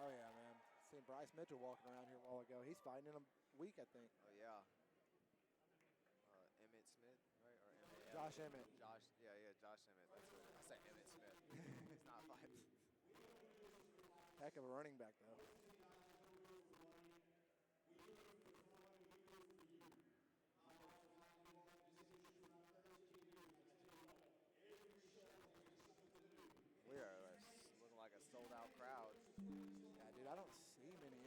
Oh, yeah, man. Seen Bryce Mitchell walking around here a while ago. He's fighting in a week, I think. Oh, yeah. Emmett Smith, right? Or Emmett? Josh Emmett. Josh, yeah, Josh Emmett. That's what I say, Emmett Smith. He's not fighting. Heck of a running back, though. We are looking like a sold-out crowd. Yeah, dude, I don't see many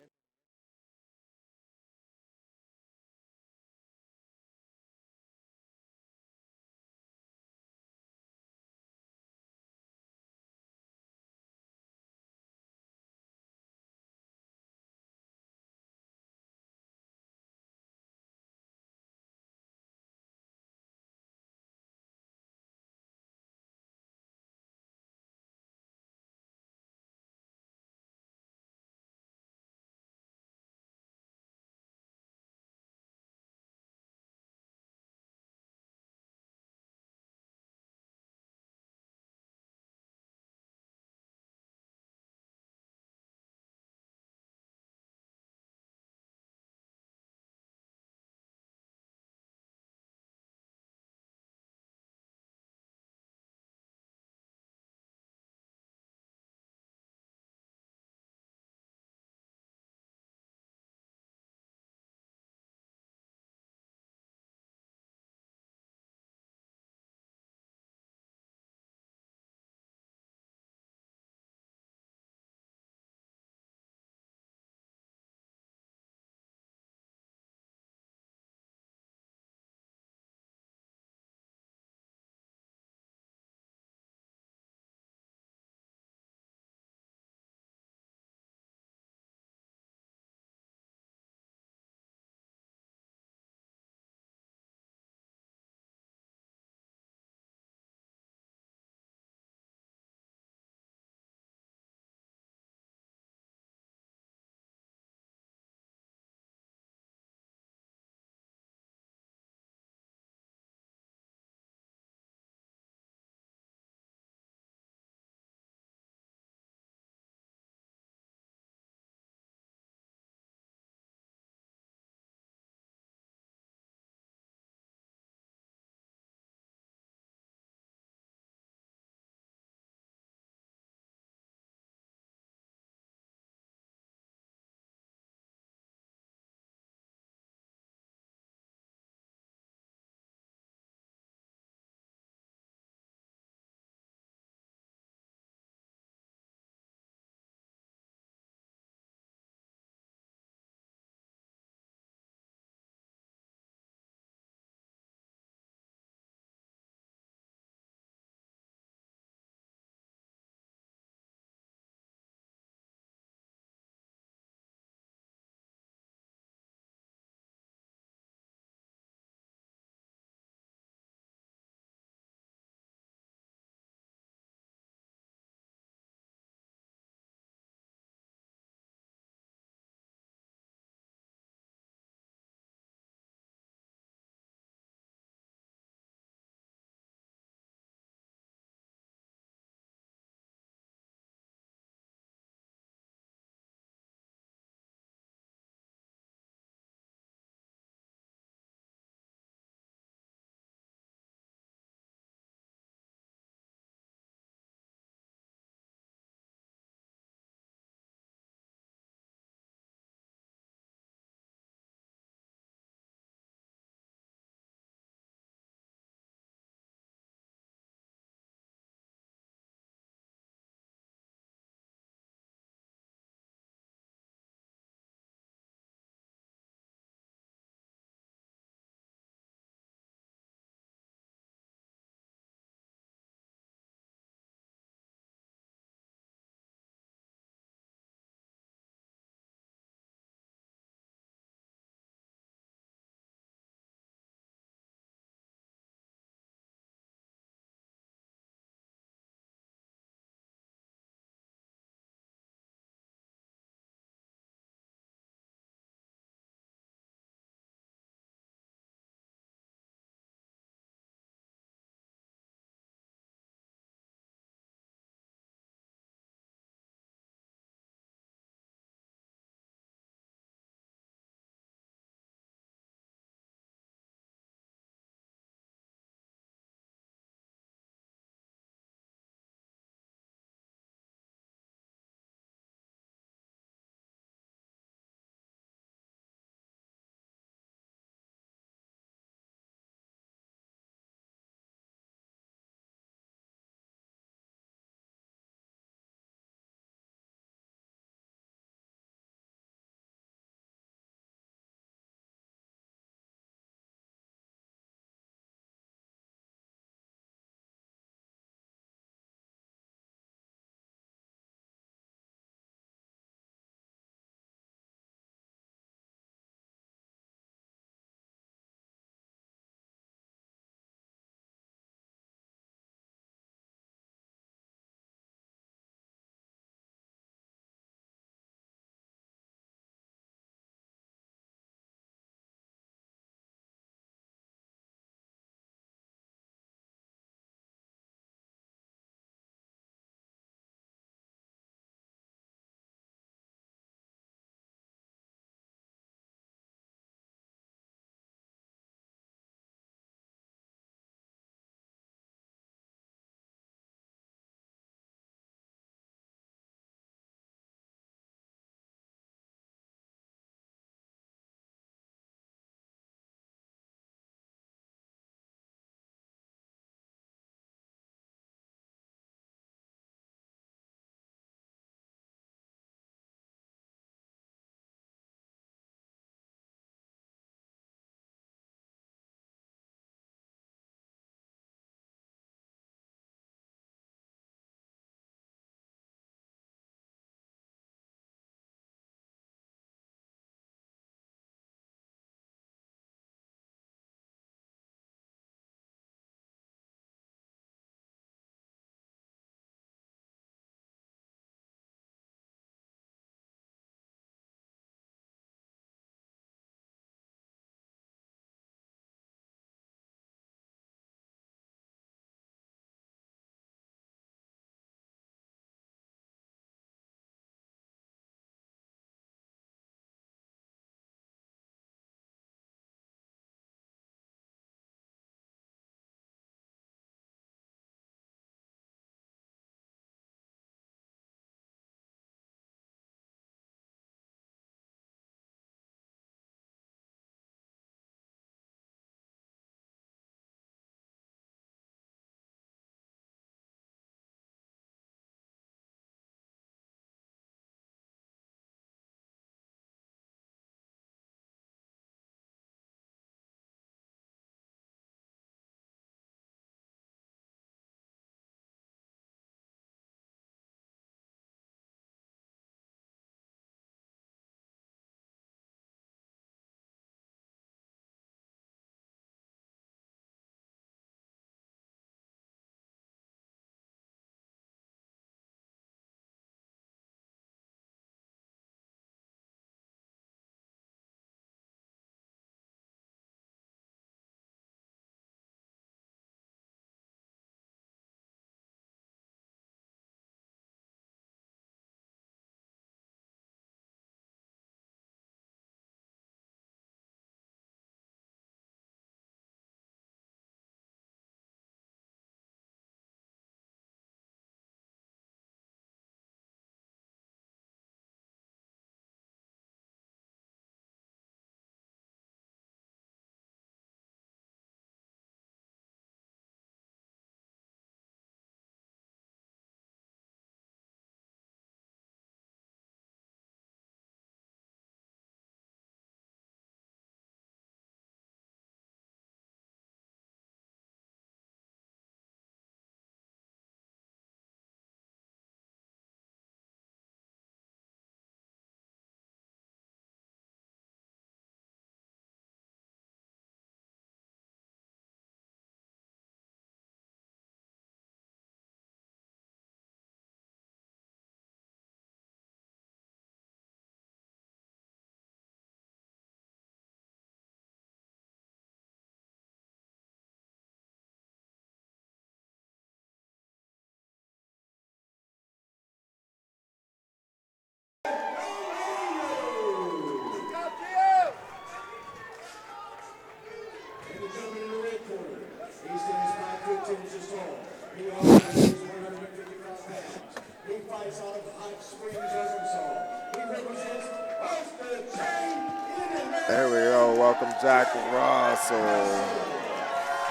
There we go. Welcome, Jack Russell.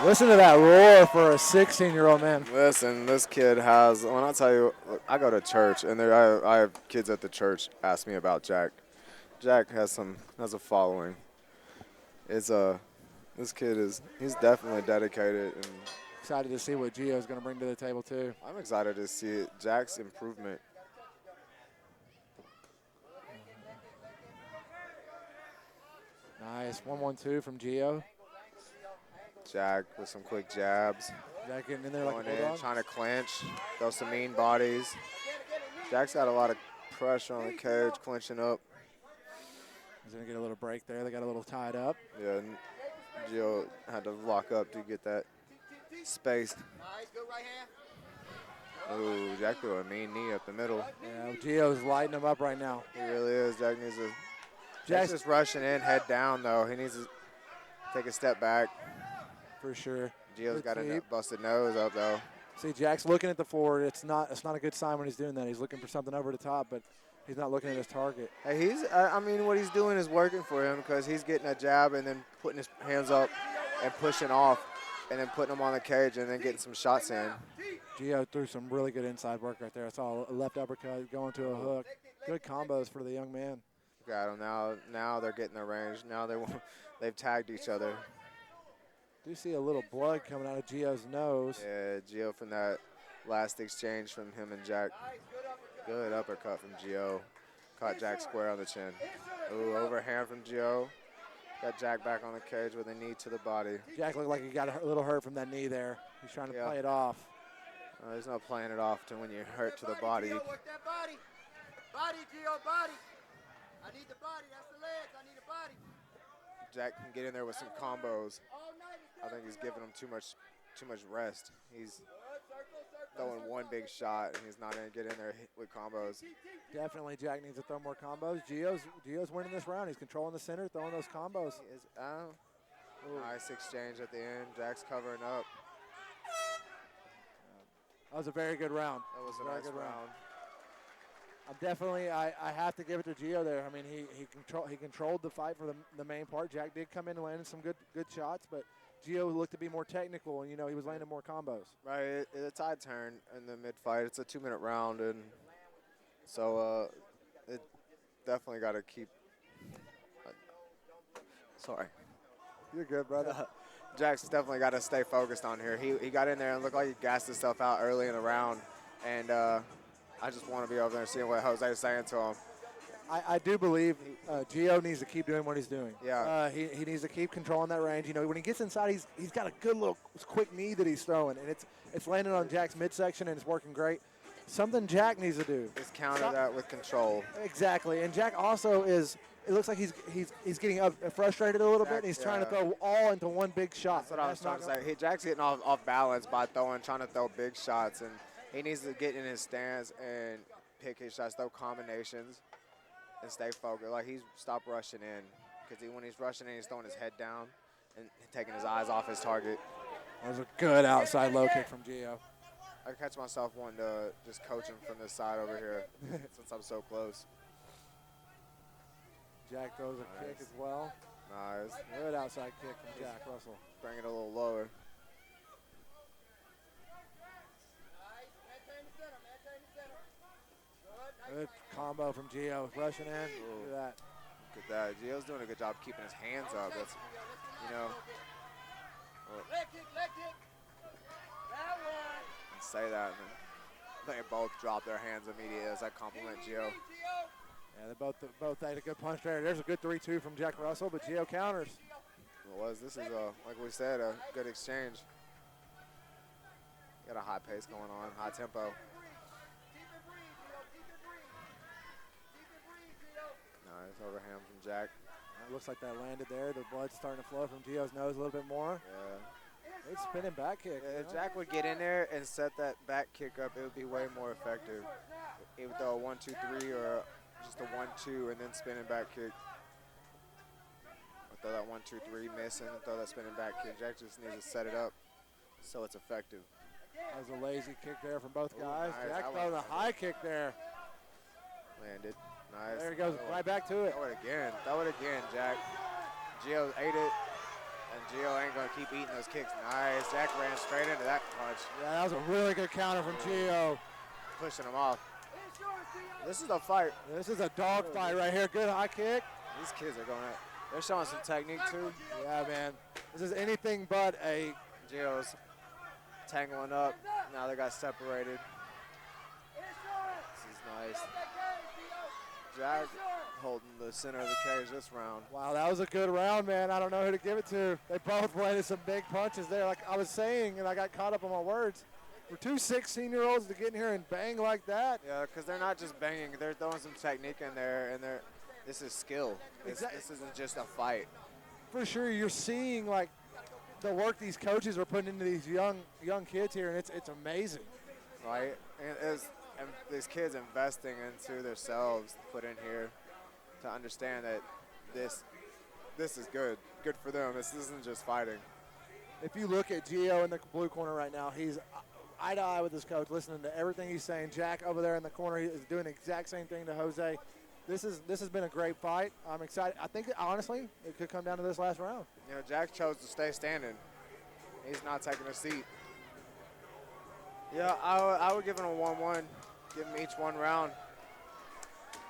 Listen to that roar for a 16-year-old man. Listen, this kid has, when I tell you, look, I go to church, and I have kids at the church ask me about Jack. Jack has a following. This kid he's definitely dedicated, and Excited to see what Gio's going to bring to the table, too. I'm excited to see Jack's improvement. Nice. 1-1-2 from Gio. Jack with some quick jabs. Jack getting in there like a Going in, bulldog. trying to clinch, throw some mean bodies. Jack's got a lot of pressure on the cage, clinching up. He's going to get a little break there. They got a little tied up. Yeah, and Gio had to lock up to get that space. Ooh, Jack threw a mean knee up the middle. Yeah, Gio's lighting him up right now. He really is. Jack needs to. Jack's just rushing in, head down, though. He needs to take a step back. For sure. Gio's Good got a sweep. busted nose up, though. See, Jack's looking at the forward. It's not a good sign when he's doing that. He's looking for something over the top, but he's not looking at his target. Hey, I mean, what he's doing is working for him because he's getting a jab and then putting his hands up and pushing off and then putting them on the cage and then getting some shots in. Gio threw some really good inside work right there. I saw a left uppercut going to a hook. Good combos for the young man. Got him. Now they're getting their range. Now they've tagged each other. Do see a little blood coming out of Gio's nose. Yeah, Gio from that last exchange from him and Jack. Good uppercut from Gio. Caught Jack square on the chin. Ooh, overhand from Gio. Got Jack back on the cage with a knee to the body. Jack looked like he got a little hurt from that knee there. He's trying to play it off. There's no playing it off to when you're hurt to the body. Work that body. Body, Gio, body. I need the body. That's the legs. I need the body. Jack can get in there with some combos. I think he's giving him too much rest. He's throwing one big shot, and he's not going to get in there with combos. Definitely Jack needs to throw more combos. Gio's winning this round. He's controlling the center, throwing those combos. Nice exchange at the end. Jack's covering up. That was a very good round. That was a nice round. I'm definitely, I have to give it to Gio there. I mean, he controlled the fight for the main part. Jack did come in and landed some good shots, but Gio looked to be more technical, and, you know, he was landing more combos. Right, the tide turned in the mid-fight. It's a 2-minute round, and so it definitely got to keep. Sorry. You're good, brother. Jack's definitely got to stay focused on here. He got in there and looked like he gassed himself out early in the round, and I just want to be over there seeing what Jose's saying to him. I do believe Gio needs to keep doing what he's doing. Yeah. He needs to keep controlling that range. You know, when he gets inside, he's got a good little quick knee that he's throwing, and it's landing on Jack's midsection, and it's working great. Something Jack needs to do is counter that with control. Exactly, and Jack also is. It looks like he's getting frustrated a little bit, and he's trying to throw all into one big shot. That's what I was trying to say. Jack's getting off balance by trying to throw big shots, and he needs to get in his stance and pick his shots, throw combinations, and stay focused. Like, he's stopped rushing in, because when he's rushing in, he's throwing his head down and taking his eyes off his target. That was a good outside low kick from Gio. I catch myself wanting to just coach him from this side over here since I'm so close. Jack throws a kick as well. Nice. Good outside kick from Jack Russell. Bring it a little lower. Good combo from Gio. Rushing in. Look at that. Look at that. Gio's doing a good job keeping his hands up. That's, you know. Leg kick, leg kick. That one. And say that. And they both drop their hands immediately as I compliment Gio. Yeah, they both had a good punch there. There's a good 3-2 from Jack Russell, but Gio counters. This is, like we said, a good exchange. Got a high pace going on, high tempo. Nice overhand from Jack. It looks like that landed there. The blood's starting to flow from Gio's nose a little bit more. Yeah. Good spinning back kick. If Jack would get in there and set that back kick up, it would be way more effective. He would throw a 1-2-3 or just a 1-2 and then spinning back kick. Or throw that 1-2-3, miss, and throw that spinning back kick. Jack just needs to set it up so it's effective. That was a lazy kick there from both guys. Nice. Jack throwing a high kick there. Landed. Nice. There he goes, right back to it. Throw it again. Throw it again, Jack. Gio ate it, and Gio ain't going to keep eating those kicks. Nice. Jack ran straight into that punch, Yeah, that was a really good counter from Gio. pushing him off. This is a fight. This is a dog fight right here. Good high kick. These kids are going at. They're showing some technique too. Yeah, man. This is anything but a. Gio's tangling up. Now they got separated. This is nice. Jack holding the center of the cage this round. Wow, that was a good round, man. I don't know who to give it to. They both landed some big punches there. Like I was saying, and I got caught up on my words. For two 16-year-olds to get in here and bang like that. Yeah, because they're not just banging. They're throwing some technique in there, and this is skill. This isn't just a fight. For sure, you're seeing like the work these coaches are putting into these young kids here, and it's amazing. Right? And these kids investing into themselves to put in here to understand that this is good. Good for them. This isn't just fighting. If you look at Gio in the blue corner right now, he's eye to eye with his coach, listening to everything he's saying. Jack over there in the corner, he is doing the exact same thing to Jose. This has been a great fight. I'm excited. I think, honestly, it could come down to this last round. You know, Jack chose to stay standing. He's not taking a seat. Yeah, I would give him a 1-1. Give him each one round.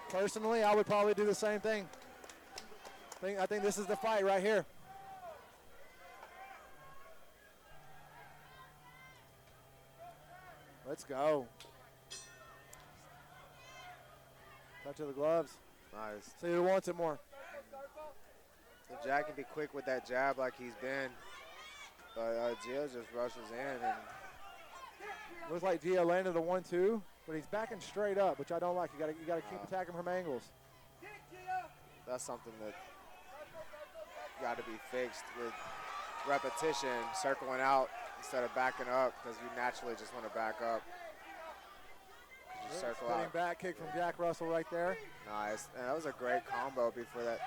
Personally, I would probably do the same thing. I think this is the fight right here. Let's go. Touch of the gloves. Nice. See who wants it more. If Jack can be quick with that jab like he's been, but Gio just rushes in. And looks like Gio landed a 1-2, but he's backing straight up, which I don't like. You got to keep attacking from angles. That's something that got to be fixed with repetition, circling out instead of backing up, because you naturally just want to back up. Just circle Spinning out. back kick from Jack Russell right there. Nice. And that was a great combo before that.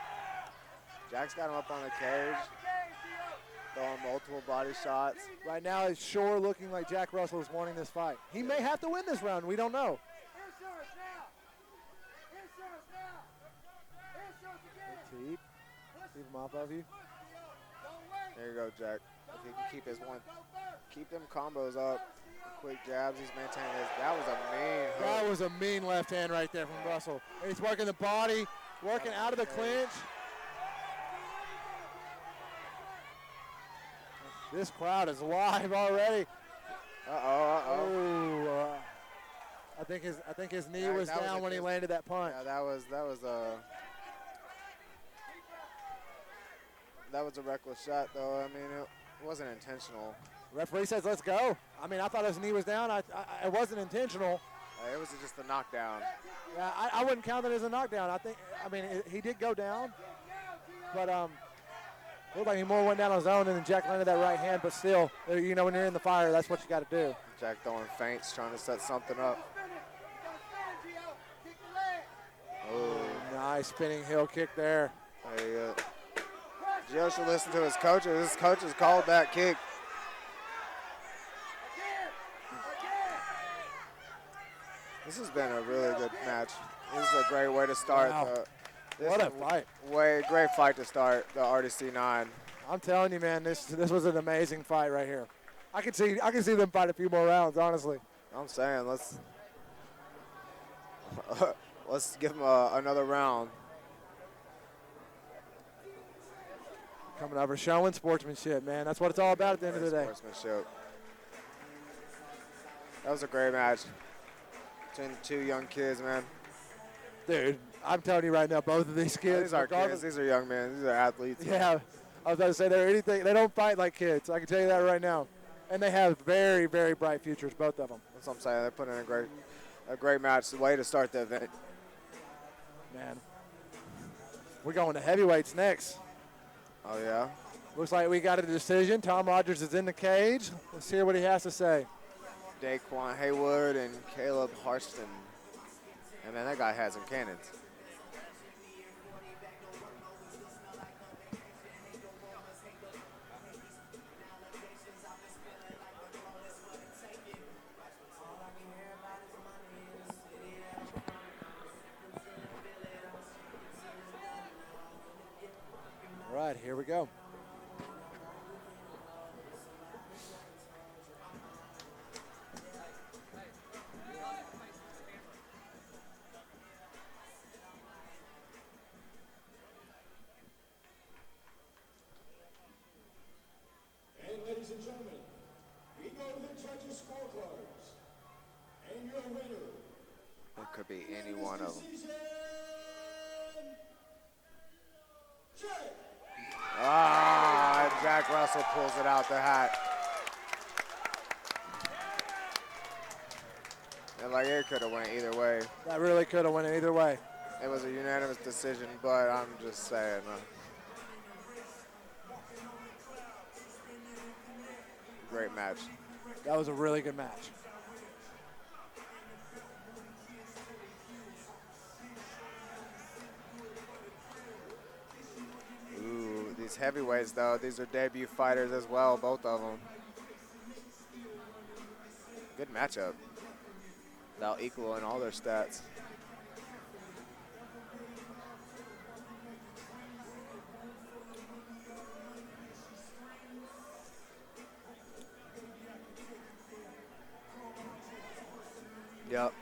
Jack's got him up on the cage, throwing multiple body shots. Right now, it's sure looking like Jack Russell is wanting this fight. He may have to win this round. We don't know. Keep him off of you. There you go, Jack. If he can keep them combos up. Quick jabs, he's maintaining this. That was a mean hook. That was a mean left hand right there from Russell. And he's working the body, working out of the clinch. This crowd is live already. Uh-oh. I think his knee was down when he landed that punch. Yeah, that was a reckless shot, though. I mean, it wasn't intentional. Referee says, let's go. I mean, I thought his knee was down. It wasn't intentional. It was just a knockdown. Yeah, I wouldn't count it as a knockdown. He did go down, but looked like he more went down on his own, and then Jack landed that right hand. But still, when you're in the fire, that's what you got to do. Jack throwing feints, trying to set something up. Oh, nice spinning heel kick there. There you go. Gio should listen to his coaches. His coaches called that kick. This has been a really good match. This is a great way to start. Wow. What a fight. Great fight to start the RDC9. I'm telling you, man, this was an amazing fight right here. I can see them fight a few more rounds, honestly. I'm saying let's give them another round. Coming over, showing sportsmanship, man. That's what it's all about at the end of the day. Sportsmanship. That was a great match between the two young kids, man. Dude, I'm telling you right now, both of these kids. These are kids. These are young men. These are athletes. Yeah, I was about to say they don't fight like kids. I can tell you that right now. And they have very, very bright futures, both of them. That's what I'm saying. They put in a great match. The way to start the event. Man, we're going to heavyweights next. Oh, yeah? Looks like we got a decision. Tom Rogers is in the cage. Let's hear what he has to say. Dequan, Haywood, and Caleb Harston. And man, that guy had some cannons. All side. Here we go. Ladies and gentlemen, we go to the judges' scorecards. And your winner. It could be any one of them. Ah, Jack Russell pulls it out the hat. And like it could have went either way. That really could have went either way. It was a unanimous decision, but I'm just saying. Great match. That was a really good match. Ooh, these heavyweights though, these are debut fighters as well, both of them. Good matchup. About equal in all their stats. Yep.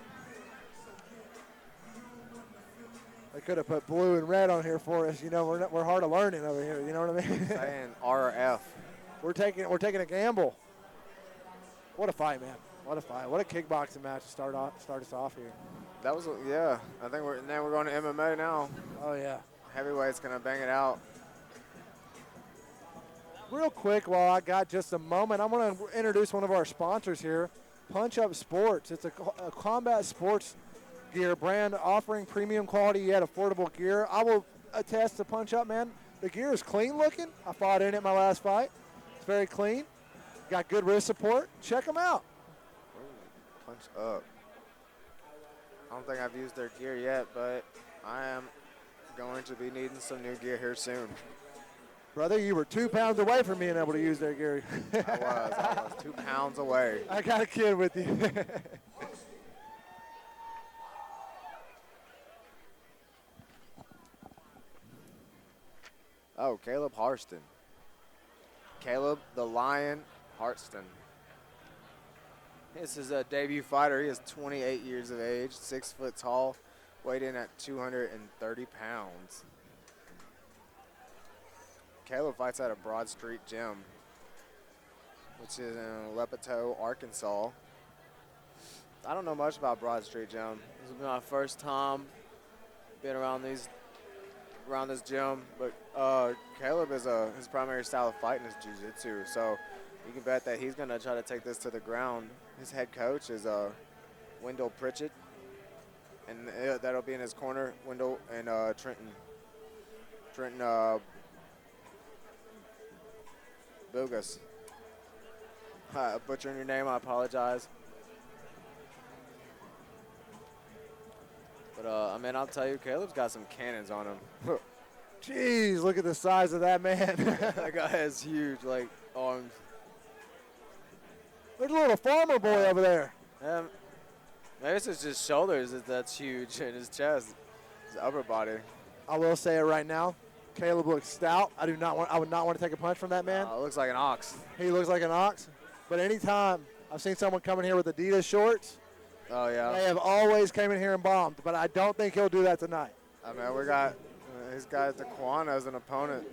They could have put blue and red on here for us. You know, we're hard of learning over here. You know what I mean? Saying R or F. We're taking a gamble. What a fight, man! What a fight! What a kickboxing match to start us off here. That was yeah. I think we're going to MMA now. Oh yeah. Heavyweight's gonna bang it out. Real quick, while I got just a moment, I'm going to introduce one of our sponsors here, Punch Up Sports. It's a combat sports gear brand offering premium quality yet affordable gear. I will attest to Punch Up, man. The gear is clean looking. I fought in it my last fight. It's very clean. Got good wrist support. Check them out. Punch Up. I don't think I've used their gear yet, but I am going to be needing some new gear here soon. Brother, you were 2 pounds away from being able to use their gear. I was 2 pounds away. I got a kid with you. Oh, Caleb Harston. Caleb the Lion Harston. This is a debut fighter. He is 28 years of age, 6 foot tall, weighed in at 230 pounds. Caleb fights at a Broad Street gym, which is in Lepeto, Arkansas. I don't know much about Broad Street gym. This will be my first time being around this gym, but Caleb is his primary style of fighting is jiu-jitsu, so you can bet that he's going to try to take this to the ground. His head coach is Wendell Pritchett, and that'll be in his corner, Wendell and Trenton Bogus. Butchering your name, I apologize. But, I mean, I'll tell you, Caleb's got some cannons on him. Jeez, look at the size of that man. That guy has huge, like, arms. There's a little farmer boy over there. Maybe it's just his shoulders that's huge, and his chest, his upper body. I will say it right now. Caleb looks stout. I would not want to take a punch from that man. It looks like an ox. He looks like an ox. But anytime I've seen someone come in here with Adidas shorts, oh yeah, they have always came in here and bombed. But I don't think he'll do that tonight. I mean, he's got Dequan as an opponent.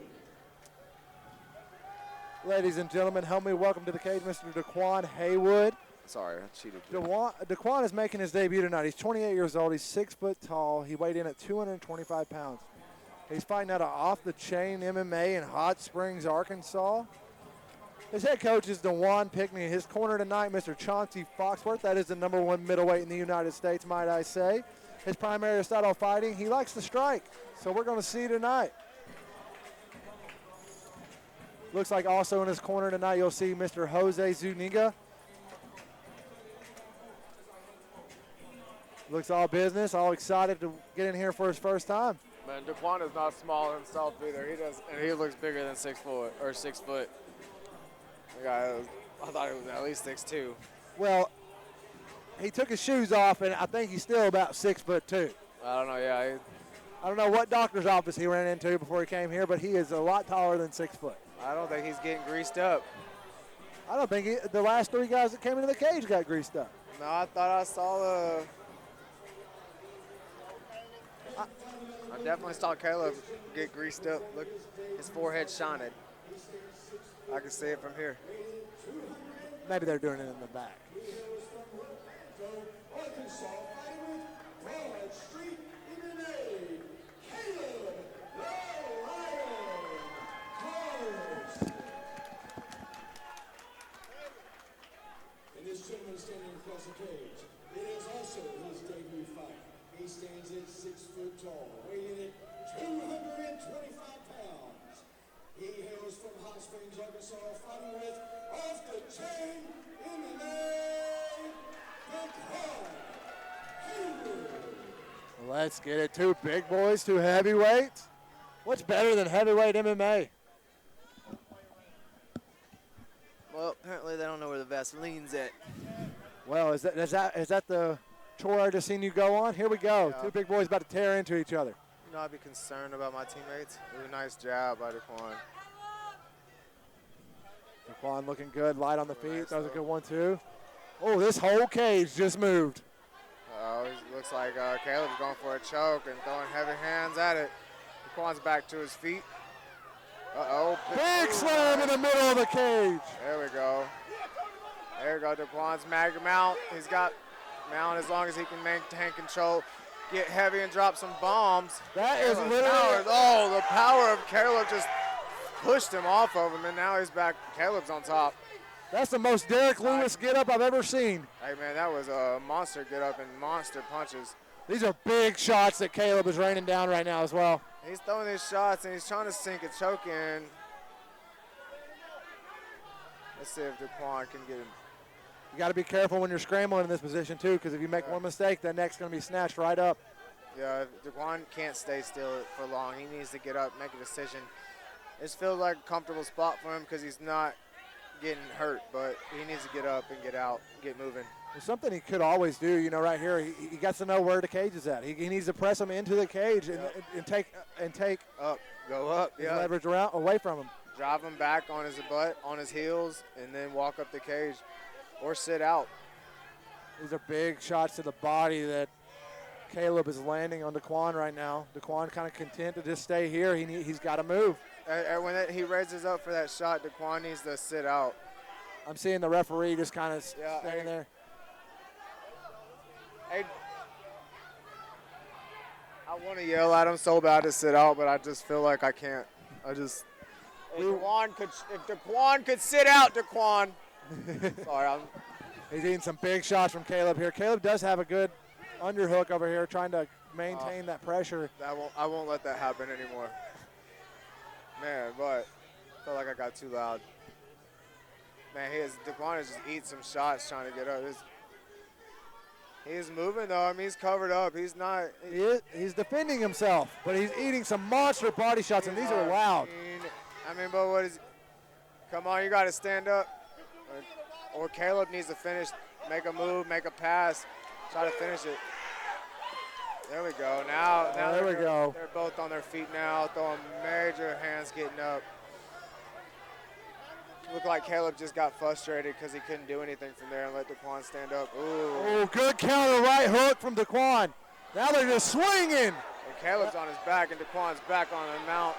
Ladies and gentlemen, help me welcome to the cage Mr. Dequan Haywood. Sorry, I cheated. Dequan is making his debut tonight. He's 28 years old. He's 6 foot tall. He weighed in at 225 pounds. He's fighting out of off-the-chain MMA in Hot Springs, Arkansas. His head coach is DeJuan Pickney. His corner tonight, Mr. Chauncey Foxworth. That is the #1 middleweight in the United States, might I say. His primary style of fighting, he likes to strike. So we're going to see tonight. Looks like also in his corner tonight, you'll see Mr. Jose Zuniga. Looks all business, all excited to get in here for his first time. Man, Dequan is not small himself either. He looks bigger than 6 foot or 6 foot. The guy, I thought he was at least 6'2". Well, he took his shoes off, and I think he's still about 6'2". I don't know. Yeah, I don't know what doctor's office he ran into before he came here, but he is a lot taller than 6 foot. I don't think he's getting greased up. I don't think the last 3 guys that came into the cage got greased up. No, I thought I saw I definitely saw Caleb get greased up. Look, his forehead shining. I can see it from here. Maybe they're doing it in the back. Arkansas, fighting with Broad Street MMA, Caleb the Lion Carson. And this gentleman standing across the cage, it is also his debut fight. He stands at 6 foot tall, weighing at 225 pounds. He hails from Hot Springs, Arkansas, fighting with off the chain MMA, Dequan, Haywood. Let's get it. 2 big boys, 2 heavyweights. What's better than heavyweight MMA? Well, apparently they don't know where the Vaseline's at. Well, is that the tour I just seen you go on? Here we go. Yeah. 2 big boys about to tear into each other. You know, I'd be concerned about my teammates. Really nice jab by Dequan. Dequan looking good, light on the feet. Nice, That was a though. good one, too. Oh, this whole cage just moved. It looks like Caleb's going for a choke and throwing heavy hands at it. Dequan's back to his feet. Uh-oh. Big slam in the middle of the cage. There we go. There we go. Dequan's mag mount. He's got mount as long as he can maintain control. Get heavy and drop some bombs. That is Caleb's literally. power. Oh, the power of Caleb just pushed him off of him, and now he's back. Caleb's on top. That's the most Derek Lewis get-up I've ever seen. Hey, man, that was a monster get-up and monster punches. These are big shots that Caleb is raining down right now as well. He's throwing these shots, and he's trying to sink a choke in. Let's see if Dequan can get him. You got to be careful when you're scrambling in this position, too, because if you make one mistake, the neck's going to be snatched right up. Yeah, Dequan can't stay still for long. He needs to get up, make a decision. This feels like a comfortable spot for him because he's not getting hurt, but he needs to get up and get out, get moving. It's something he could always do, you know, right here. He got to know where the cage is at. He needs to press him into the cage and take Up, go up, his yeah. leverage around away from him. Drive him back on his butt, on his heels, and then walk up the cage or sit out. These are big shots to the body that Caleb is landing on Dequan right now. Dequan kind of content to just stay here. He's got to move. When he raises up for that shot, Dequan needs to sit out. I'm seeing the referee just kind of staying there. Hey, I want to yell at him so bad to sit out, but I just feel like I can't. If Dequan could sit out, Dequan. Sorry, He's eating some big shots from Caleb here. Caleb does have a good underhook over here, trying to maintain that pressure. I won't let that happen anymore. Man, but I feel like I got too loud. Man, Dequan is just eating some shots trying to get up. He's moving though. I mean, he's covered up. He's not. He's defending himself, but he's eating some monster body shots, and these are loud. I mean, but what is? Come on, you got to stand up. Or Caleb needs to finish, make a move, make a pass, try to finish it. There we go. Now there we go. They're both on their feet now, throwing major hands, getting up. Looked like Caleb just got frustrated because he couldn't do anything from there and let Dequan stand up. Ooh. Oh, good counter right hook from Dequan. Now they're just swinging. And Caleb's on his back, and Dequan's back on the mount.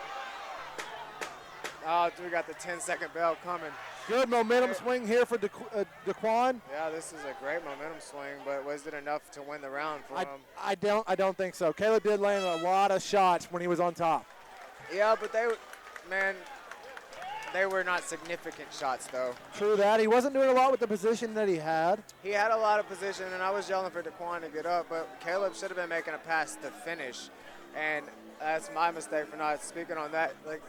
Oh, we got the 10-second bell coming. Good momentum swing here for Dequan. Yeah, this is a great momentum swing, but was it enough to win the round for him? I don't think so. Caleb did land a lot of shots when he was on top. Yeah, but they were not significant shots, though. True that. He wasn't doing a lot with the position that he had. He had a lot of position, and I was yelling for Dequan to get up, but Caleb should have been making a pass to finish, and that's my mistake for not speaking on that. Like,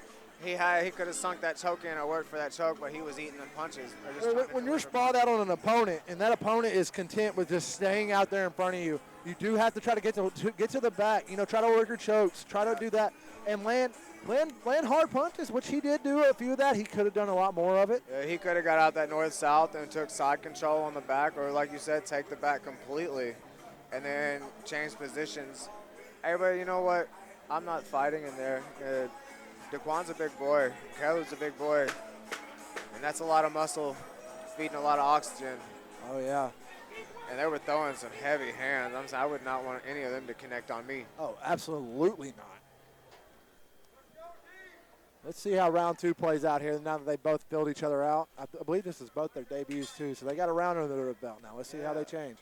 he could have sunk that choke in or worked for that choke, but he was eating the punches. Well, when you're sprawled out on an opponent, and that opponent is content with just staying out there in front of you, you do have to try to get to the back. You know, try to work your chokes, try to do that, and land hard punches, which he did do a few of that. He could have done a lot more of it. Yeah, he could have got out that north-south and took side control on the back, or like you said, take the back completely, and then change positions. Hey, but you know what? I'm not fighting in there. Dequan's a big boy. Caleb's a big boy. And that's a lot of muscle feeding a lot of oxygen. Oh, yeah. And they were throwing some heavy hands. I'm saying I would not want any of them to connect on me. Oh, absolutely not. Let's see how round 2 plays out here now that they both filled each other out. I believe this is both their debuts, too, so they got a round under their belt now. Let's see how they change.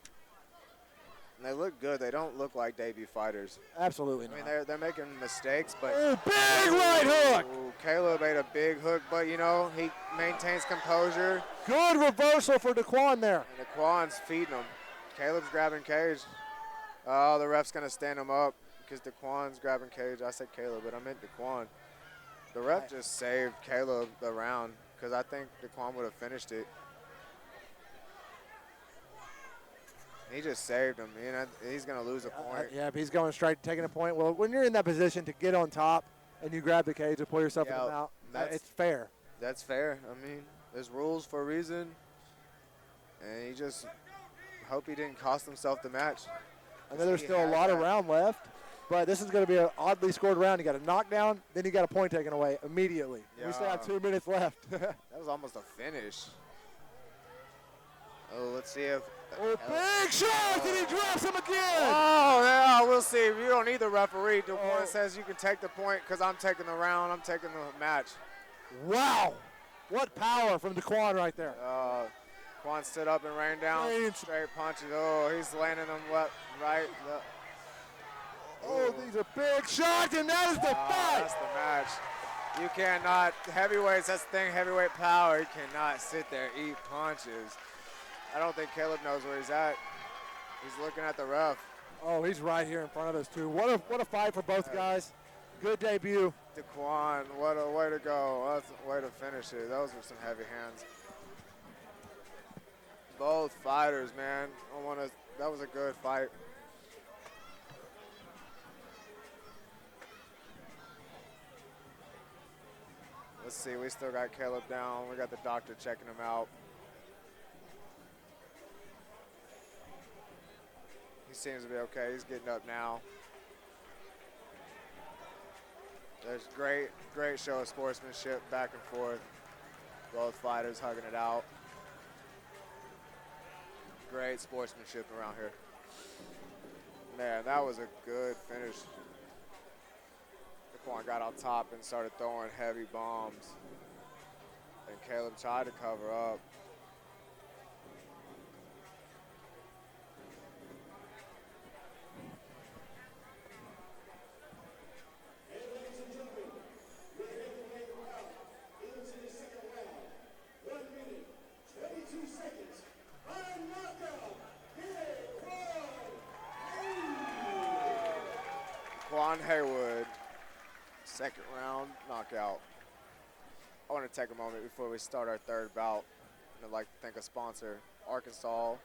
And they look good. They don't look like debut fighters. Absolutely not. I mean, they're making mistakes, but... Oh, big right hook! Ooh, Caleb made a big hook, but, you know, he maintains composure. Good reversal for Dequan there. And Dequan's feeding him. Caleb's grabbing cage. Oh, the ref's going to stand him up because Dequan's grabbing cage. I said Caleb, but I meant Dequan. The ref just saved Caleb the round because I think Dequan would have finished it. He just saved him. You know, he's going to lose a point. Yeah, if he's going straight to taking a point. Well, when you're in that position to get on top and you grab the cage and pull yourself in the mouth, it's fair. That's fair. I mean, there's rules for a reason. And he just hope he didn't cost himself the match. I know there's still a lot of round left, but this is going to be an oddly scored round. You got a knockdown, then you got a point taken away immediately. Yeah. We still have 2 minutes left. That was almost a finish. Oh, let's see if... Oh, big shot, and he drops him again. Oh, yeah, we'll see. You don't need the referee. Dequan says you can take the point because I'm taking the round. I'm taking the match. Wow. What power from Dequan right there. Dequan stood up and rained down. Straight punches. Oh, he's landing them left, right. Left. Oh, these are big shots, and that is the fight. That's the match. You cannot, heavyweights, that's the thing, heavyweight power. You cannot sit there, eat punches. I don't think Caleb knows where he's at. He's looking at the ref. Oh, he's right here in front of us, too. What a fight for both guys. Good debut. Dequan, what a way to go. That's a way to finish it. Those were some heavy hands. Both fighters, man. That was a good fight. Let's see, we still got Caleb down. We got the doctor checking him out. He seems to be okay. He's getting up now. There's great show of sportsmanship back and forth. Both fighters hugging it out. Great sportsmanship around here. Man, that was a good finish. Dequan got on top and started throwing heavy bombs. And Caleb tried to cover up. Haywood, second round knockout. I want to take a moment before we start our third bout. I'd like to thank a sponsor, Arkansas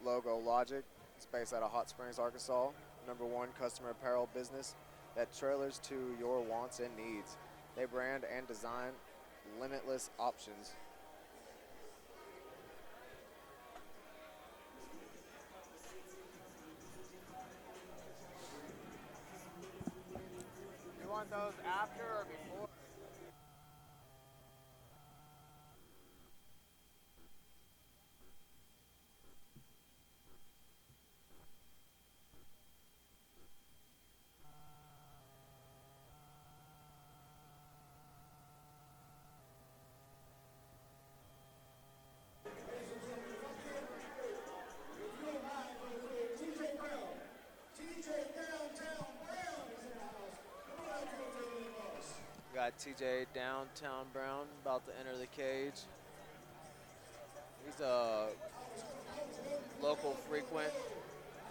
Logo Logic. It's based out of Hot Springs, Arkansas. #1 customer apparel business that trailers to your wants and needs. They brand and design limitless options. You want those after or before? Got TJ Downtown Brown about to enter the cage. He's a local frequent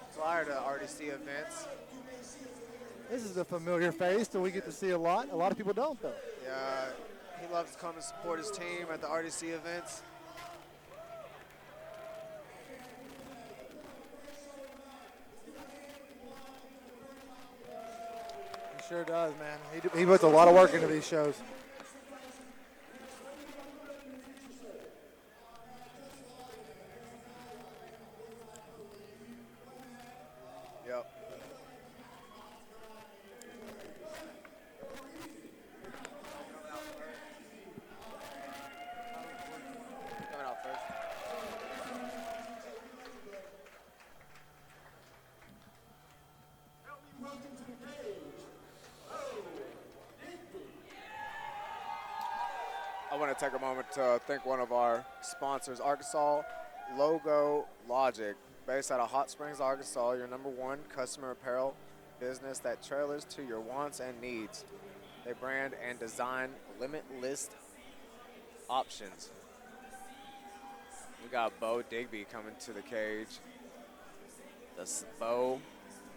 flyer to RDC events. This is a familiar face that we get to see a lot. A lot of people don't, though. Yeah, he loves to come and support his team at the RDC events. Sure does, man. He puts a lot of work into these shows. Yep. I want to take a moment to thank one of our sponsors, Arkansas Logo Logic, based out of Hot Springs, Arkansas, your #1 customer apparel business that trailers to your wants and needs. They brand and design limitless options. We got Bo Digby coming to the cage. Bo,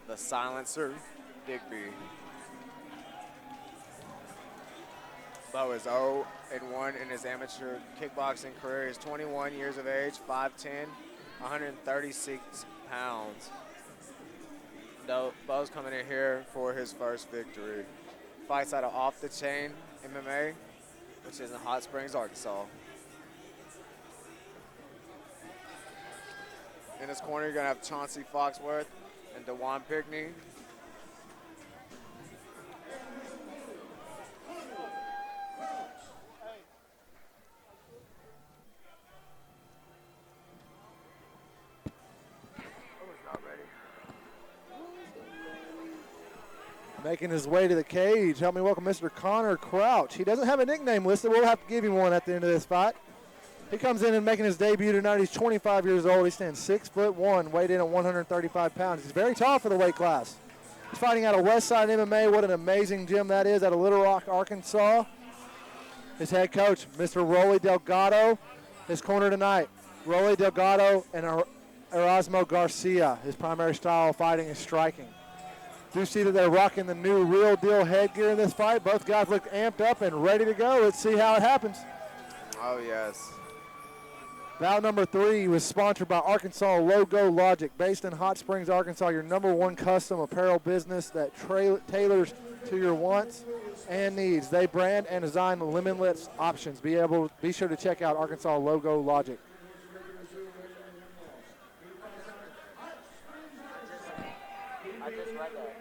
the silencer, Digby. Bo is 0-1 in his amateur kickboxing career. He's 21 years of age, 5'10", 136 pounds. Bo's coming in here for his first victory. Fights out of Off the Chain MMA, which is in Hot Springs, Arkansas. In his corner, you're going to have Chauncey Foxworth and DeJuan Pickney. Making his way to the cage. Help me welcome Mr. Connor Crouch. He doesn't have a nickname listed. We'll have to give him one at the end of this fight. He comes in and making his debut tonight. He's 25 years old. He stands 6'1", weighed in at 135 pounds. He's very tall for the weight class. He's fighting out of Westside MMA. What an amazing gym that is, out of Little Rock, Arkansas. His head coach, Mr. Rolly Delgado, his corner tonight. Rolly Delgado and Erasmo Garcia. His primary style of fighting is striking. Do see that they're rocking the new Real Deal headgear in this fight. Both guys look amped up and ready to go. Let's see how it happens. Oh, yes. Bout number 3 was sponsored by Arkansas Logo Logic, based in Hot Springs, Arkansas, your #1 custom apparel business that tailors to your wants and needs. They brand and design limitless options. Be sure to check out Arkansas Logo Logic. I just read that.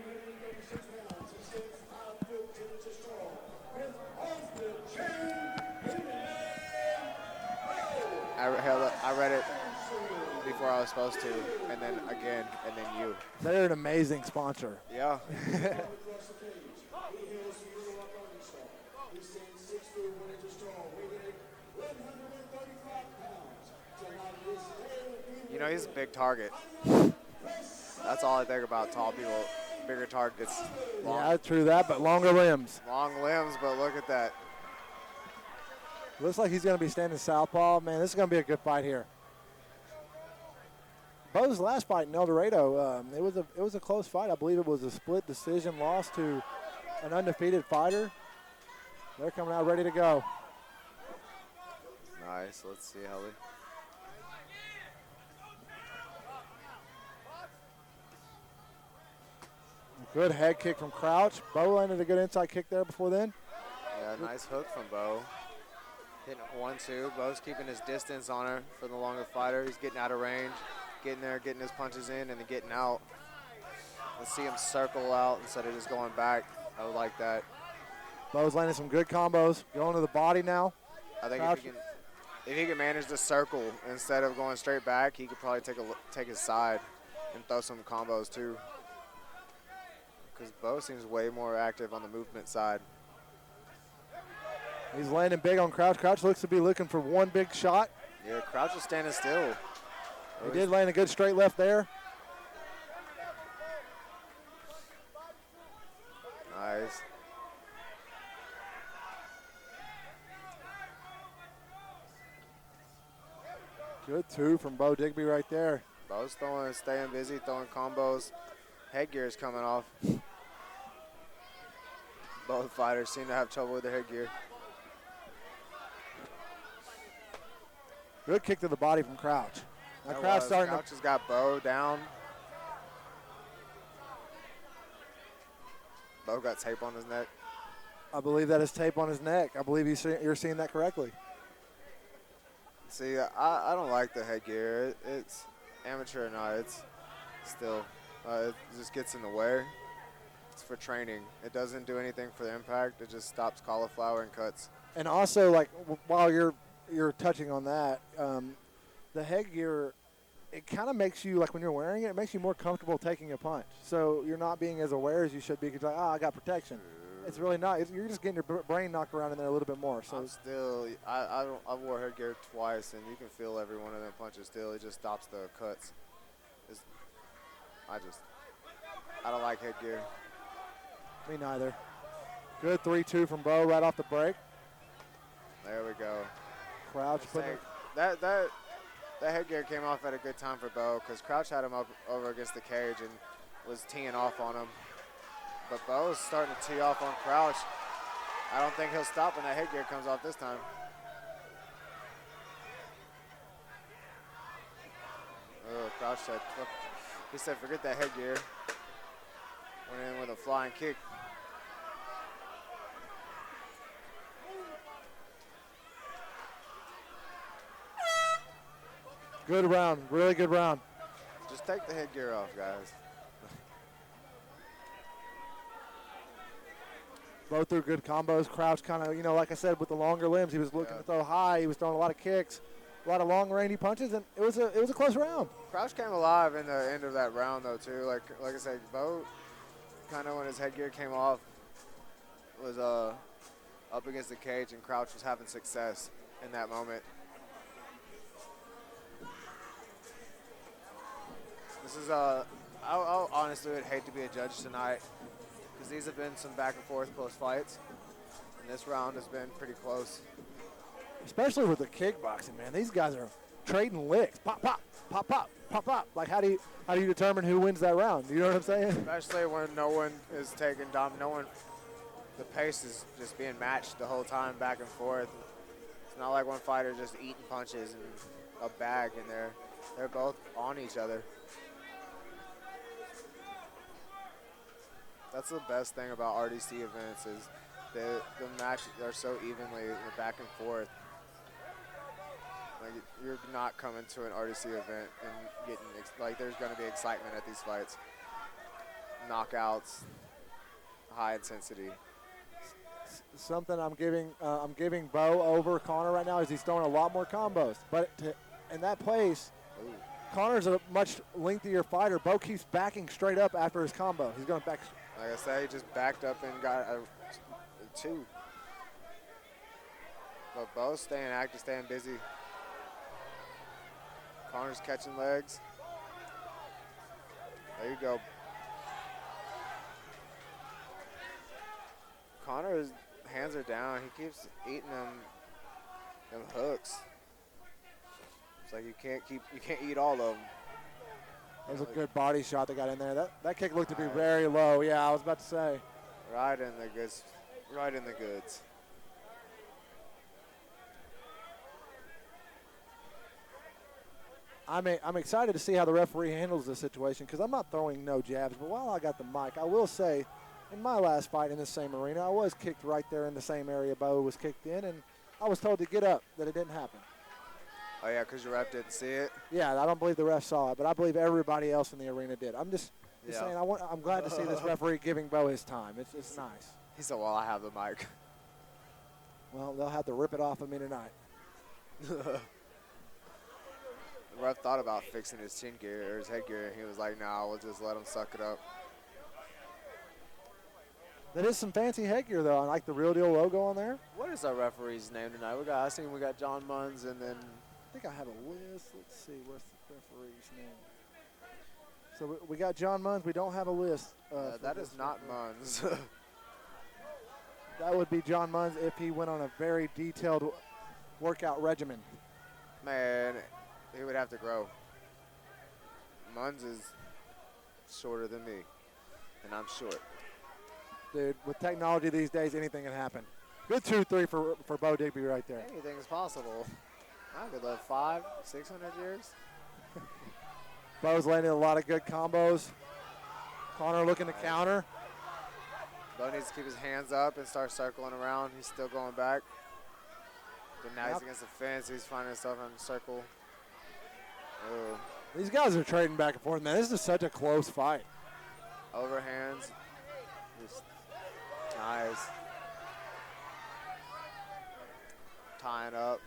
I read it before I was supposed to, and then again, and then you. They're an amazing sponsor. Yeah. You know, he's a big target. That's all I think about tall people. Bigger targets. Yeah, true that, but longer limbs. Long limbs, but look at that. Looks like he's going to be standing southpaw. Man, this is going to be a good fight here. Bo's last fight in El Dorado, it was a close fight. I believe it was a split decision loss to an undefeated fighter. They're coming out ready to go. Nice. Let's see how we. Good head kick from Crouch. Bo landed a good inside kick there before then. Yeah, nice hook from Bo. Hitting 1-2. Bo's keeping his distance on her for the longer fighter. He's getting out of range, getting there, getting his punches in, and then getting out. Let's see him circle out instead of just going back. I would like that. Bo's landing some good combos. Going to the body now. I think if he can manage to circle instead of going straight back, he could probably take his side and throw some combos too. Because Bo seems way more active on the movement side. He's landing big on Crouch. Crouch looks to be looking for one big shot. Yeah, Crouch is standing still. He did land a good straight left there. Nice. Good two from Bo Digby right there. Bo's staying busy, throwing combos. Headgear is coming off. Both fighters seem to have trouble with their headgear. Good kick to the body from Crouch. Now Crouch has got Bo down. Bo got tape on his neck. I believe that is tape on his neck. I believe you're seeing that correctly. See, I don't like the headgear. It's amateur or not. It's still, it just gets in the way. It's for training. It doesn't do anything for the impact. It just stops cauliflower and cuts. And also, like, while you're touching on that, the headgear, it kind of makes you, like when you're wearing it, it makes you more comfortable taking a punch. So you're not being as aware as you should be because you're like, I got protection. It's really not. You're just getting your brain knocked around in there a little bit more. So I'm still, I wore headgear twice, and you can feel every one of them punches still. It just stops the cuts. I don't like headgear. Me neither. Good 3-2 from Bo right off the break. There we go. Crouch putting it. That headgear came off at a good time for Bo because Crouch had him up over against the cage and was teeing off on him. But Bo is starting to tee off on Crouch. I don't think he'll stop when that headgear comes off this time. Oh, Crouch said, he said, forget that headgear. Went in with a flying kick. Good round, really good round. Just take the headgear off, guys. Both threw good combos. Crouch kind of, like I said, with the longer limbs, he was looking to throw high. He was throwing a lot of kicks, a lot of long, rangy punches, and it was a close round. Crouch came alive in the end of that round, though, too. Like I said, Bo, kind of when his headgear came off, was up against the cage, and Crouch was having success in that moment. This is I honestly would hate to be a judge tonight because these have been some back and forth close fights, and this round has been pretty close. Especially with the kickboxing, man. These guys are trading licks. Pop, pop, pop, pop, pop, pop. Like, how do you determine who wins that round? You know what I'm saying? Especially when no one is taking the pace is just being matched the whole time back and forth. It's not like one fighter just eating punches and a bag in there. They're both on each other. That's the best thing about RDC events is the matches are so evenly back and forth. Like, you're not coming to an RDC event and getting there's going to be excitement at these fights. Knockouts, high intensity. Something I'm giving Bo over Connor right now is he's throwing a lot more combos. But in that place, Connor's a much lengthier fighter. Bo keeps backing straight up after his combo. He's going back. Like I said, he just backed up and got a 2. But Bo's staying active, staying busy. Connor's catching legs. There you go. Connor's hands are down. He keeps eating them hooks. It's like you can't eat all of them. That was a good body shot that got in there. That kick looked to be very low. Yeah, I was about to say. Right in the goods. Right in the goods. I'm excited to see how the referee handles this situation because I'm not throwing no jabs. But while I got the mic, I will say, in my last fight in the same arena, I was kicked right there in the same area Bo was kicked in, and I was told to get up, that it didn't happen. Oh, yeah, because your ref didn't see it? Yeah, I don't believe the ref saw it, but I believe everybody else in the arena did. I'm just saying I'm glad to see this referee giving Bo his time. It's nice. He said, well, I have the mic. Well, they'll have to rip it off of me tonight. The ref thought about fixing his chin gear or his headgear, and he was like, nah, we'll just let him suck it up. That is some fancy headgear, though. I like the Real Deal logo on there. What is our referee's name tonight? We got John Munns, and then I think I have a list. Let's see. What's the referee's name? So we got John Munns. We don't have a list. that is not Munns. That would be John Munns if he went on a very detailed workout regimen. Man, he would have to grow. Munns is shorter than me, and I'm short. Dude, with technology these days, anything can happen. Good 2-3 for Bo Digby right there. Anything is possible. I could live 500, 600 years. Bo's landing a lot of good combos. Connor looking to counter. Bo needs to keep his hands up and start circling around. He's still going back. But now he's against the fence. He's finding himself in a circle. Ooh. These guys are trading back and forth, man. This is such a close fight. Overhands. Just nice. Tying up.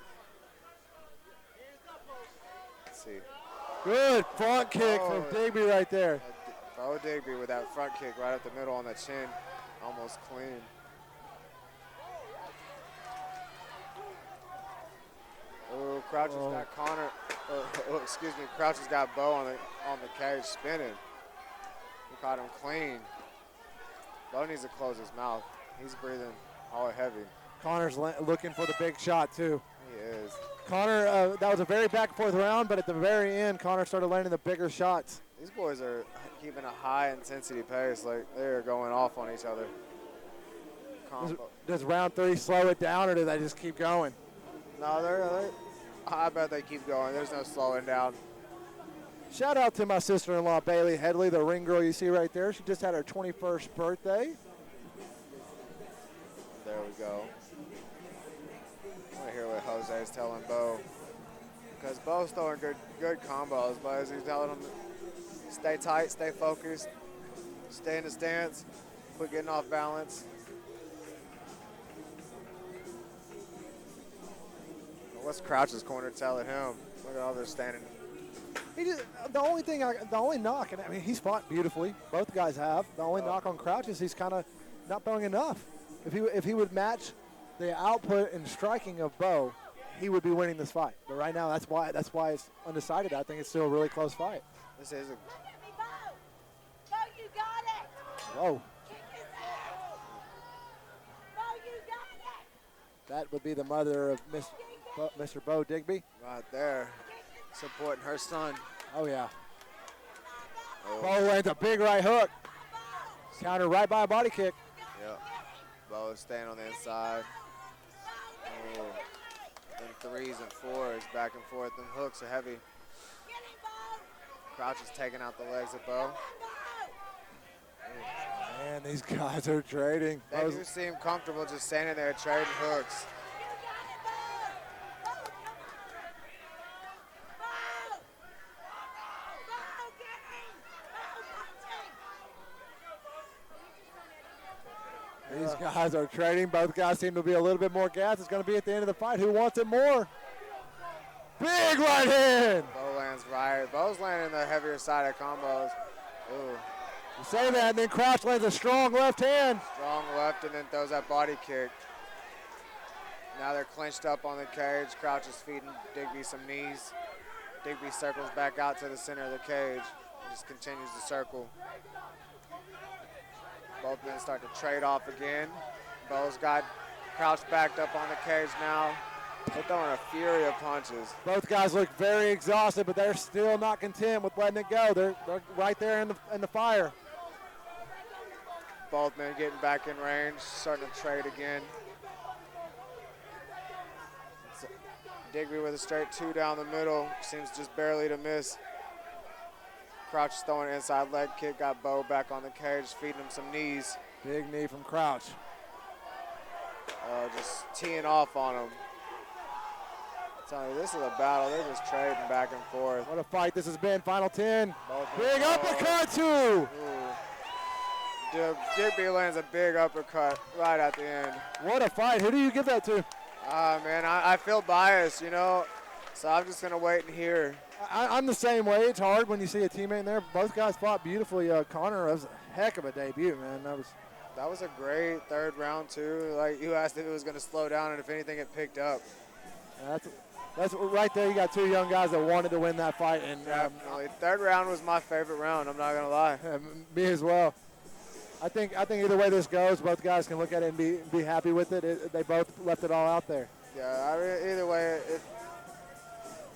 Let's see. Good front kick from Digby right there. Bo Digby with that front kick right up the middle on the chin. Almost clean. Crouch has got Crouch has got Bo on the cage spinning. He caught him clean. Bo needs to close his mouth. He's breathing all heavy. Connor's looking for the big shot, too. He is. Connor, that was a very back and forth round, but at the very end, Connor started landing the bigger shots. These boys are keeping a high intensity pace. Like, they're going off on each other. Does round 3 slow it down, or do they just keep going? No, I bet they keep going. There's no slowing down. Shout out to my sister-in-law, Bailey Headley, the ring girl you see right there. She just had her 21st birthday. There we go. I want to hear what Jose is telling Bo. Because Bo's throwing good combos, but as he's telling him, stay tight, stay focused, stay in the stance, quit getting off balance. What's Crouch's corner telling him? Look at all they're standing. The only knock, and I mean, he's fought beautifully. Both guys have. The only knock on Crouch is he's kind of not throwing enough. If he would match the output and striking of Bo, he would be winning this fight. But right now, that's why it's undecided. I think it's still a really close fight. This is a. Bo, you got it. Whoa. Kick his ass. Bo, you got it. That would be the mother of Mr. Bo Digby. Right there, supporting her son. Oh, yeah. Oh. Bo lands a big right hook. Counter right by a body kick. Yep. Bo is staying on the inside. Oh. Then 3s and 4s, back and forth. Them hooks are heavy. Crouch is taking out the legs of Bo. Man, these guys are trading. They do seem comfortable just standing there trading hooks. These guys are trading. Both guys seem to be a little bit more gas. It's going to be at the end of the fight. Who wants it more? Big right hand. Bo lands right. Bo's landing the heavier side of combos. Ooh. You say that, and then Crouch lands a strong left hand. Strong left, and then throws that body kick. Now they're clinched up on the cage. Crouch is feeding Digby some knees. Digby circles back out to the center of the cage. And just continues to circle. Both men start to trade off again. Bo's got Crouch backed up on the cage now. They're throwing a fury of punches. Both guys look very exhausted, but they're still not content with letting it go. They're right there in the fire. Both men getting back in range, starting to trade again. Digby with a straight 2 down the middle, seems just barely to miss. Crouch is throwing an inside leg kick, got Bo back on the cage, feeding him some knees. Big knee from Crouch. Just teeing off on him. I'm telling you, this is a battle. They're just trading back and forth. What a fight this has been. Final 10. Big Big uppercut, too. Digby lands a big uppercut right at the end. What a fight. Who do you give that to? Man, I feel biased, you know, so I'm just going to wait and hear. I'm the same way. It's hard when you see a teammate in there. Both guys fought beautifully. Connor, that was a heck of a debut, man. That was a great third round, too. Like, you asked if it was going to slow down and if anything it picked up. That's right there. You got two young guys that wanted to win that fight. And definitely. Third round was my favorite round, I'm not going to lie. Me as well. I think either way this goes, both guys can look at it and be happy with it. They both left it all out there. Yeah, either way,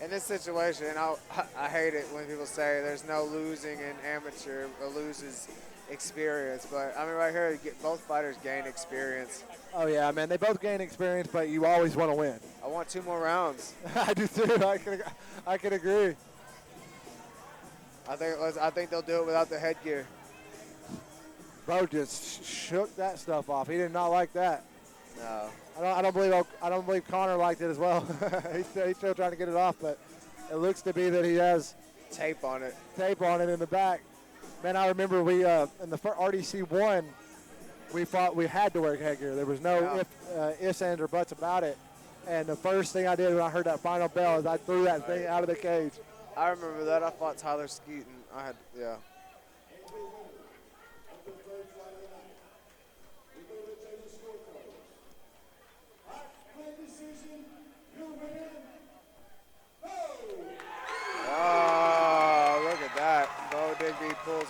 in this situation, I hate it when people say there's no losing in amateur or loses experience. But, I mean, right here, both fighters gain experience. Oh, yeah, man. They both gain experience, but you always want to win. I want 2 more rounds. I do, too. I can agree. I think they'll do it without the headgear. Bo just shook that stuff off. He did not like that. No. I don't believe Connor liked it as well. He's still trying to get it off, but it looks to be that he has tape on it in the back. Man, I remember we in the RDC9 we had to wear headgear. There was no ifs, ands, or buts about it. And the first thing I did when I heard that final bell is I threw that thing out of the cage. I remember that. I fought Tyler Skeeton. Yeah.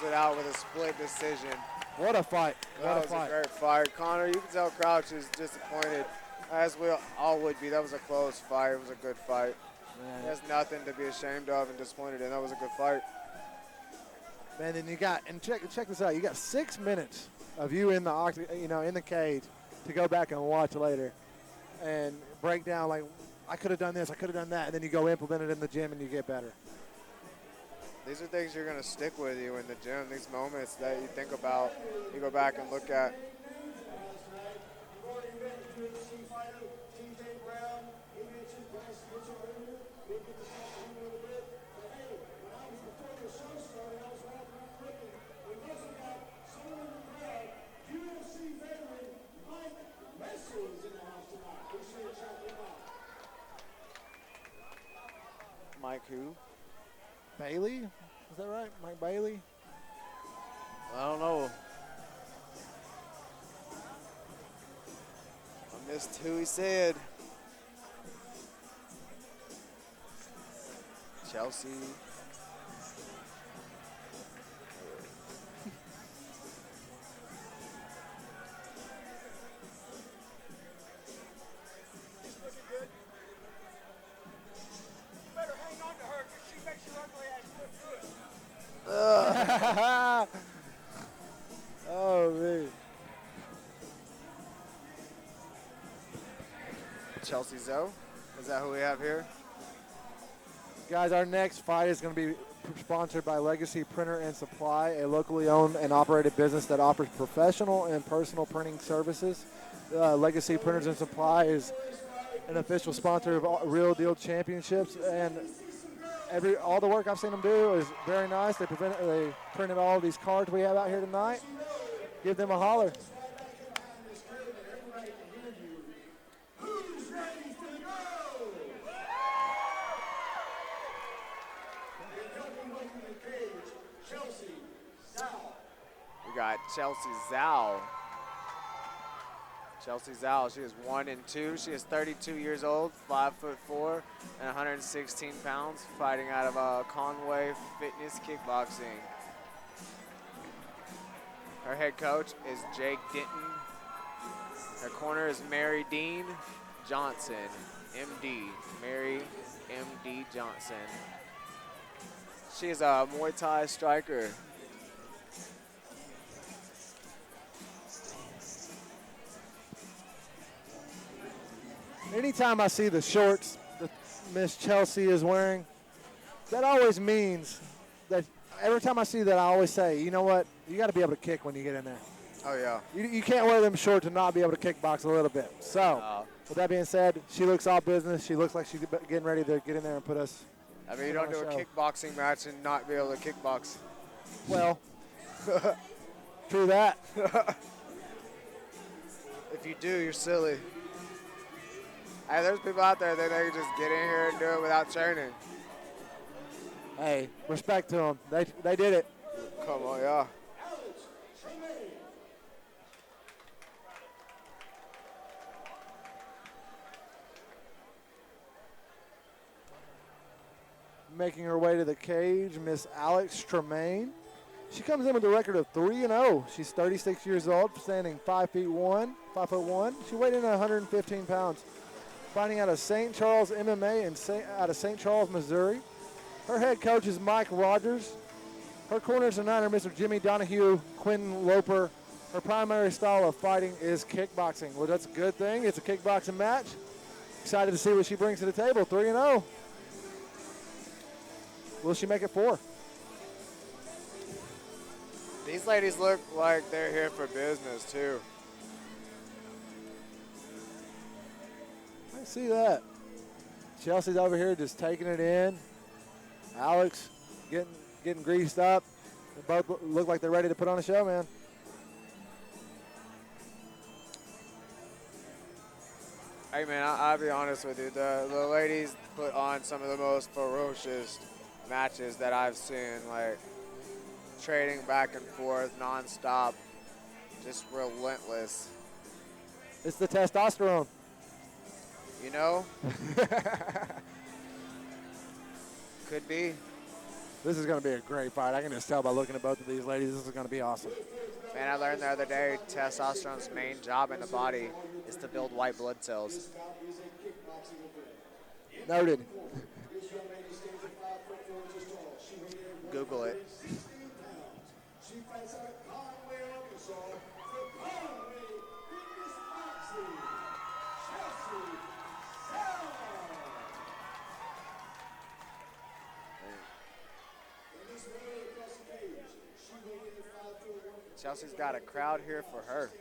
it out with a split decision. What a fight. What That a was fight. a great fight. Connor, you can tell Crouch is disappointed, as we all would be. That was a close fight. It was a good fight. Man. There's nothing to be ashamed of and disappointed in. That was a good fight. Man, and you got, and check this out. You got 6 minutes of you in the in the cage to go back and watch later and break down like, I could have done this, I could have done that, and then you go implement it in the gym and you get better. These are things you're going to stick with you in the gym. These moments that you think about, you go back and look at. Mike who? Bailey? Is that right? Mike Bailey? I don't know. I missed who he said. Chelsea. Oh, man. Chelsea Zoe. Is that who we have here? Guys, our next fight is going to be sponsored by Legacy Printer and Supply, a locally owned and operated business that offers professional and personal printing services. Legacy Printers and Supply is an official sponsor of Real Deal Championships, and all the work I've seen them do is very nice. They printed all these cards we have out here tonight. Give them a holler. We got Chelsea Zhao. Chelsea Zhao, she is 1-2. She is 32 years old, 5'4", and 116 pounds, fighting out of Conway Fitness Kickboxing. Her head coach is Jake Denton. Her corner is Mary Dean Johnson, MD. Mary MD Johnson. She is a Muay Thai striker. Anytime I see the shorts that Miss Chelsea is wearing, that always means that every time I see that, I always say, you know what? You got to be able to kick when you get in there. Oh, yeah. You can't wear them shorts and not be able to kickbox a little bit. So, with that being said, she looks all business. She looks like she's getting ready to get in there and put us. I mean, you don't do a kickboxing match and not be able to kickbox. Well, true that. If you do, you're silly. Hey, there's people out there that they can just get in here and do it without training. Hey, respect to them. They did it. Come on, yeah. Making her way to the cage, Miss Alex Tremaine. She comes in with a record of 3-0. She's 36 years old, standing 5'1". She weighed in at 115 pounds. Fighting out of St. Charles MMA and out of St. Charles, Missouri. Her head coach is Mike Rogers. Her corners tonight are Mr. Jimmy Donahue, Quentin Loper. Her primary style of fighting is kickboxing. Well, that's a good thing. It's a kickboxing match. Excited to see what she brings to the table. 3-0. Will she make it 4? These ladies look like they're here for business, too. I see that. Chelsea's over here just taking it in. Alex getting greased up. They both look like they're ready to put on a show, man. Hey, man, I'll be honest with you. The ladies put on some of the most ferocious matches that I've seen, like trading back and forth nonstop, just relentless. It's the testosterone. You know? Could be. This is going to be a great fight. I can just tell by looking at both of these ladies. This is going to be awesome. Man, I learned the other day testosterone's main job in the body is to build white blood cells. Noted. Google it. She fights out of Conway, Arkansas, for Conway Fitness Boxing, Chelsea Sound. And this way across the cage, she weighed in at 5 foot 1. Chelsea's got a crowd here for her. 5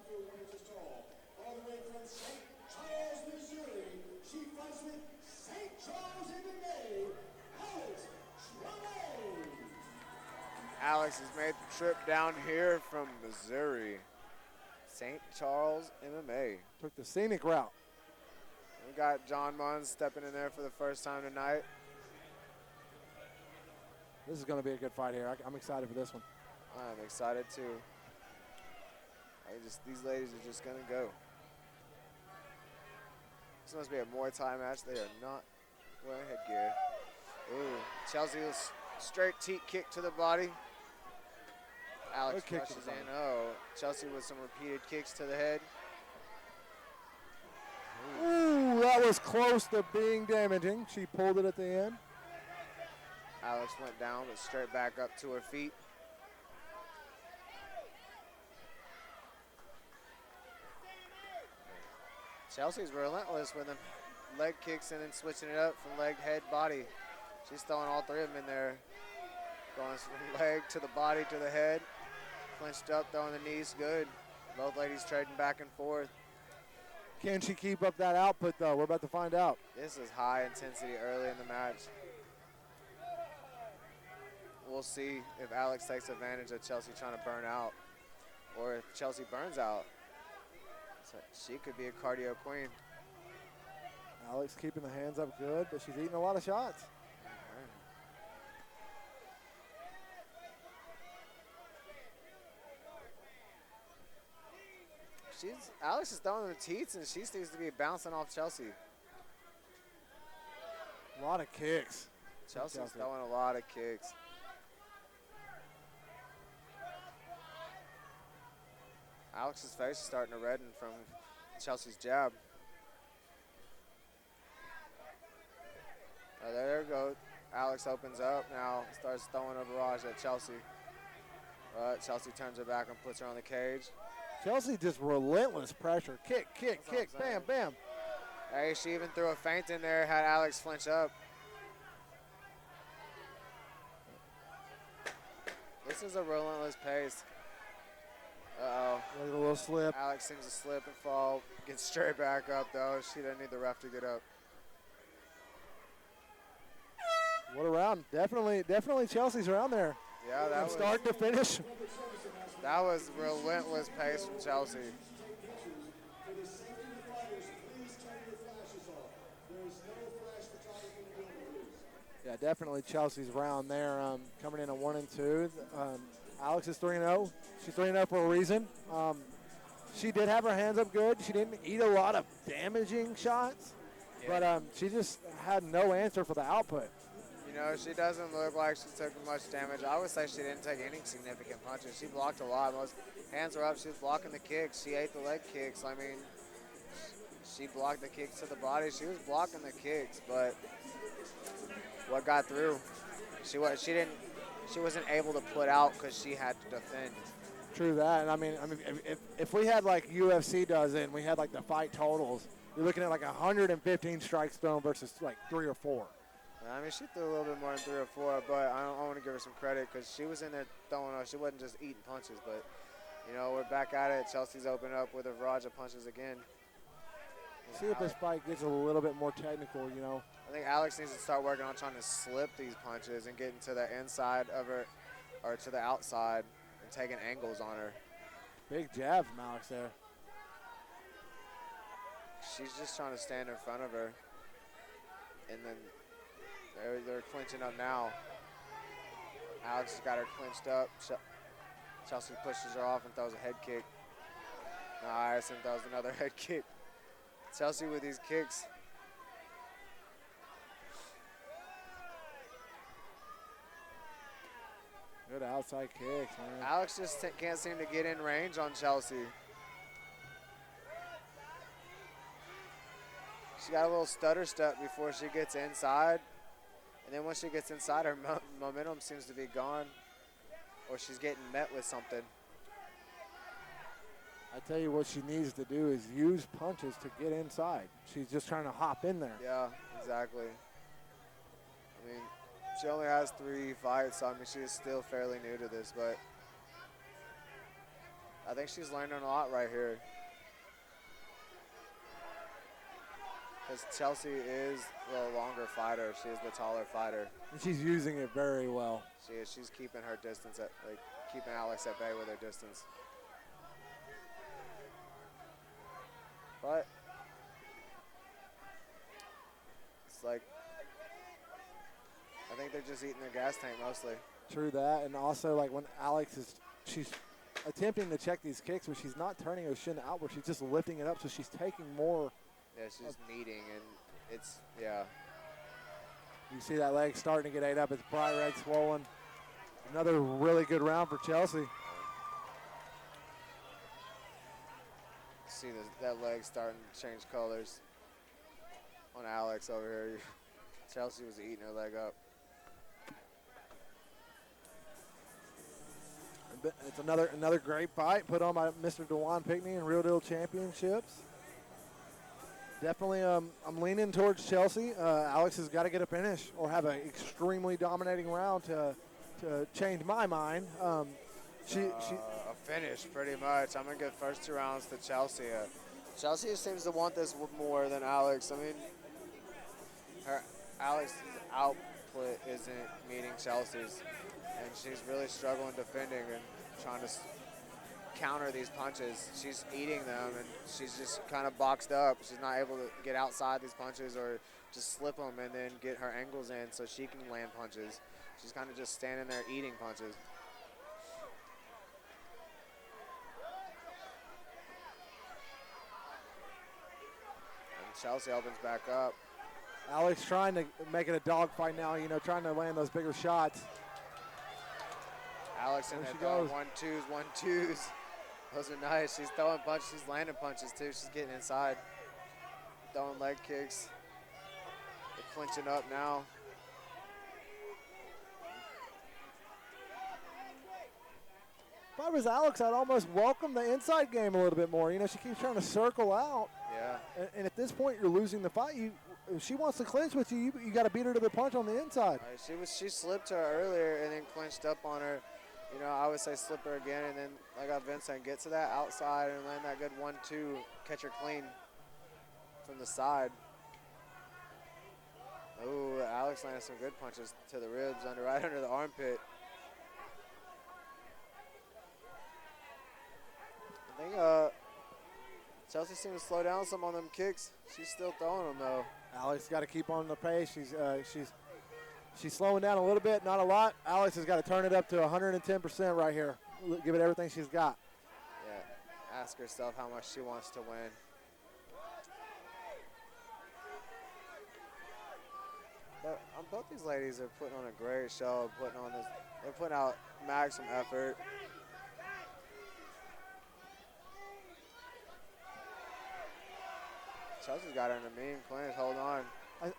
foot 1 inches tall. All the way from St. Charles, Missouri, she fights with St. Charles MMA, Alex Trevor. Alex has made the trip down here from Missouri. St. Charles MMA. Took the scenic route. We got John Munn stepping in there for the first time tonight. This is going to be a good fight here. I'm excited for this one. I'm excited too. These ladies are just gonna go. This must be a Muay Thai match. They are not wearing headgear. Ooh, Chelsea was straight teat kick to the body. Alex Good kick to rushes the in. Oh, Chelsea with some repeated kicks to the head. Ooh, that was close to being damaging. She pulled it at the end. Alex went down, but straight back up to her feet. Chelsea's relentless with them leg kicks and then switching it up from leg, head, body. She's throwing all three of them in there. Going from leg to the body to the head. Clinched up, throwing the knees good. Both ladies trading back and forth. Can she keep up that output, though? We're about to find out. This is high intensity early in the match. We'll see if Alex takes advantage of Chelsea trying to burn out, or if Chelsea burns out. So she could be a cardio queen. Alex keeping the hands up good, but she's eating a lot of shots. Alex is throwing the teats, and she seems to be bouncing off Chelsea. A lot of kicks. Chelsea's throwing a lot of kicks. Alex's face is starting to redden from Chelsea's jab. Oh, there we go. Alex opens up now, starts throwing a barrage at Chelsea. But Chelsea turns her back and puts her on the cage. Chelsea just relentless pressure. Kick, kick, That's kick, what I'm bam, bam. Hey, she even threw a feint in there, had Alex flinch up. This is a relentless pace. Uh-oh. Like a little slip. Alex seems to slip and fall. Gets straight back up, though. She doesn't need the ref to get up. What a round. Definitely Chelsea's around there. Yeah, From start to finish. that was relentless pace from Chelsea. For the safety of the fighters, please turn your flashes off. There is no flash photography in the building. Yeah, definitely Chelsea's round there, coming in at 1 and 2. Alex is 3-0. She's 3-0 for a reason. She did have her hands up good. She didn't eat a lot of damaging shots, but she just had no answer for the output. You know, she doesn't look like she took much damage. I would say she didn't take any significant punches. She blocked a lot. Most hands were up. She was blocking the kicks. She ate the leg kicks. I mean, she blocked the kicks to the body. She was blocking the kicks, but what got through? She wasn't able to put out because she had to defend. True that. And I mean, if we had like UFC does it, and we had like the fight totals, you're looking at like 115 strikes thrown versus like 3 or 4. I mean, she threw a little bit more than 3 or 4, but I want to give her some credit because she was in there throwing. She wasn't just eating punches, but you know, we're back at it. Chelsea's opened up with a barrage of punches again. See if this fight gets a little bit more technical, you know. I think Alex needs to start working on trying to slip these punches and getting to the inside of her, or to the outside, and taking angles on her. Big jab from Alex there. She's just trying to stand in front of her, and then they're clinching up now. Alex has got her clinched up. Chelsea pushes her off and throws a head kick. Nice, and throws another head kick. Chelsea with these kicks. Good outside kicks, man. Alex just can't seem to get in range on Chelsea. She got a little stutter step before she gets inside. And then once she gets inside, her momentum seems to be gone. Or she's getting met with something. I tell you what she needs to do is use punches to get inside. She's just trying to hop in there. Yeah, exactly. I mean, she only has 3 fights, so I mean, she is still fairly new to this, but I think she's learning a lot right here. Because Chelsea is the longer fighter. She is the taller fighter. And she's using it very well. She is. She's keeping her distance, keeping Alex at bay with her distance. But it's like, I think they're just eating their gas tank mostly. True that, and also like when Alex is, she's attempting to check these kicks, but she's not turning her shin outward. She's just lifting it up, so she's taking more. Yeah, she's meeting, and it's, yeah. You see that leg starting to get ate up. It's bright red swollen. Another really good round for Chelsea. See that leg starting to change colors on Alex over here. Chelsea was eating her leg up. It's another great fight put on by Mr. Dequan Pickney in Real Deal Championships. Definitely, I'm leaning towards Chelsea. Alex has got to get a finish or have an extremely dominating round to change my mind. A finish, pretty much. I'm going to give first 2 rounds to Chelsea. Chelsea seems to want this more than Alex. I mean, Alex's output isn't meeting Chelsea's, and she's really struggling defending and trying to counter these punches. She's eating them, and she's just kind of boxed up. She's not able to get outside these punches or just slip them and then get her angles in so she can land punches. She's kind of just standing there eating punches. Chelsea opens back up. Alex trying to make it a dogfight now, trying to land those bigger shots. Alex in there throwing 1-2s, 1-2s. Those are nice. She's throwing punches. She's landing punches, too. She's getting inside. Throwing leg kicks. They're clinching up now. If I was Alex, I'd almost welcome the inside game a little bit more. She keeps trying to circle out. Yeah. And at this point, you're losing the fight. If she wants to clinch with you, you got to beat her to the punch on the inside. Right. She slipped her earlier and then clinched up on her. I would say slip her again, and then like I got Vincent, get to that outside and land that good 1-2, catch her clean from the side. Oh, Alex landed some good punches to the ribs, right under the armpit. I think Chelsea seems to slow down some on them kicks. She's still throwing them though. Alex got to keep on the pace. She's slowing down a little bit, not a lot. Alex has got to turn it up to 110% right here. Give it everything she's got. Yeah, ask herself how much she wants to win. But both these ladies are putting on a great show. They're putting out maximum effort. Chelsea's got her in a mean clinch. Hold on.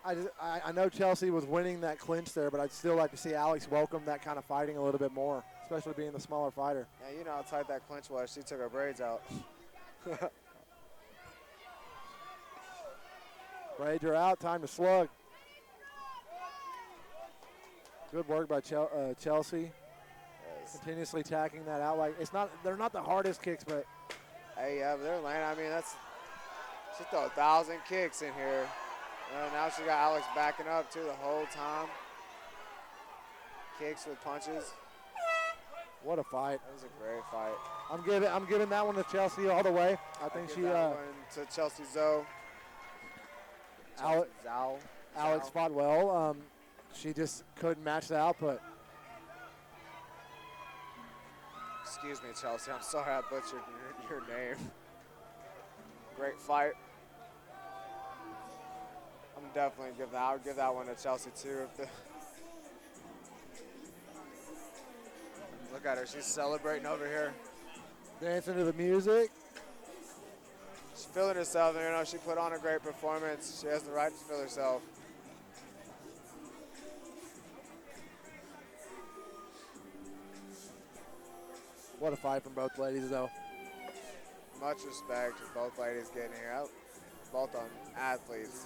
I know Chelsea was winning that clinch there, but I'd still like to see Alex welcome that kind of fighting a little bit more, especially being the smaller fighter. Yeah, you know how tight that clinch was. She took her braids out. Braids are out. Time to slug. Good work by Chelsea. Yes. Continuously tacking that out. Like they're not the hardest kicks, but hey, yeah, they're landing. I mean, she threw 1,000 kicks in here. Now she got Alex backing up too the whole time. Kicks with punches. What a fight! That was a great fight. I'm giving that one to Chelsea all the way. I think she. That one to Chelsea Zoe. Alex fought well. She just couldn't match the output. Excuse me, Chelsea. I'm sorry I butchered your name. Great fight. I'm definitely I'll give that one to Chelsea too. Look at her. She's celebrating over here. Dancing to the music. She's feeling herself. You know, she put on a great performance. She has the right to feel herself. What a fight from both ladies, though. Much respect to both ladies getting here out. Both on athletes.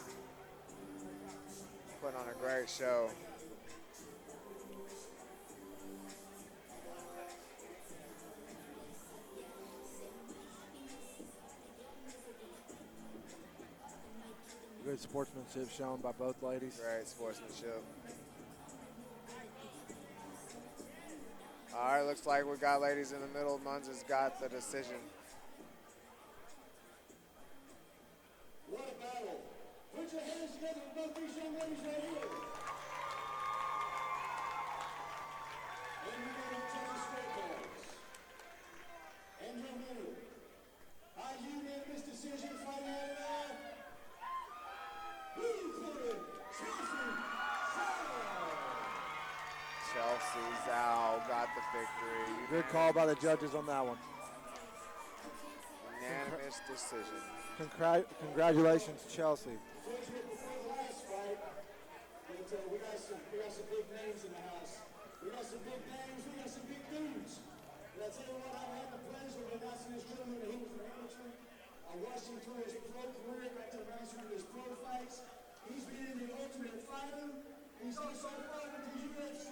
Putting on a great show. Good sportsmanship shown by both ladies. Great sportsmanship. All right, looks like we got ladies in the middle. Munz has got the decision. What a battle. Put your hands together for both these young ladies right here. And we got to the scorecards. And your winner, by unanimous decision, fighting out of there, blue-coated Chelsea Zhao. Chelsea Zhao got the victory. Good call by the judges on that one. Unanimous decision. Congratulations, Chelsea. Before the last fight, but, we got some big names in the house. We got some big names. We got some big dudes. And I tell you what, I've had the pleasure of announcing this gentleman that he was an amateur. I watched him through his pro career, got to announce him his pro fights. He's been in the Ultimate Fighter. He's also fought with the UFC.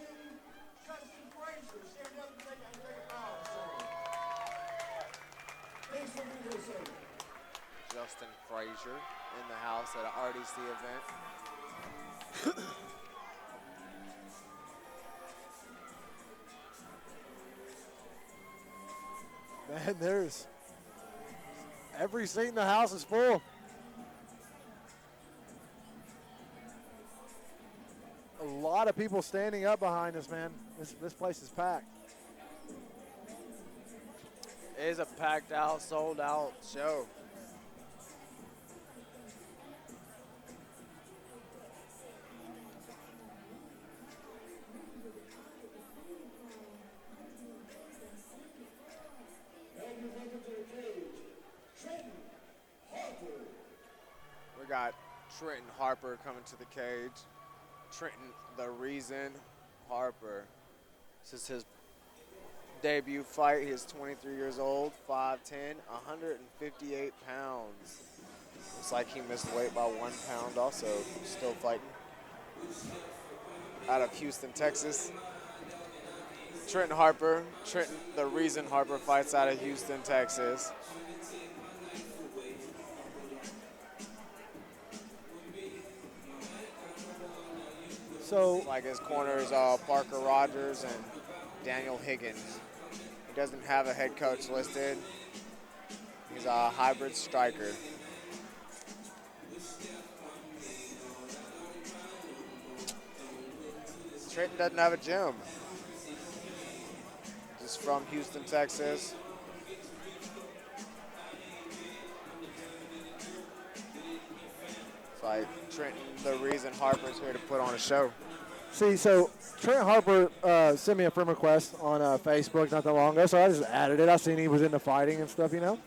Justin Frazier, stand up and take a bow, sir. Thanks for being here, sir. Justin Frazier in the house at an RDC event. Man, there's every seat in the house is full. A lot of people standing up behind us, man. This place is packed. It is a packed out, sold out show. We got Trenton Harper coming to the cage. Trenton, the reason Harper. This is his debut fight. He's 23 years old, 5'10", 158 pounds. Looks like he missed weight by 1 pound also. Still fighting. Out of Houston, Texas. Trenton Harper. Trenton, the reason Harper fights out of Houston, Texas. So, Like his corners, Parker Rogers and Daniel Higgins. He doesn't have a head coach listed. He's a hybrid striker. Trenton doesn't have a gym. Just from Houston, Texas. It's like Trenton, the reason Harper's here to put on a show. see, so Trent Harper sent me a friend request on Facebook not that long ago, so I just added it. I seen he was into fighting and stuff, you know.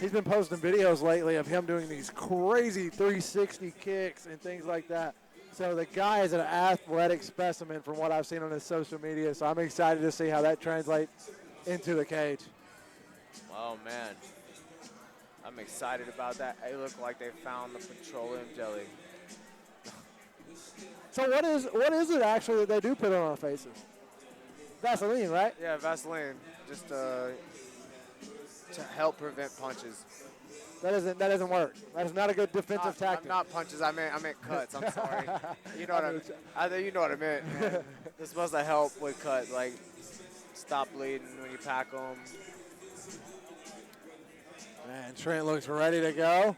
He's been posting videos lately of him doing these crazy 360 kicks and things like that. So the guy is an athletic specimen from what I've seen on his social media, so I'm excited to see how that translates into the cage. Oh, man. I'm excited about that. They look like they found the petroleum jelly. So what is it actually that they do put on our faces? Vaseline, right? Yeah, Vaseline, just to help prevent punches. That doesn't work. That is not a good defensive tactic. Not punches. I meant cuts. I'm sorry. You know what you know what I meant. Man. It's supposed to help with cuts, like stop bleeding when you pack them. Man, Trent looks ready to go.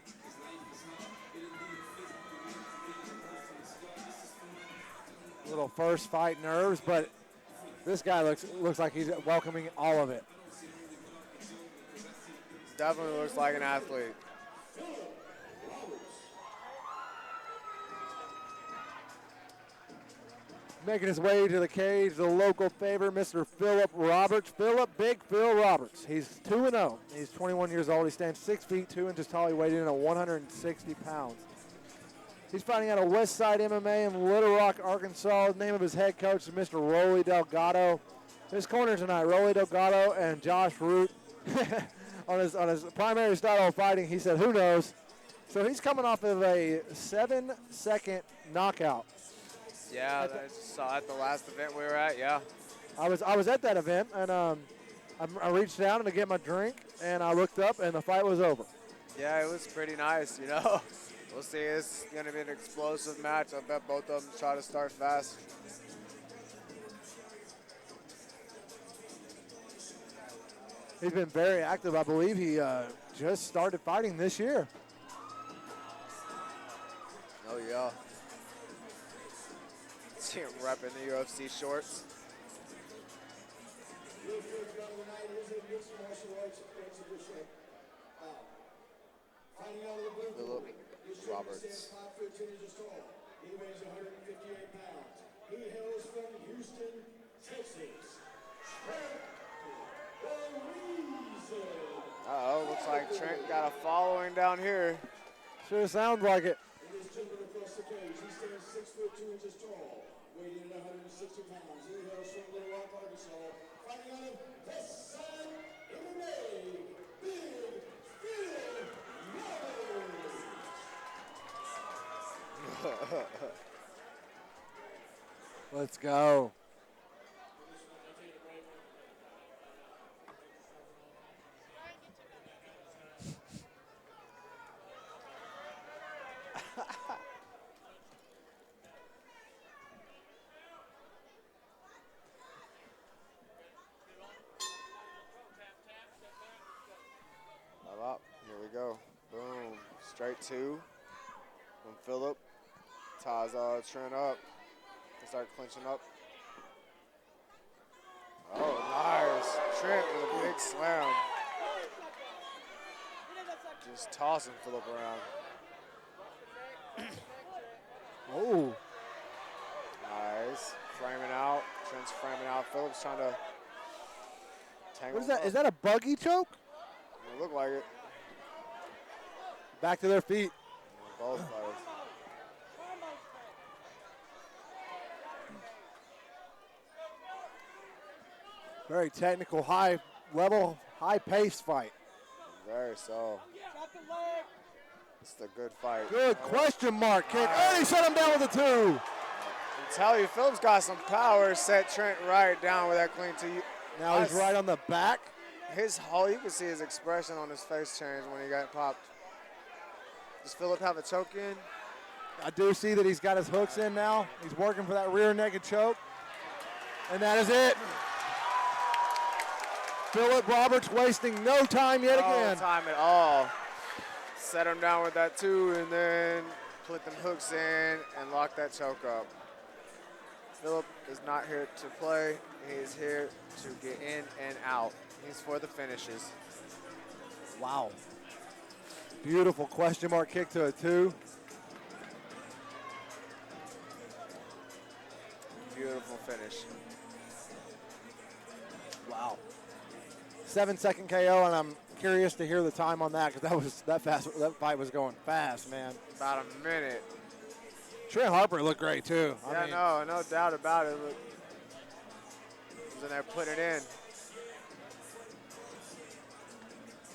Little first fight nerves, but this guy looks like he's welcoming all of it. Definitely looks like an athlete. Making his way to the cage, the local favorite, Mr. Philip Roberts. Big Phil Roberts. He's 2-0. He's 21 years old. He stands 6 feet 2 inches tall. He weighed in at 160 pounds. He's fighting out of Westside MMA in Little Rock, Arkansas. The name of his head coach is Mr. Rolly Delgado. His corner tonight, Rolly Delgado and Josh Root. on his primary style of fighting, he said, who knows? So he's coming off of a 7-second knockout. Yeah, I saw at the last event we were at, yeah. I was at that event, and I reached down to get my drink, and I looked up, and the fight was over. Yeah, it was pretty nice, you know. We'll see. It's going to be an explosive match. I bet both of them try to start fast. He's been very active. I believe he just started fighting this year. Oh, yeah. See him repping the UFC shorts. Philip Roberts. 5'10" inches tall. He weighs 158 pounds. He hails from Houston, Texas. Uh-oh, looks like Trent got a following down here. Sure sounds like it. In his gentleman across the cage, he stands 6'2" inches tall, weighing in at 160 pounds. He hails from Little Rock, Arkansas. Fighting out of Westside MMA, Big Phil Roberts. Let's go. Up. Here we go. Boom. Straight two from Philip. Ties Trent up. They start clinching up. Oh, nice. Trent with a big slam. Just tossing Philip around. Oh. Nice. Framing out. Trent's framing out. Philip's trying to tangle What is that? him Is up. that a buggy choke? It looked like it. Back to their feet. Both fighters. Very technical, high level, high pace fight. Very so. It's a good fight. Good question mark kick. And he set him down with a 2. I tell you, Philip's got some power. Set Trent right down with that clean two. Now he's right on the back. His whole, you can see his expression on his face change when he got popped. Does Philip have a choke in? I do see that he's got his hooks in now. He's working for that rear naked choke. And that is it. Philip Roberts wasting no time yet again. No time at all. Set him down with that 2 and then put them hooks in and lock that choke up. Philip is not here to play. He is here to get in and out. He's for the finishes. Wow. Beautiful question mark kick to a 2. Beautiful finish. Wow. 7-second KO, and I'm curious to hear the time on that because that fight was going fast, man. About a minute. Trey Harper looked great too. No doubt about it. Look, he's in there putting it in.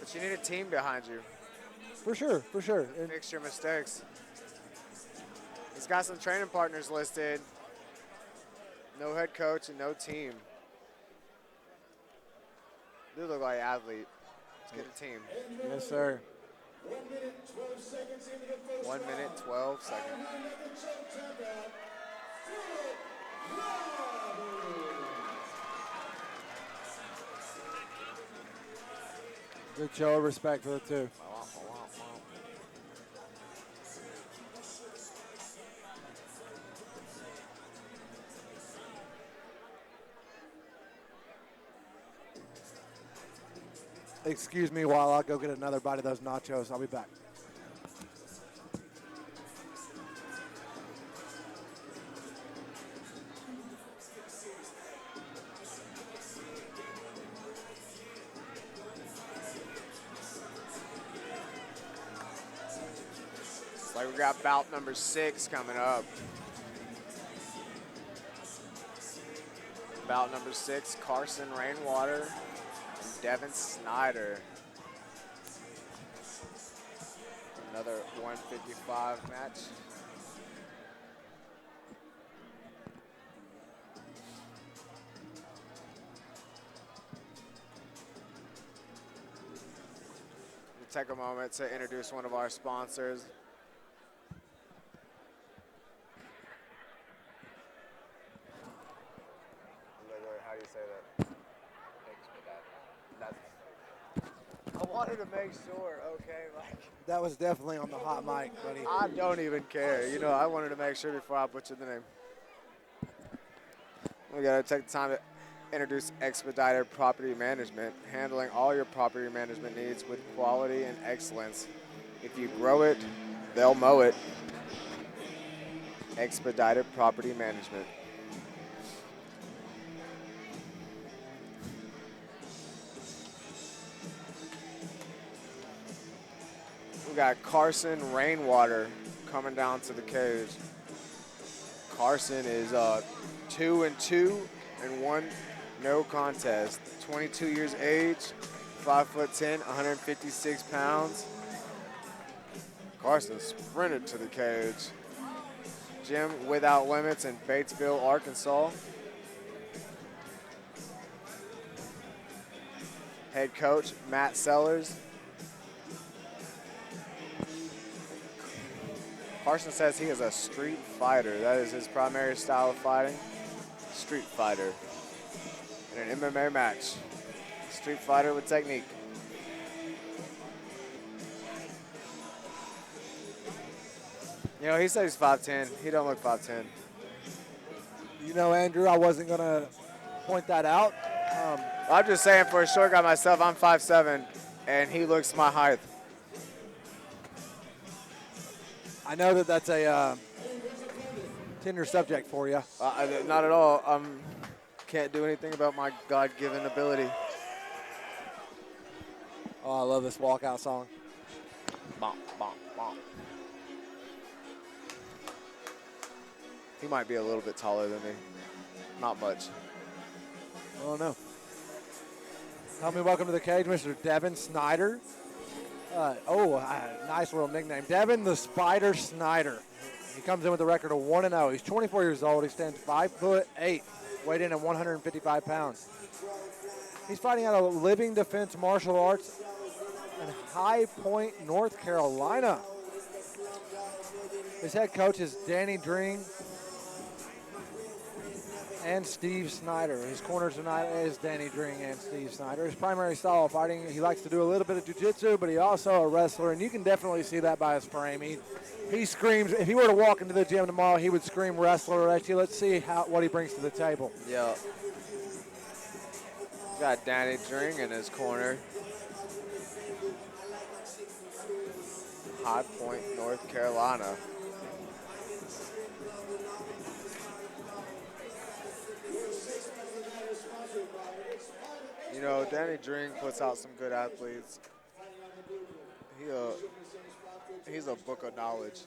But you need a team behind you. For sure. And Fix your mistakes. He's got some training partners listed. No head coach and no team. Dude look like an athlete. Let's get a team. yes, sir. 1 minute, 12 seconds into the first 1 minute, 12 seconds. Good show of respect for the 2. Excuse me while I go get another bite of those nachos. I'll be back. Like we got bout number 6 coming up. Bout number 6, Carson Rainwater and Devin Snider. Another 155 match. We'll take a moment to introduce one of our sponsors. How do you say that? I wanted to make sure, okay, like. That was definitely on the hot mic, buddy. I don't even care. You know, I wanted to make sure before I butchered the name. We gotta take the time to introduce Expedited Property Management, handling all your property management needs with quality and excellence. If you grow it, they'll mow it. Expedited Property Management. We got Carson Rainwater coming down to the cage. Carson is 2-2 and 1 no contest. 22 years age, 5'10", 156 pounds. Carson sprinted to the cage. Gym Without Limits in Batesville, Arkansas. Head coach Matt Sellers. Carson says he is a street fighter. That is his primary style of fighting. Street fighter. In an MMA match. Street fighter with technique. You know, he said he's 5'10". He don't look 5'10". You know, Andrew, I wasn't going to point that out. I'm just saying, for a short guy myself, I'm 5'7", and he looks my height. I know that that's a tender subject for you. Not at all. Can't do anything about my God-given ability. Oh, I love this walkout song. Bom, bom, bom. He might be a little bit taller than me. Not much. Oh, no. Help me welcome to the cage, Mr. Devin Snider. Nice little nickname. Devin the Spider Snider. He comes in with a record of 1-0. He's 24 years old. He stands 5'8", weighed in at 155 pounds. He's fighting out of Living Defense Martial Arts in High Point, North Carolina. His head coach is Danny Dring and Steve Snider. His corner tonight is Danny Dring and Steve Snider. His primary style of fighting, he likes to do a little bit of jiu-jitsu, but he's also a wrestler, and you can definitely see that by his frame. He screams. If he were to walk into the gym tomorrow, he would scream wrestler at you. Let's see what he brings to the table. Yeah. Got Danny Dring in his corner. High Point, North Carolina. You know, Danny Dring puts out some good athletes. He's a book of knowledge.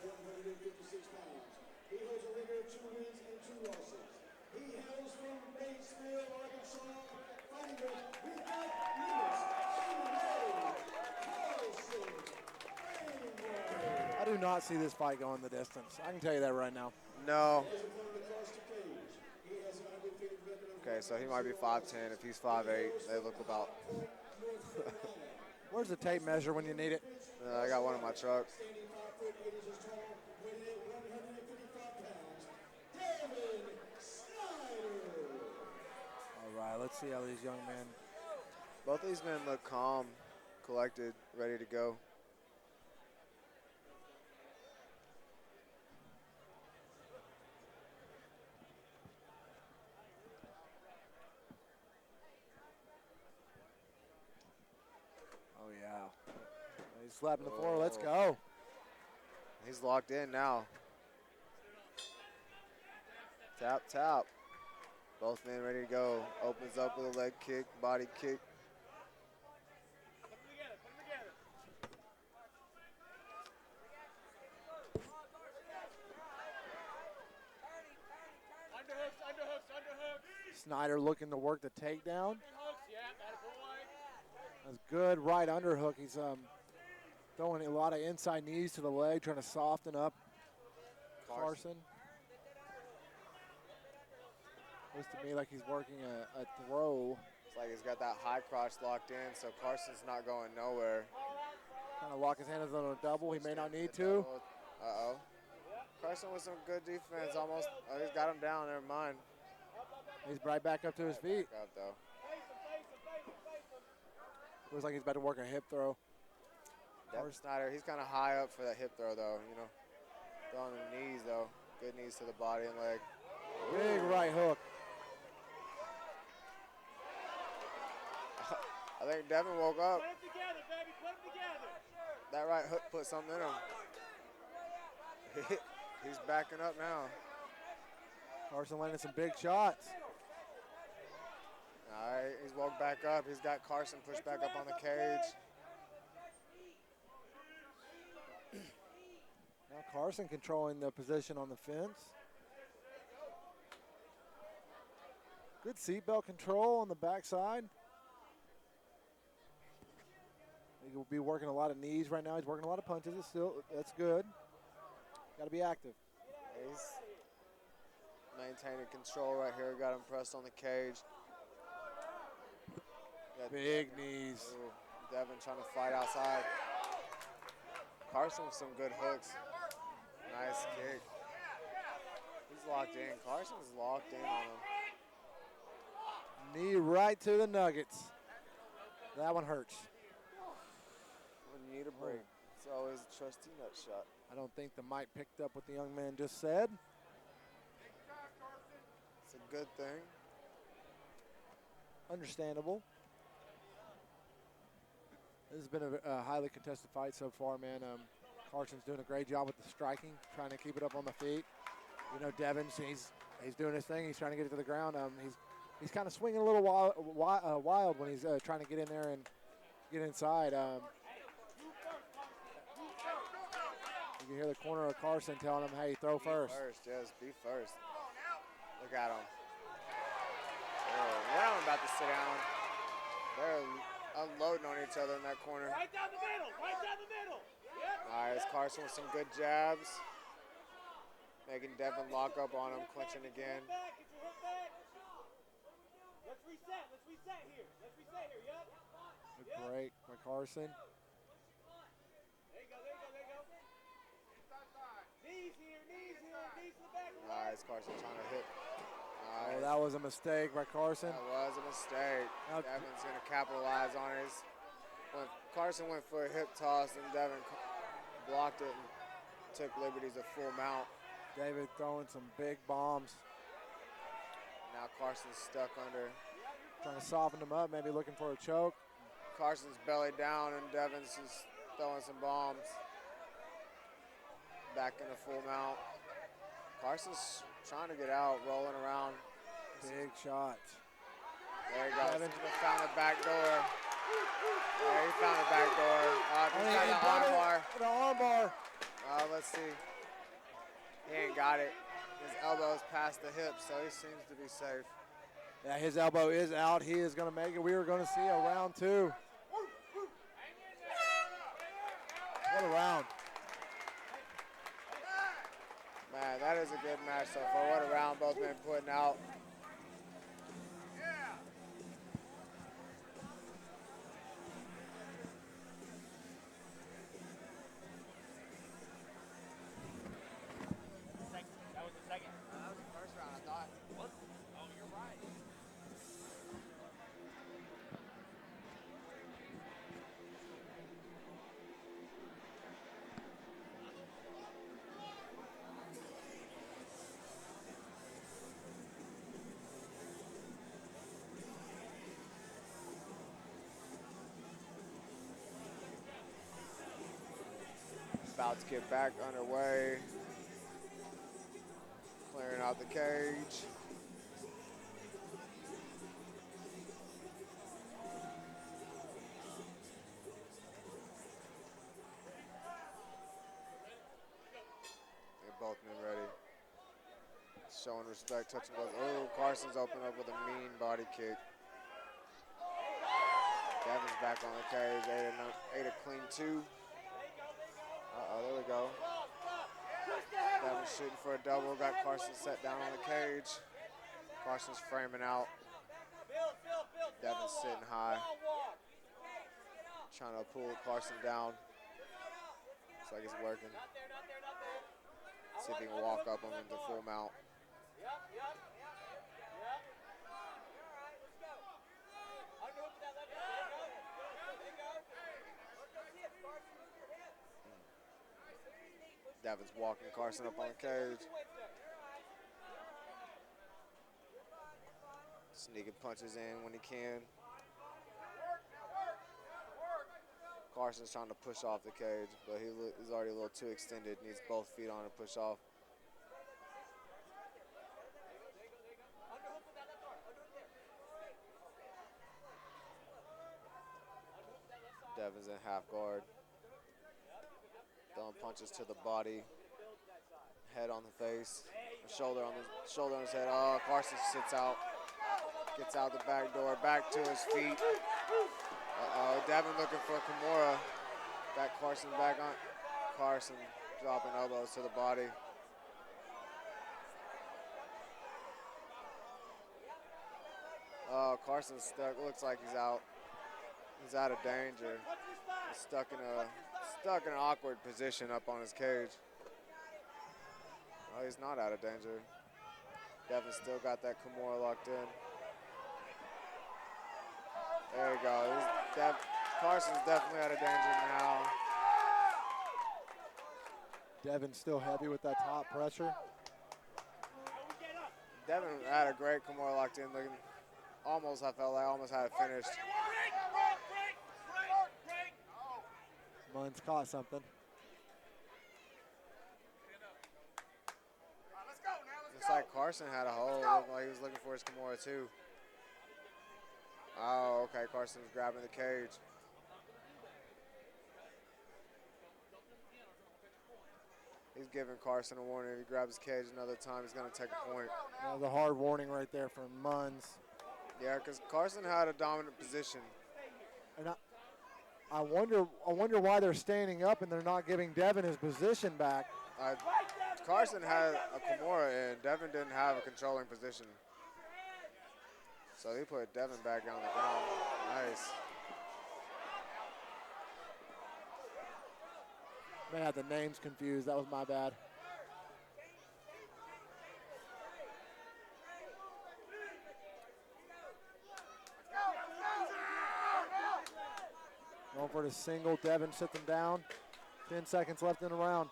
I do not see this fight going the distance. I can tell you that right now. No. Okay, so he might be 5'10". If he's 5'8", they look about. Where's the tape measure when you need it? I got one in my truck. All right, let's see how these young men. Both of these men look calm, collected, ready to go. Oh, yeah. He's slapping the floor. Let's go. He's locked in now. Tap, tap. Both men ready to go. Opens up with a leg kick, body kick. Snider looking to work the takedown. That's good right underhook. He's throwing a lot of inside knees to the leg, trying to soften up Carson. Looks to me like he's working a throw. It's like he's got that high crotch locked in, so Carson's not going nowhere. Trying to lock his hands on a double. He may not need to. Uh-oh. Carson with some good defense, almost. Oh, he's got him down. Never mind. He's right back up to his feet. Back up, though. Looks like he's about to work a hip throw. Devin Snider, he's kind of high up for that hip throw, though. You know, throwing the knees, though. Good knees to the body and leg. Big right hook. I think Devin woke up. Put them together, baby. Put them together. That right hook put something in him. He's backing up now. Carson landing some big shots. All right, he's woke back up. He's got Carson pushed back up on the cage. Now Carson controlling the position on the fence. Good seatbelt control on the backside. He will be working a lot of knees right now. He's working a lot of punches. That's good. Got to be active. He's maintaining control right here. Got him pressed on the cage. Big knees. Ooh, Devin trying to fight outside. Carson with some good hooks. Nice kick. He's locked in. Carson's locked in on him. Knee right to the nuggets. That one hurts. When you need a break, it's always a trusty nut shot. I don't think the mic picked up what the young man just said. It's a good thing. Understandable. This has been a highly contested fight so far, man. Carson's doing a great job with the striking, trying to keep it up on the feet. You know, Devin's he's doing his thing. He's trying to get it to the ground. He's kind of swinging a little wild when he's trying to get in there and get inside. You can hear the corner of Carson telling him, "Hey, throw first." First, yes, be first. Look at him. They're about to sit down. They're unloading on each other in that corner. Right down the middle. Right down the middle. Yep. All right, it's Carson with some good jabs. Making Devin lock up on him, clinching again. Get your hip back. Let's reset. Let's reset here. Let's reset here. Yep. Good break by Carson. There you go. There you go. There you go. Knees here. Knees here. Knees to the back. All right, it's Carson trying to hit. Oh, that was a mistake by Carson. That was a mistake. Now, Devin's going to capitalize on it. When Carson went for a hip toss and Devin blocked it and took liberties of full mount. David throwing some big bombs. Now Carson's stuck under. Trying to soften him up, maybe looking for a choke. Carson's belly down and Devin's just throwing some bombs. Back into full mount. Carson's trying to get out, rolling around. Big shots. There he goes. Devin. He found the back door. Yeah, he found the back door. He's got the arm bar. The arm bar. Let's see. He ain't got it. His elbow's past the hip, so he seems to be safe. Yeah, his elbow is out. He is going to make it. We are going to see a round two. What a round. Man, that is a good match so far. What a round both men putting out. That was the second. That was the first round, I thought. What? Oh, you're right. About to get back underway. Clearing out the cage. They've both been ready. Showing respect, touching those. Oh, Carson's open up with a mean body kick. Devin's back on the cage, ate a clean 2. There we go. Devin shooting for a double, got Carson set down on the cage. Carson's framing out. Devin's sitting high. Trying to pull Carson down. Looks like it's working. See if he can walk up him into full mount. Devin's walking Carson up on the cage. Sneaking punches in when he can. Carson's trying to push off the cage, but he's already a little too extended. Needs both feet on to push off. Devin's in half guard. Throwing punches to the body, head on the face, shoulder on his head. Oh, Carson sits out, gets out the back door, back to his feet. Devin looking for Kimura. Got Carson back on. Carson dropping elbows to the body. Oh, Carson's stuck. Looks like he's out. He's out of danger. He's stuck in an awkward position up on his cage. Oh, he's not out of danger. Devin still got that Kimura locked in. There you go. Carson's definitely out of danger now. Devin's still heavy with that top pressure. Devin had a great Kimura locked in. Looking, I felt like almost had it finished. Munn's caught something. Looks like Carson had a hold. Looked like he was looking for his Kimura too. Oh, okay. Carson's grabbing the cage. He's giving Carson a warning. If he grabs his cage another time, he's going to take a point. That was a hard warning right there from Munns. Yeah, because Carson had a dominant position. And I wonder why they're standing up and they're not giving Devin his position back. Carson had a Kimura and Devin didn't have a controlling position. So he put Devin back on the ground. Nice. They had the names confused. That was my bad. Going for the single. Devin sits him down. 10 seconds left in the round.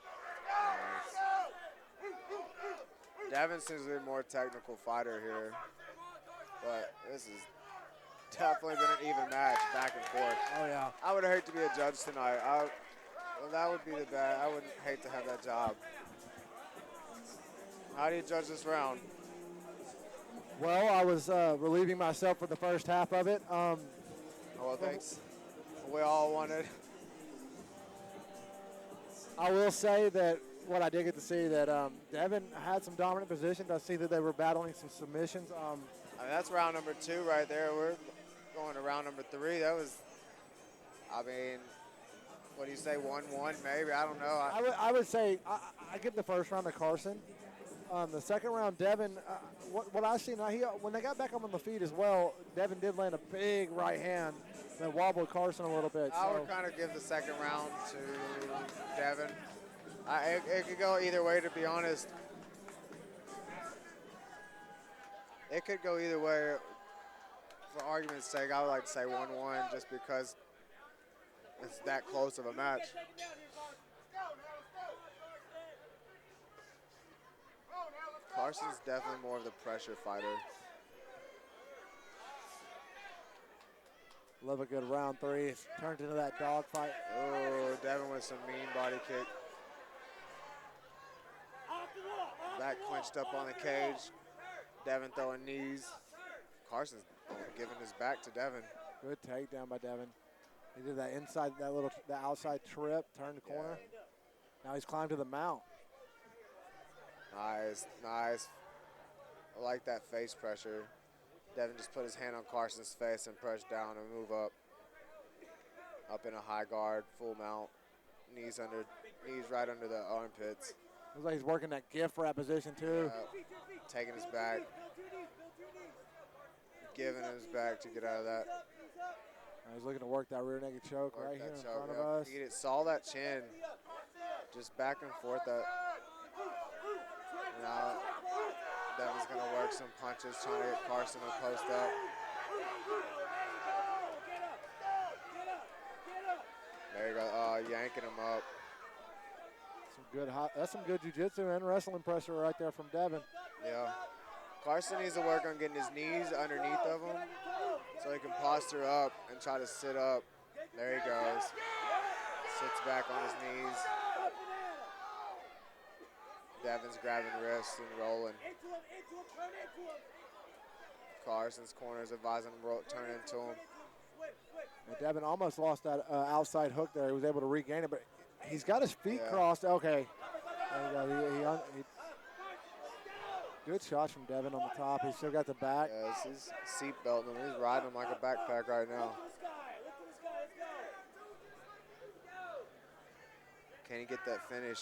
Devin seems to be a more technical fighter here. But this is definitely been an even match, back and forth. Oh, yeah. I would hate to be a judge tonight. Well, that would be the bad. I would hate to have that job. How do you judge this round? Well, I was relieving myself for the first half of it. Well, thanks. We all wanted. I will say that what I did get to see that Devin had some dominant positions. I see that they were battling some submissions. I mean, that's round number 2 right there. We're going to round number 3. That was, I mean, what do you say, 1-1 maybe? I don't know. I would say I give the first round to Carson. The second round, Devin, what I seen, when they got back up on the feet as well, Devin did land a big right hand that wobbled Carson a little bit. I would kind of give the second round to Devin. It could go either way, to be honest. It could go either way. For argument's sake, I would like to say 1-1 just because it's that close of a match. Carson's definitely more of the pressure fighter. Love a good round 3. It's turned into that dog fight. Oh, Devin with some mean body kick. Back clenched up on the cage. Devin throwing knees. Carson's giving his back to Devin. Good takedown by Devin. He did that inside, the outside trip, turned the corner. Yeah. Now he's climbed to the mount. Nice, nice. I like that face pressure. Devin just put his hand on Carson's face and press down and move up. Up in a high guard, full mount, knees right under the armpits. Looks like he's working that gift wrap position too. Taking his back, giving his back to get out of that. He's looking to work that rear naked choke right here in front of us. He saw that chin, just back and forth. Now Devin's going to work some punches, trying to get Carson to post up. There you go, yanking him up. That's some good jiu-jitsu and wrestling pressure right there from Devin. Yeah. Carson needs to work on getting his knees underneath of him so he can posture up and try to sit up. There he goes. Sits back on his knees. Devin's grabbing wrists and rolling. Carson's corners advising him to turn into him. And Devin almost lost that outside hook there. He was able to regain it, but he's got his feet crossed. Okay. There you go. Good shots from Devin on the top. He's still got the back. Yes, he's seat belting him. He's riding him like a backpack right now. Can he get that finish?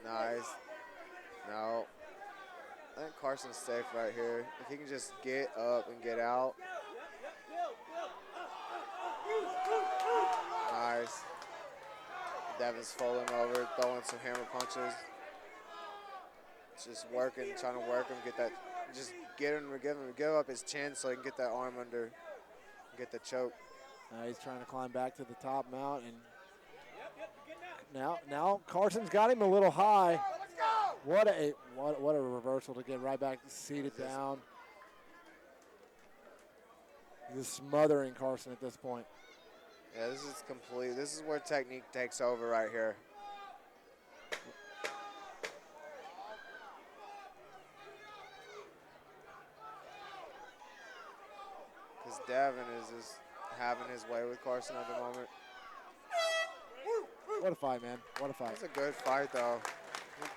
Nice. No. I think Carson's safe right here. If he can just get up and get out. Nice. Devin's folding over, throwing some hammer punches. Just working, trying to work him, get that, just give up his chin so he can get that arm under, get the choke. He's trying to climb back to the top mount, and now Carson's got him a little high. What a reversal to get right back seated down. He's smothering Carson at this point. Yeah, this is complete. This is where technique takes over right here. Because Devin is just having his way with Carson at the moment. What a fight, man. What a fight. It's a good fight, though.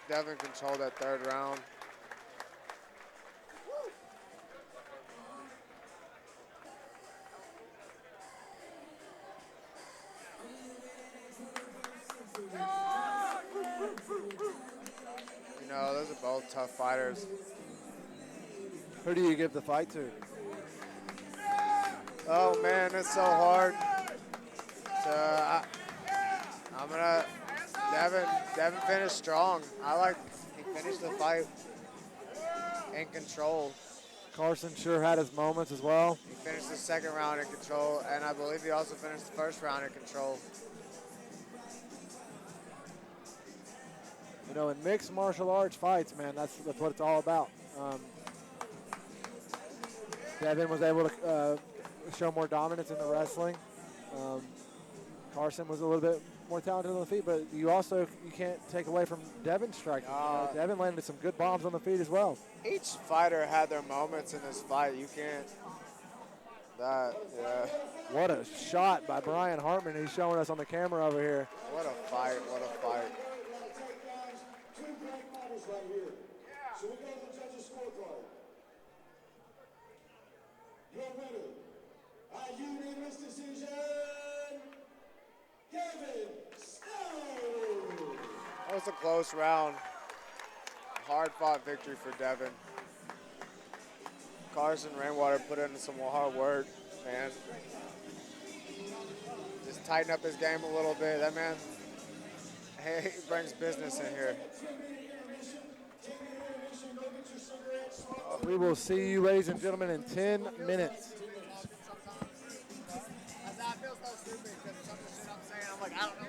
Devin controlled that third round. You know, those are both tough fighters. Who do you give the fight to? Oh, man, it's so hard. I'm going to Devin finished strong. He finished the fight in control. Carson sure had his moments as well. He finished the second round in control, and I believe he also finished the first round in control. You know, in mixed martial arts fights, man, that's what it's all about. Devin was able to show more dominance in the wrestling. Carson was a little bit more talented on the feet, but you can't take away from Devin's striking. Devin landed some good bombs on the feet as well. Each fighter had their moments in this fight. You can't. What a shot by Brian Hartman. He's showing us on the camera over here. What a fight! What a fight! Two great fighters right here. So we go to the judges' scorecard. Your winner, by unanimous decision, Devin Snider. That was a close round. Hard-fought victory for Devin. Carson Rainwater put in some hard work, man. Just tighten up his game a little bit. That man, he brings business in here. We will see you, ladies and gentlemen, in 10 minutes. That feels so stupid because some of the shit I'm saying, I'm like, I don't know.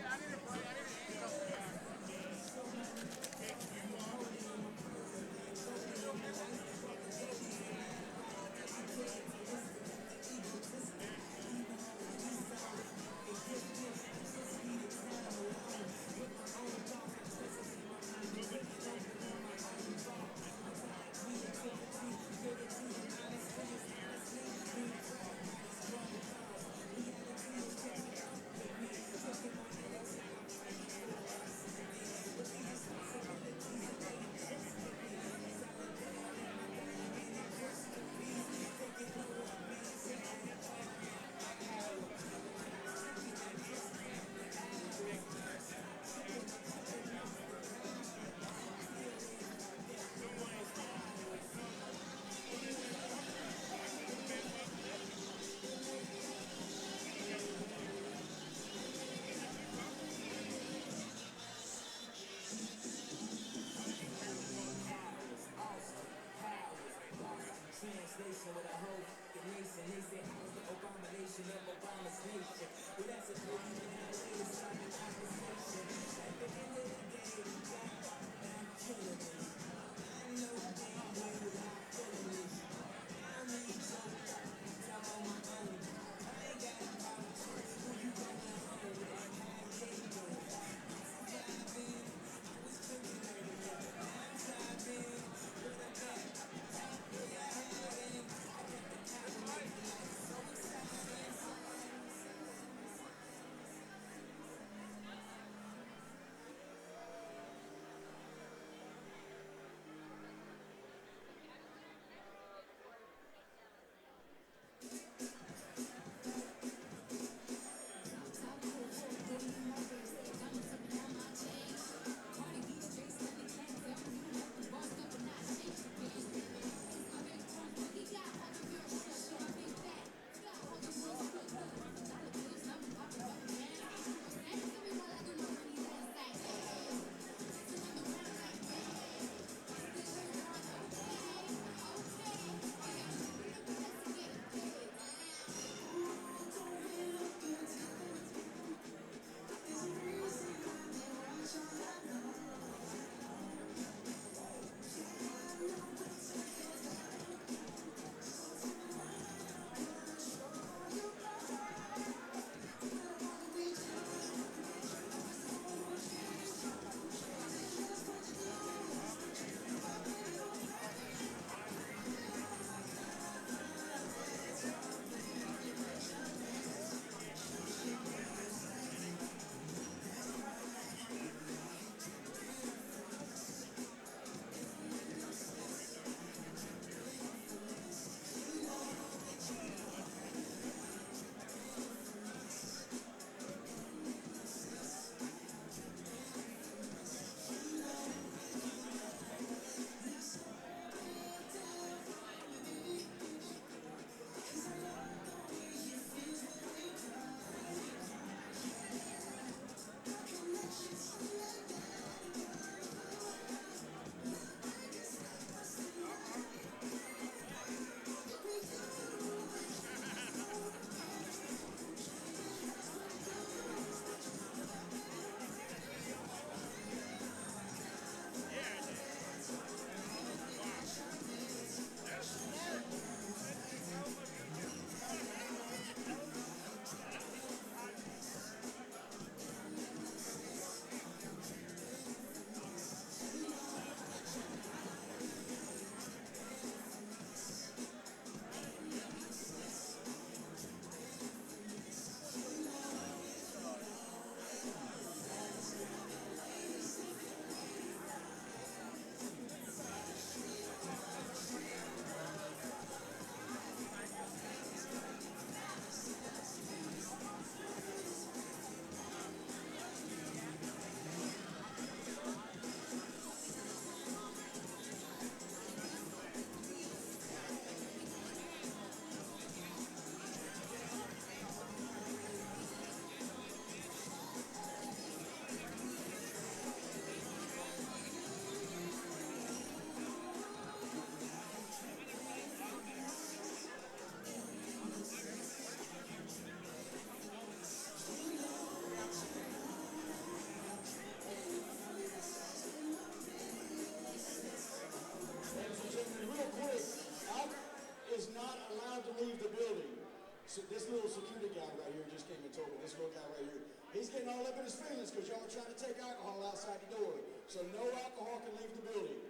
This little security guy right here just came and told me, this little guy right here, he's getting all up in his feelings because y'all are trying to take alcohol outside the door. So no alcohol can leave the building.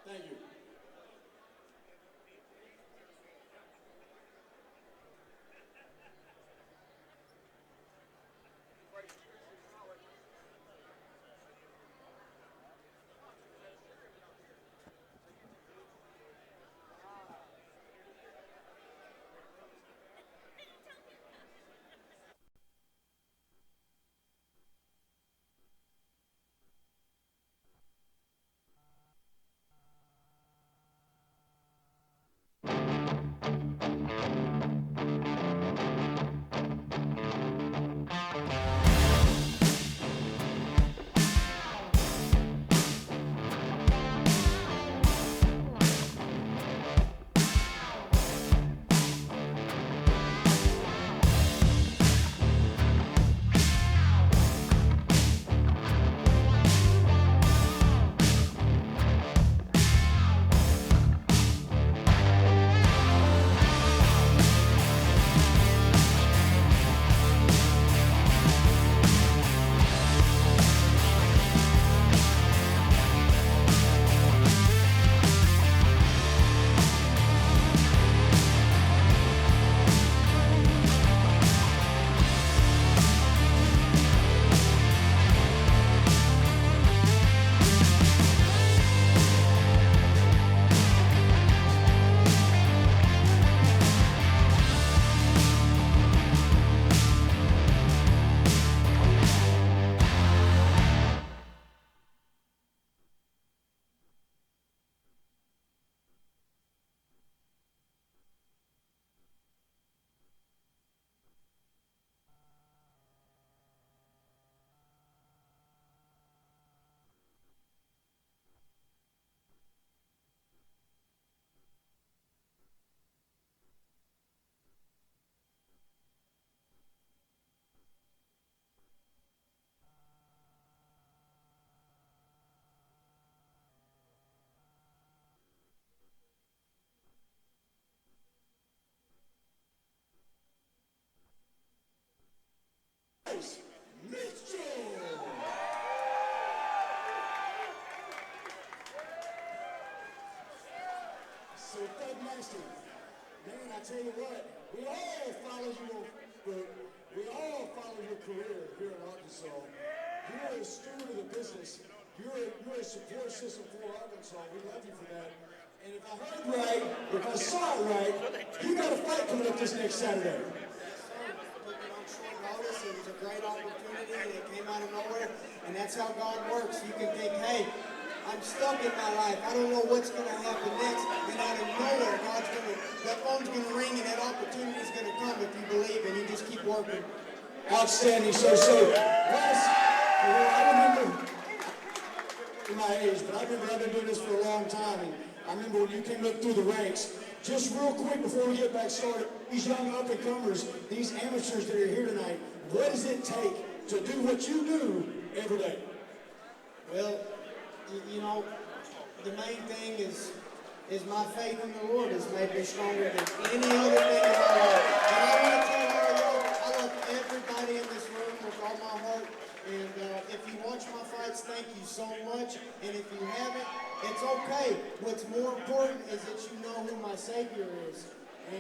Thank you. Bryce Mitchell. So, Thug Nasty, man, I tell you what, we all follow your career here in Arkansas. You're a steward of the business. You're a support system for Arkansas. We love you for that. And if I heard right, if I saw it right, you got a fight coming up this next Saturday. Took it on short notice. It was a great opportunity, and it came out of nowhere. And that's how God works. You can think, hey, I'm stuck in my life. I don't know what's going to happen next. And out of nowhere, that phone's going to ring, and that opportunity's going to come if you believe, and you just keep working. Outstanding, sir. So, Wes, I remember my age, but I've been doing this for a long time. And I remember when you came up through the ranks. Just real quick before we get back started, these young up-and-comers, these amateurs that are here tonight, what does it take to do what you do every day? Well, you know, the main thing is my faith in the Lord has made me stronger than any other thing in my life. And I want to tell you, I love everybody in this room with all my heart. And if you watch my fights, thank you so much. And if you haven't, it's okay. What's more important is that you know who my Savior is. And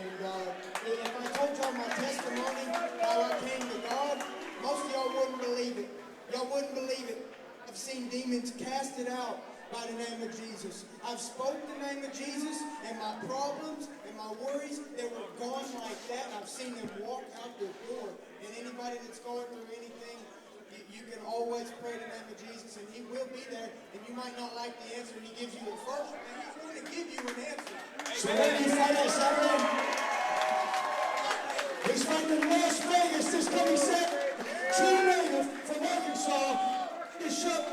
if I told y'all my testimony, how I came to God, most of y'all wouldn't believe it. Y'all wouldn't believe it. I've seen demons casted out by the name of Jesus. I've spoke the name of Jesus, and my problems and my worries, they were gone like that. I've seen them walk out the door. And anybody that's going through anything, you can always pray the name of Jesus, and he will be there. And you might not like the answer he gives you at first, and he's going to give you an answer. So when you fight on Saturday, he's fighting in Las Vegas this coming Saturday. True native from Arkansas, Deshawn.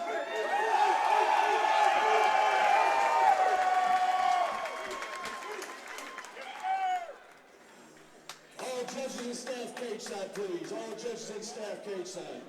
All judges and staff cage side, please. All judges and staff cage side.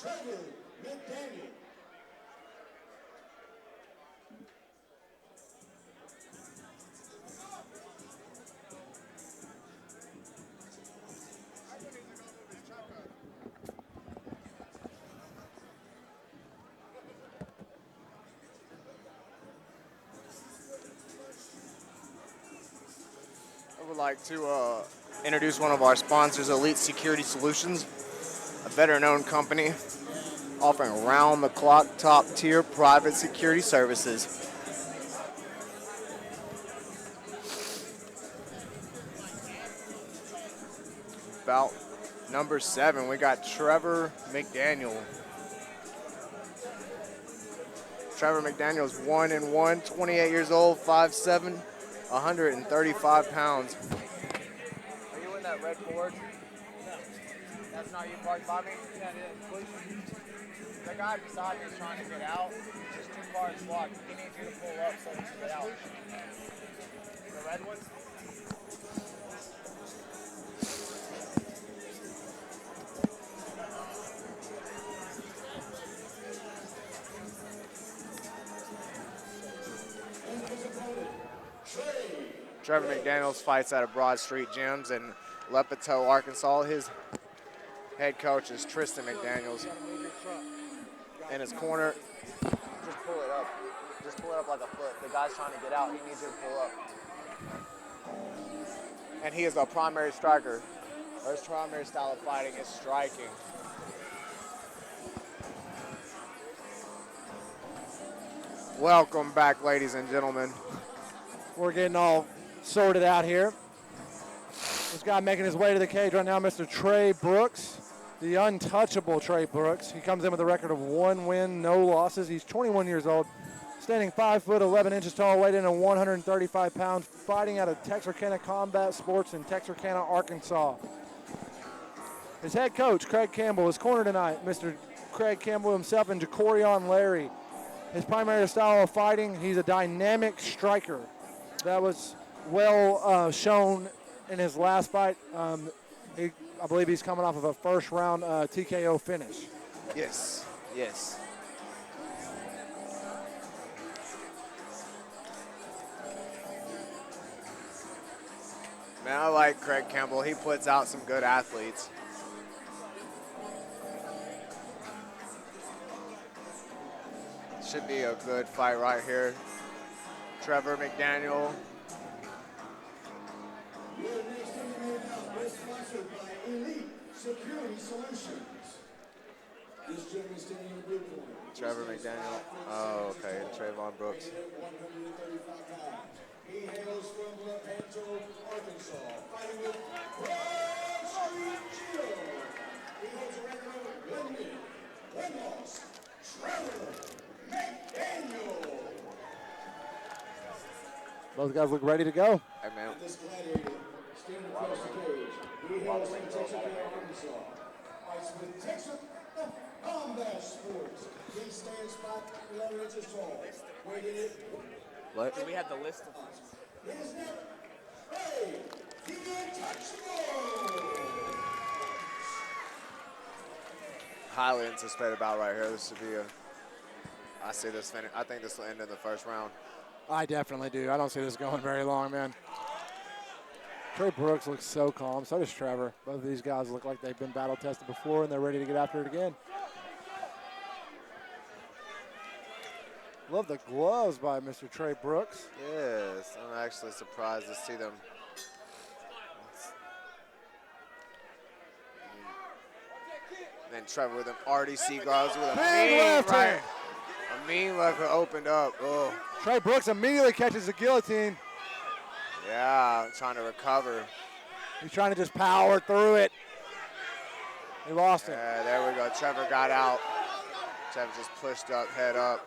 Trevor McDaniel. I would like to introduce one of our sponsors, Elite Security Solutions, a better-known company offering round-the-clock, top-tier private security services. About number 7, we got Trevor McDaniel. Trevor McDaniel is 1-1, 28 years old, 5'7", 135 pounds. Are you in that red Ford? No. That's not you parked by me? Yeah, it is. Please. The guy beside me is trying to get out. It's just 2 cars blocked. He needs you to pull up so he can get out. The red one? Trevor McDaniel fights out of Broad Street Gyms in Lepeto, Arkansas. His head coach is Tristan McDaniels. In his corner, just pull it up. Just pull it up like a foot. The guy's trying to get out. He needs you to pull up. And he is a primary striker. His primary style of fighting is striking. Welcome back, ladies and gentlemen. We're getting all sorted out here. This guy making his way to the cage right now, Mr. Trey Brooks, the untouchable Trey Brooks. He comes in with a record of 1 win, no losses. He's 21 years old, standing 5 foot 11 inches tall, weighed in at 135 pounds, fighting out of Texarkana Combat Sports in Texarkana, Arkansas. His head coach, Craig Campbell, his corner tonight, Mr. Craig Campbell himself and Jacorion Larry. His primary style of fighting, he's a dynamic striker. That was well shown in his last fight. I believe he's coming off of a first round TKO finish. Yes, yes. Man, I like Craig Campbell. He puts out some good athletes. Should be a good fight right here. Trevor McDaniel. Your next interview now is sponsored by Elite Security Solutions. This gentleman standing in the blue corner. Trevor McDaniel. Oh, okay. Trayvon Brooks. 135 pounds. He hails from Lepanto, Arkansas, fighting with Broad Street Gym. He holds a record of 1 win, 1 loss. Trevor McDaniel. Both guys look ready to go. Hey, man. This gladiator standing across the cage. He hails from Texarkana, Arkansas. Fights with Texarkana Combat Sports. He stands 5'11" inches tall. Weighing it. What? We have the list of His name, Trey, the Untouchable. Highly anticipated bout right here. This should be a. I see this finish. I think this will end in the first round. I definitely do. I don't see this going very long, man. Trey Brooks looks so calm. So does Trevor. Both of these guys look like they've been battle tested before, and they're ready to get after it again. Love the gloves by Mr. Trey Brooks. Yes, I'm actually surprised to see them. And Trevor with them RDC gloves with a Big mean left right. hand. A mean left hook opened up. Oh, Trey Brooks immediately catches the guillotine. yeah, trying to recover. He's trying to just power through it. He lost it. Yeah, there we go. Trevor got out. Trevor just pushed up, head up.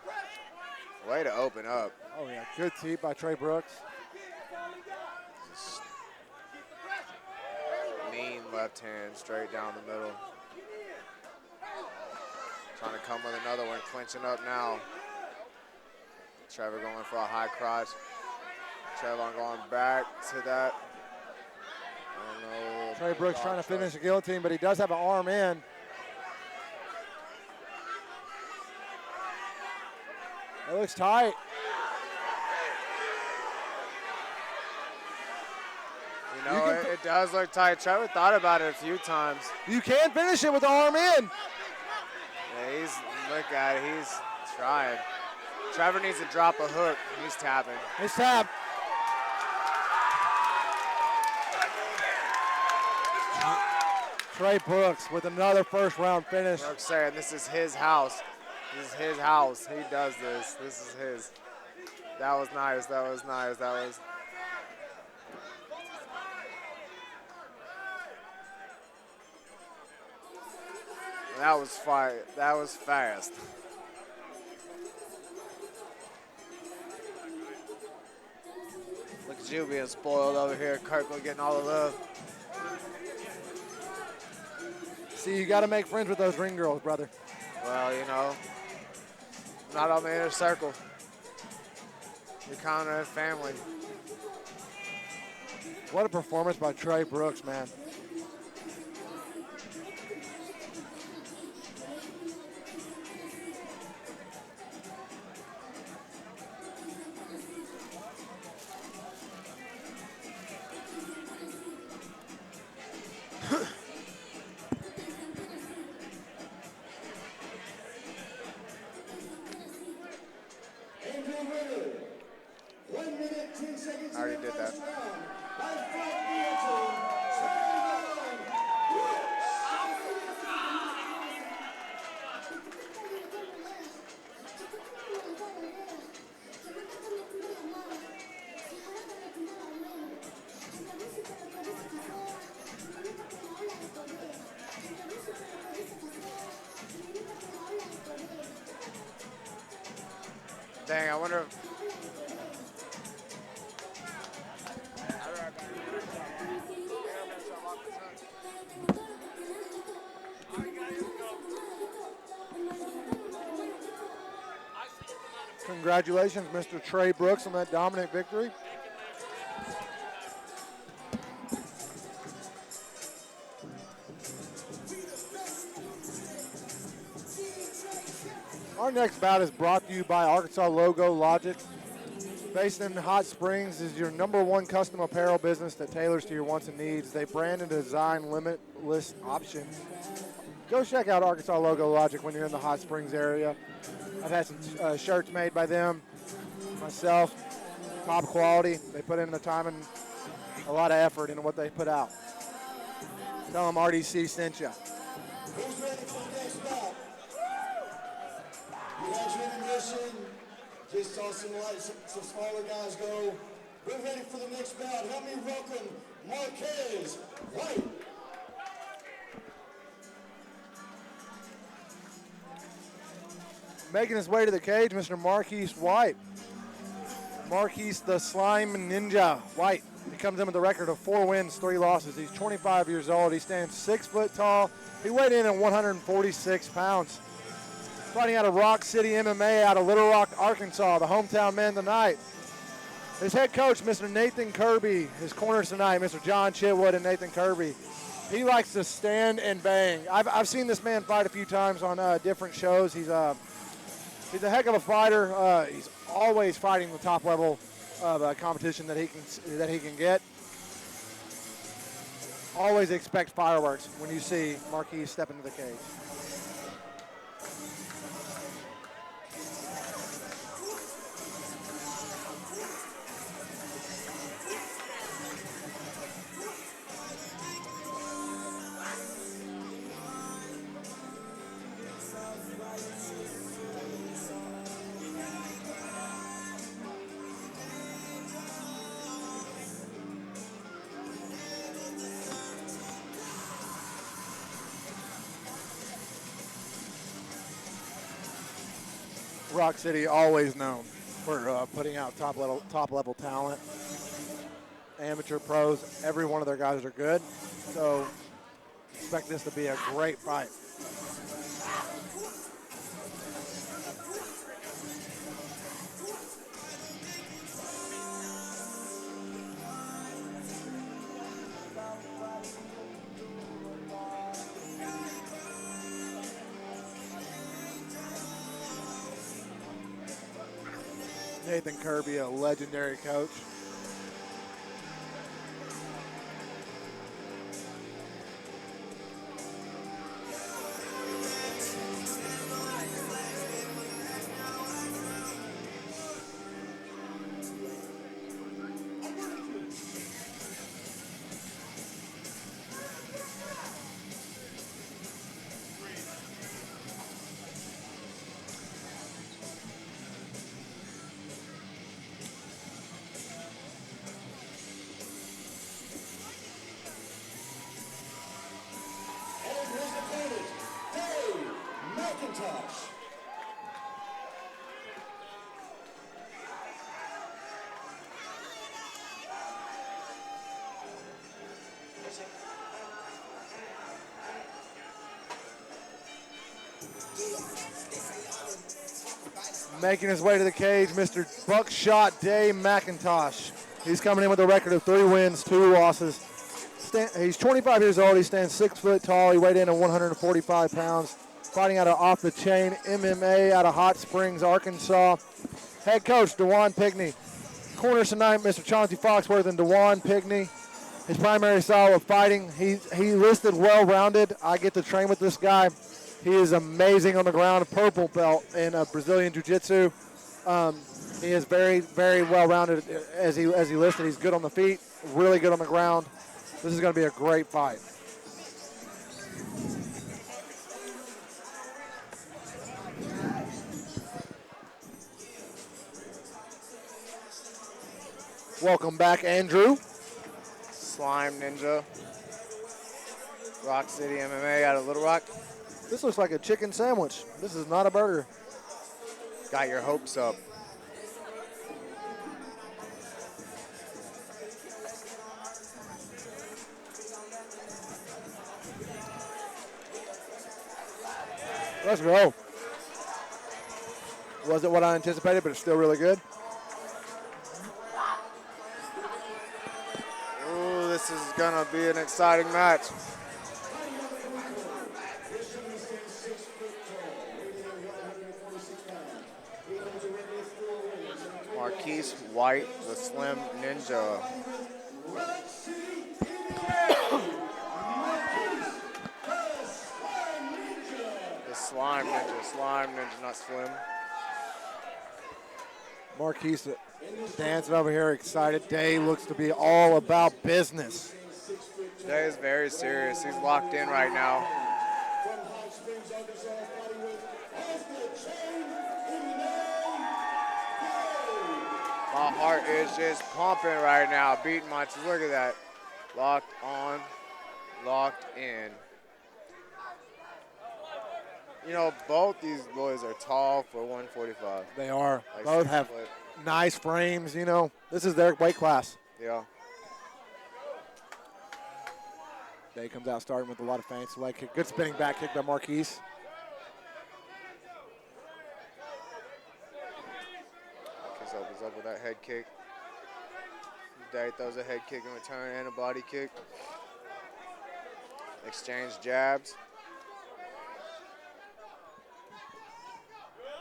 Way to open up. Oh, yeah. Good teep by Trey Brooks. Just mean left hand straight down the middle. Trying to come with another one, clinching up now. Trevor going for a high crotch. Trevor going back to that. I don't know. Trey Brooks trying to finish the guillotine, but he does have an arm in. It looks tight. You know, it does look tight. Trevor thought about it a few times. You can finish it with the arm in. Yeah, look at it, he's trying. Trevor needs to drop a hook. He's tapping. It's tap. Trey Brooks with another first round finish. Brooks saying this is his house. This is his house. He does this. This is his. That was nice. That was nice. That was fire. That was fast. Look at you being spoiled over here. Kirkland getting all the love. See, you got to make friends with those ring girls, brother. Well, you know, not on the inner circle. You're kind of a family. What a performance by Trey Brooks, man. I already did that. Dang, I wonder if Congratulations, Mr. Trey Brooks, on that dominant victory. Our next bout is brought to you by Arkansas Logo Logic. Based in Hot Springs is your #1 custom apparel business that tailors to your wants and needs. They brand and design limitless options. Go check out Arkansas Logo Logic when you're in the Hot Springs area. I've had some shirts made by them, myself, top quality. They put in the time and a lot of effort into what they put out. Tell them RDC sent you. Who's ready for the next bout? You guys intermission. Just saw some smaller guys go. We're ready for the next bout. Help me welcome Marquez White. Making his way to the cage, Mr. Marquise White. Marquise the Slime Ninja White. He comes in with a record of 4 wins, 3 losses. He's 25 years old. He stands 6 foot tall. He weighed in at 146 pounds. Fighting out of Rock City MMA out of Little Rock, Arkansas, the hometown man tonight. His head coach, Mr. Nathan Kirby. His corners tonight, Mr. John Chitwood and Nathan Kirby. He likes to stand and bang. I've seen this man fight a few times on different shows. He's a heck of a fighter. He's always fighting the top level of competition that he can get. Always expect fireworks when you see Marquise step into the cage. Rock City always known for putting out top level talent. Amateur pros, every one of their guys are good. So expect this to be a great fight. Nathan Kirby, a legendary coach. And his opponent, McIntosh. Making his way to the cage, Mr. Buckshot Dave McIntosh. He's coming in with a record of 3 wins, 2 losses. He's 25 years old. He stands 6 foot tall. He weighed in at 145 pounds. Fighting out of Off the Chain MMA out of Hot Springs, Arkansas. Head coach, Dewan Pigney. Corners tonight, Mr. Chauncey Foxworth and Dewan Pigney. His primary style of fighting, he listed well-rounded. I get to train with this guy. He is amazing on the ground, a purple belt in Brazilian Jiu-Jitsu. He is very, very well-rounded as he listed. He's good on the feet, really good on the ground. This is going to be a great fight. Welcome back, Andrew. Slime Ninja. Rock City MMA out of Little Rock. This looks like a chicken sandwich. This is not a burger. Got your hopes up. Let's go. Wasn't what I anticipated, but it's still really good. Ooh, this is gonna be an exciting match. Marquise White, the Slim Ninja. The Slime Ninja, not Slim. Marquise dancing over here, excited. Day looks to be all about business. Day is very serious. He's locked in right now. My heart is just pumping right now, beating my chest. Look at that. Locked on, locked in. You know, both these boys are tall for 145. They are. Like Both 6 have foot. nice frames, you know. This is their weight class. Yeah. Day comes out starting with a lot of fancy leg kick. Good spinning back kick by Marquise. Marquise opens up with that head kick. Day throws a head kick in return and a body kick. Exchange jabs.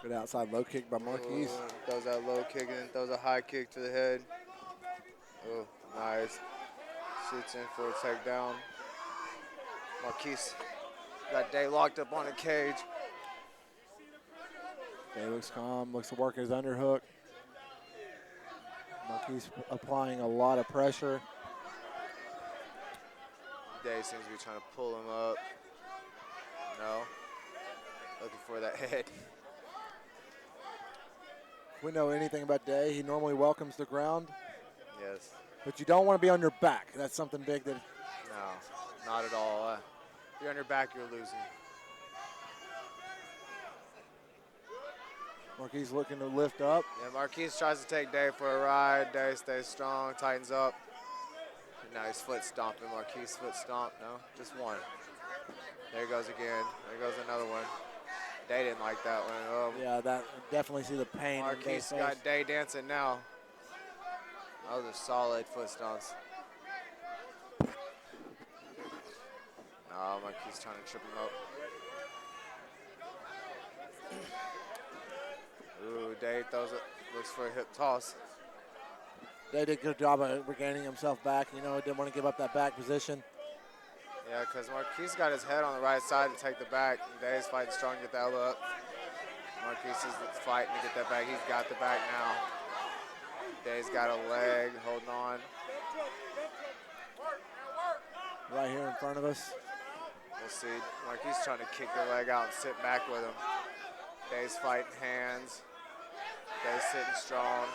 Good outside low kick by Marquise. Ooh, throws that low kick and then throws a high kick to the head. Oh, nice. Shoots in for a takedown. Marquise got Day locked up on the cage. Day looks calm, looks to work his underhook. Marquise applying a lot of pressure. Day seems to be trying to pull him up. No. Looking for that head. If we know anything about Day, he normally welcomes the ground, Yes. but you don't want to be on your back. That's something big that No, not at all. If you're on your back, you're losing. Marquise looking to lift up. Yeah, Marquise tries to take Day for a ride. Day stays strong, tightens up. And now he's foot stomping. Marquise foot stomp. No, just one. There he goes again. There goes another one. Day didn't like that one. Oh, Yeah, that definitely see the pain. in Day's Marquise face. got Day dancing now. Those are solid foot stomps. No, Marquise trying to trip him up. Ooh, Day throws Looks for a hip toss. They did a good job of regaining himself back. You know, didn't want to give up that back position. Yeah, because Marquise got his head on the right side to take the back. Day's fighting strong to get the elbow up. Marquise is fighting to get that back. He's got the back now. Day's got a leg holding on. Right here in front of us. We'll see. Marquise trying to kick the leg out and sit back with him. Day's fighting hands. Day's sitting strong.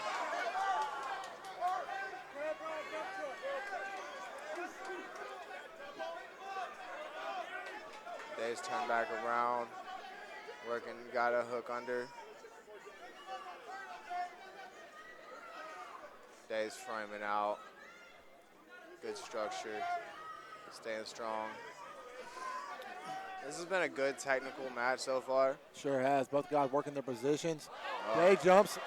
Day's turned back around. Working, got a hook under. Day's framing out. Good structure. Staying strong. This has been a good technical match so far. Sure has. Both guys working their positions. Day jumps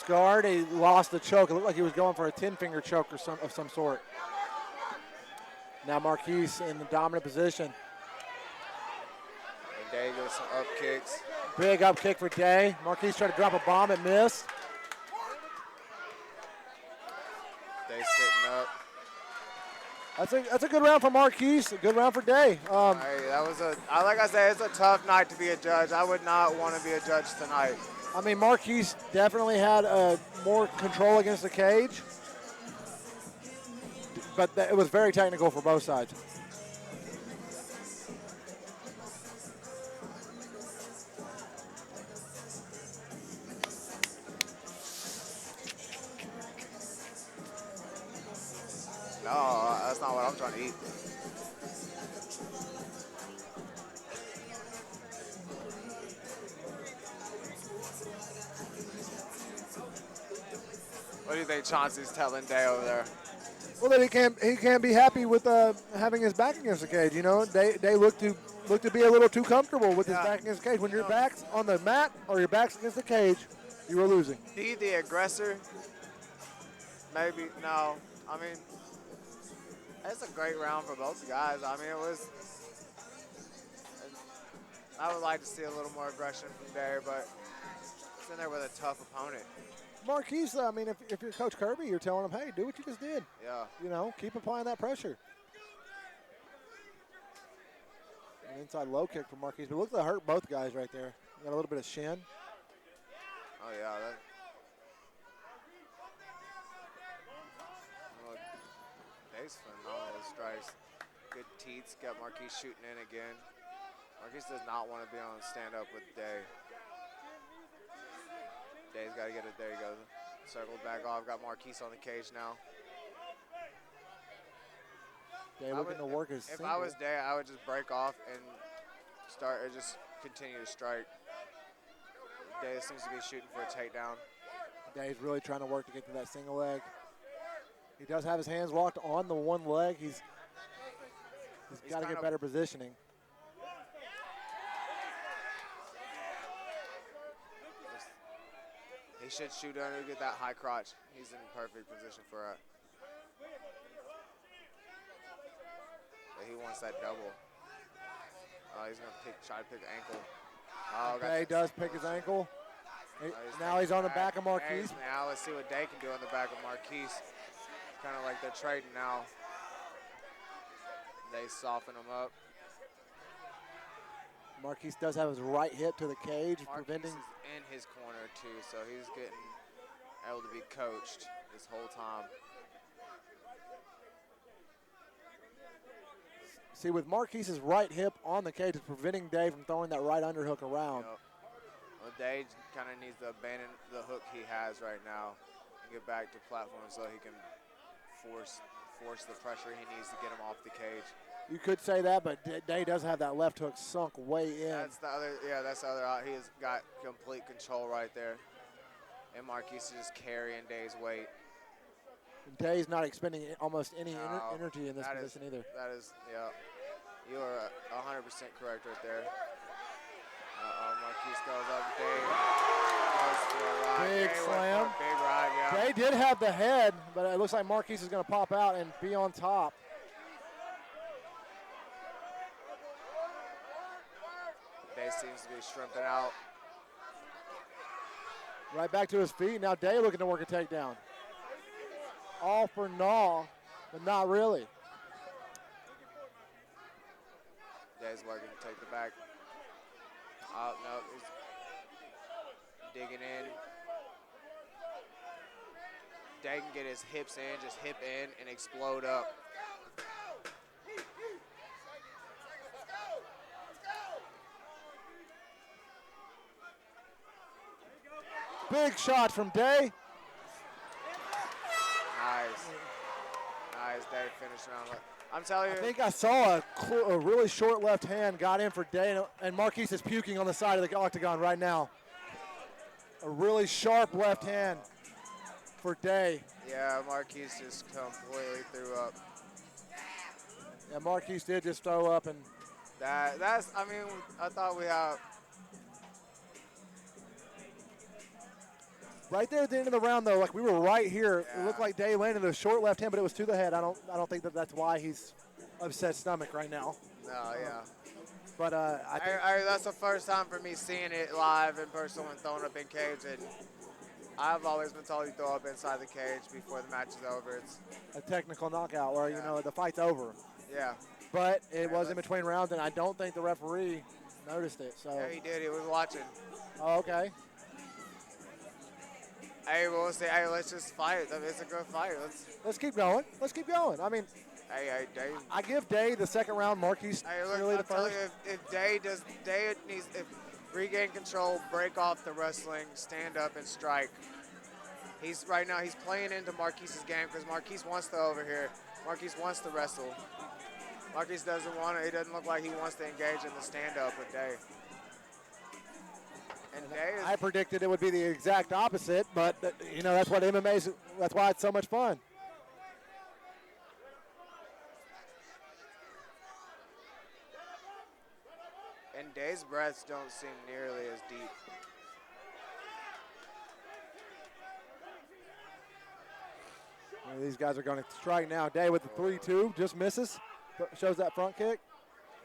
guard. He lost the choke. It looked like he was going for a 10-finger choke or of some sort. Now Marquise in the dominant position. And Day goes some up kicks. Big up kick for Day. Marquise tried to drop a bomb. It missed. Day sitting up. That's a good round for Marquise. A good round for Day. Hey, that was like I said, it's a tough night to be a judge. I would not want to be a judge tonight. I mean, Marquise definitely had more control against the cage, but it was very technical for both sides. No, that's not what I'm trying to eat. What do you think Chauncey's telling Day over there? Well, that he can't be happy with having his back against the cage. You know, they look to be a little too comfortable with his back against the cage. When your back's on the mat or your back's against the cage, you are losing. Be the aggressor? Maybe no. I mean, it's a great round for both guys. I mean, I would like to see a little more aggression from Day, but it's in there with a tough opponent. Marquise, I mean, if you're Coach Kirby, you're telling him, hey, do what you just did. Yeah. You know, keep applying that pressure. An inside low kick from Marquise, but it looks like it hurt both guys right there. Got a little bit of shin. Oh, yeah. Day's phenomenal strikes. Good teats. Got Marquise shooting in again. Marquise does not want to be on stand-up with Day. Day's got to get it. There you go. Circled back off. Got Marquise on the cage now. Day looking to work his If I was Day, I would just break off and just continue to strike. Day seems to be shooting for a takedown. Day's really trying to work to get to that single leg. He does have his hands locked on the one leg. He's got to get better positioning. He should shoot under, get that high crotch. He's in perfect position for it. But he wants that double. He's going to try to pick ankle. Day does pick his ankle. Now he's on the back of Marquise. Now let's see what Day can do on the back of Marquise. Kind of like they're trading now. They soften him up. Marquise does have his right hip to the cage, Marquise is in his corner too, so he's getting able to be coached this whole time. See, with Marquise's right hip on the cage, it's preventing Day from throwing that right underhook around. Yep. Well, Day kind of needs to abandon the hook he has right now and get back to platform so he can force the pressure he needs to get him off the cage. You could say that, but Day does have that left hook sunk way in. That's the other. Yeah, that's the other. He has got complete control right there, and Marquise is just carrying Day's weight. And Day's not expending almost any energy in this position either. That is, yeah. You are 100% correct right there. Marquise goes up. Day goes for a ride. Big slam. Big ride, yeah. Day did have the head, but it looks like Marquise is going to pop out and be on top. Day seems to be shrimping out. Right back to his feet. Now Day looking to work a takedown. All for Gnaw, but not really. Day's working to take the back. Oh, no, he's digging in. Day can get his hips in, just hip in and explode up. Big shot from Day. Nice. Nice, Day finish round. I'm telling you. I think I saw a really short left hand got in for Day, and Marquise is puking on the side of the octagon right now. A really sharp left hand for Day. Yeah, Marquise just completely threw up. Yeah, Marquise did just throw up, and That's, I mean, I thought we had. right there at the end of the round, though, like we were right here. Yeah. It looked like Day landed a short left hand, but it was to the head. I don't think that's why he's upset stomach right now. No, yeah. But I think That's the first time for me seeing it live in person when throwing up in cage, and I've always been told you throw up inside the cage before the match is over. It's a technical knockout where, you know, the fight's over. yeah. But it was in between rounds, and I don't think the referee noticed it. So. Yeah, he did. He was watching. Oh, okay. Hey, we'll say, hey, let's just fight. It's a good fight. Let's keep going. Let's keep going. I mean, Hey, Day. I give Day the second round. Marquise Hey, look, clearly the I'm telling first. you, if Day needs, if regain control, break off the wrestling, stand up and strike. Right now he's playing into Marquise's game because Marquise wants to over here. Marquise wants to wrestle. Marquise doesn't want to. It doesn't look like he wants to engage in the stand up with Day. And Day is. I predicted it would be the exact opposite, but you know that's what MMA's. That's why it's so much fun. And Day's breaths don't seem nearly as deep. These guys are going to strike now. Day with the 3-2, just misses. Shows that front kick.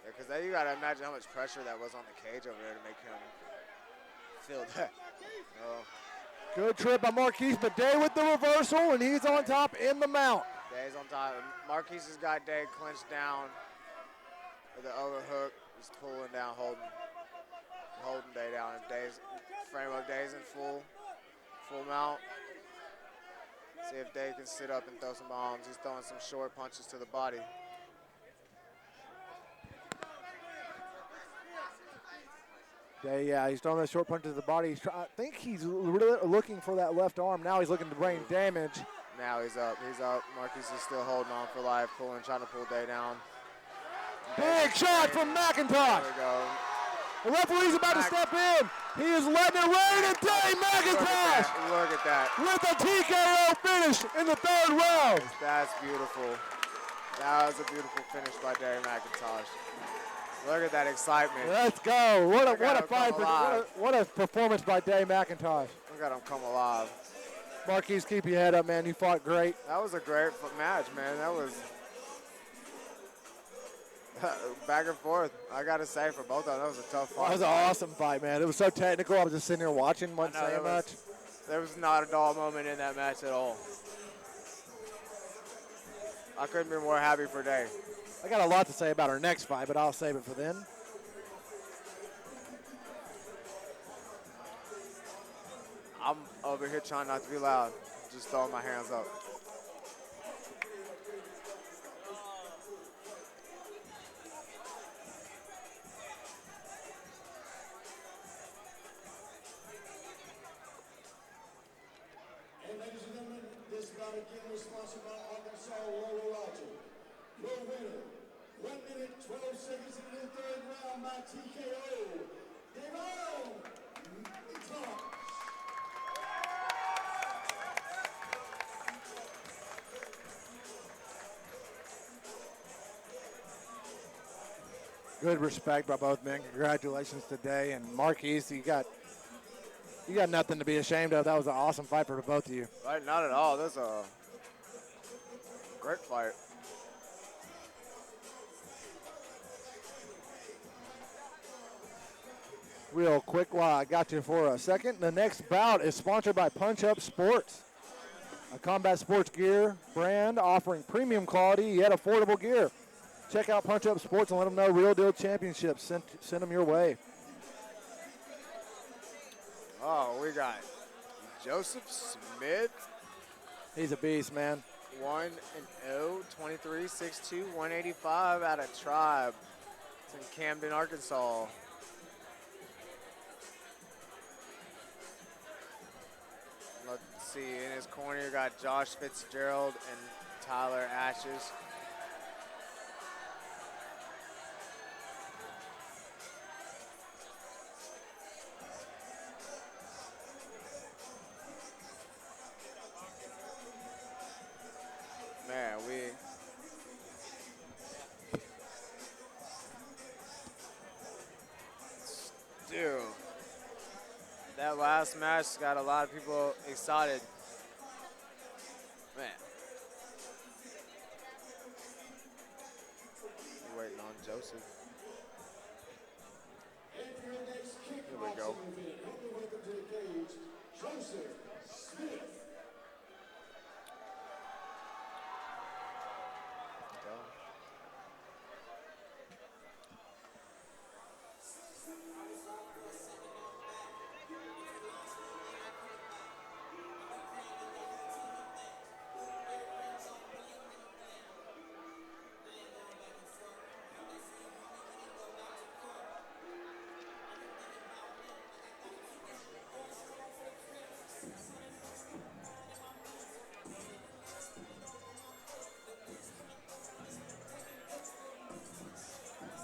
Yeah, because you got to imagine how much pressure that was on the cage over there to make him feel that. Oh. Good trip by Marquise, but Day with the reversal, and he's on top in the mount. Day's on top. Marquise has got Day clinched down with the overhook. He's pulling down, holding Day down. Day's frame up. Day's in full mount. See if Day can sit up and throw some bombs. He's throwing some short punches to the body. Day, yeah, he's throwing a short punch to the body. I think he's really looking for that left arm. Now he's looking to bring damage. Now he's up. Marquise is still holding on for life, trying to pull Day down. Big shot from McIntosh. There we go. The referee's about to step in. He is letting it rain, and Day McIntosh Look at that. with a TKO finish in the third round. That's beautiful. That was a beautiful finish by Day McIntosh. Look at that excitement. Let's go. What a fight. alive. What a performance by Day McIntosh. Look at him come alive. Marquise, keep your head up, man. You fought great. That was a great match, man. That was back and forth. I got to say, for both of them, that was a tough fight. That was an awesome fight, man. It was so technical. I was just sitting here watching, wasn't saying much. There was not a dull moment in that match at all. I couldn't be more happy for Day. I got a lot to say about our next fight, but I'll save it for then. I'm over here trying not to be loud, just throwing my hands up. And ladies and gentlemen, this bout again is sponsored by Arkansas Roller. Your winner, 1 minute, 12 seconds into the third round by TKO, Devin McIntosh. Good respect by both men. Congratulations today. And Marquise, you got nothing to be ashamed of. That was an awesome fight for both of you. Right, not at all. That's a great fight. real quick while I got you for a second. The next bout is sponsored by Punch Up Sports, a combat sports gear brand offering premium quality yet affordable gear. Check out Punch Up Sports and let them know Real Deal Championships. Send them your way. Oh, we got Joseph Smith. He's a beast, man. 1-0, 23, 6'2", 185 out of Tribe. It's in Camden, Arkansas. Let's see, in his corner you got Josh Fitzgerald and Tyler Ashes. Man, dude, that last match got a lot of people excited. Man. We're waiting on Joseph. Here we go. Joseph Smith.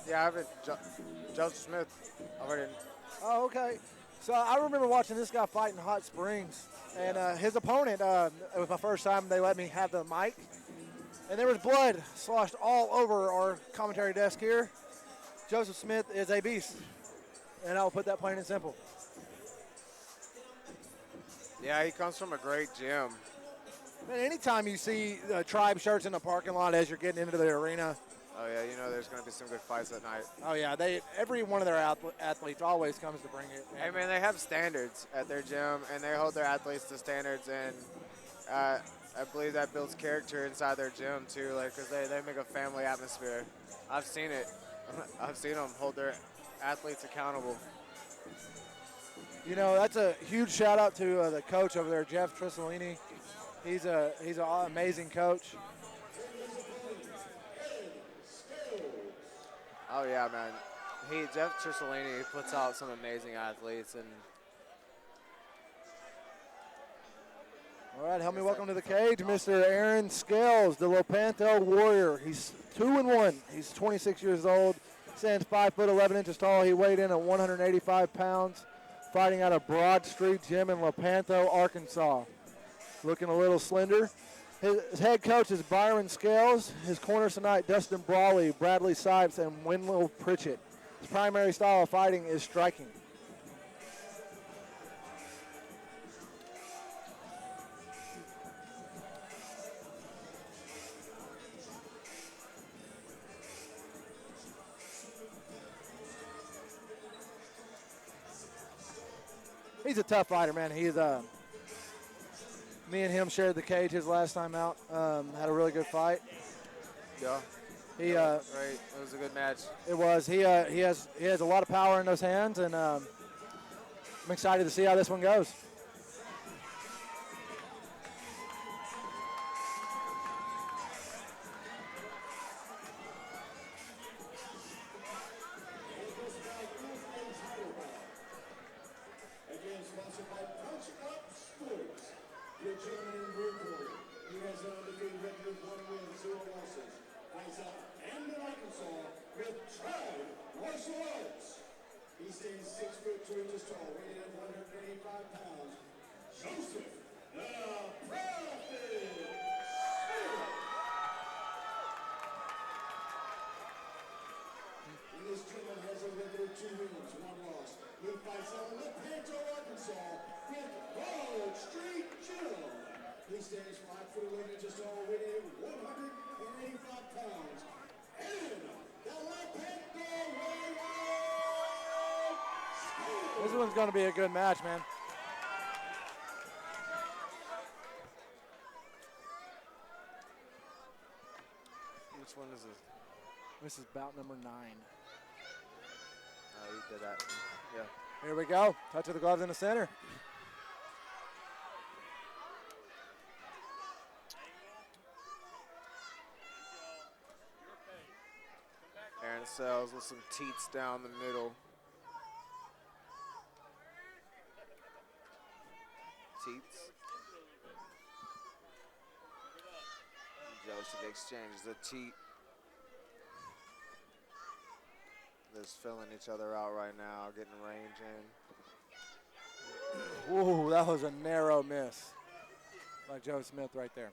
Yeah, I haven't. Joseph Smith. I heard him. Oh, okay. So I remember watching this guy fight in Hot Springs, and his opponent, it was my first time they let me have the mic, and there was blood sloshed all over our commentary desk here. Joseph Smith is a beast, and I'll put that plain and simple. Yeah, he comes from a great gym. Man, anytime you see Tribe shirts in the parking lot as you're getting into the arena. Oh yeah, you know there's gonna be some good fights that night. Oh yeah, every one of their athletes always comes to bring it. Hey man, they have standards at their gym, and they hold their athletes to standards, and I believe that builds character inside their gym too, like because they make a family atmosphere. I've seen it. I've seen them hold their athletes accountable. You know, that's a huge shout out to the coach over there, Jeff Trissolini. He's an amazing coach. Oh yeah, man. Jeff Trissolini puts out some amazing athletes, and all right, help me welcome to the cage, Mr. Aaron Scales, the Lepanto Warrior. He's 2-1. He's 26 years old, stands 5 foot 11 inches tall. He weighed in at 185 pounds, fighting out of Broad Street Gym in Lepanto, Arkansas. Looking a little slender. His head coach is Byron Scales. His corners tonight, Dustin Brawley, Bradley Sipes, and Winlow Pritchett. His primary style of fighting is striking. He's a tough fighter, man. He's me and him shared the cage his last time out. Had a really good fight. yeah, right. It was a good match. It was. He has a lot of power in those hands, and I'm excited to see how this one goes. Again, sponsored by Punch Up Sports. Your chairman in Brooklyn. He has an undefeated record of 1 win, 0 losses. Fights out Camden, Arkansas with Trey martial arts. He stands 6 foot 2 inches tall, weighing in at 185 pounds. Joseph, the Prophet Smith. And this gentleman has a record of 2 wins, 1 loss. He fights out of Lepanto, Arkansas with Broad Street Gym. He stands 5 foot 11 inches tall, weighing 185 pounds. And the Lepanto Rainwater Stewart. This one's going to be a good match, man. Which one is this? This is bout number 9. Oh, he did that. Yeah. Here we go. Touch of the gloves in the center. Aaron Sells with some teats down the middle. Teats. Joseph exchanges a teat. They're just filling each other out right now, getting range in. Ooh, that was a narrow miss by Joe Smith right there.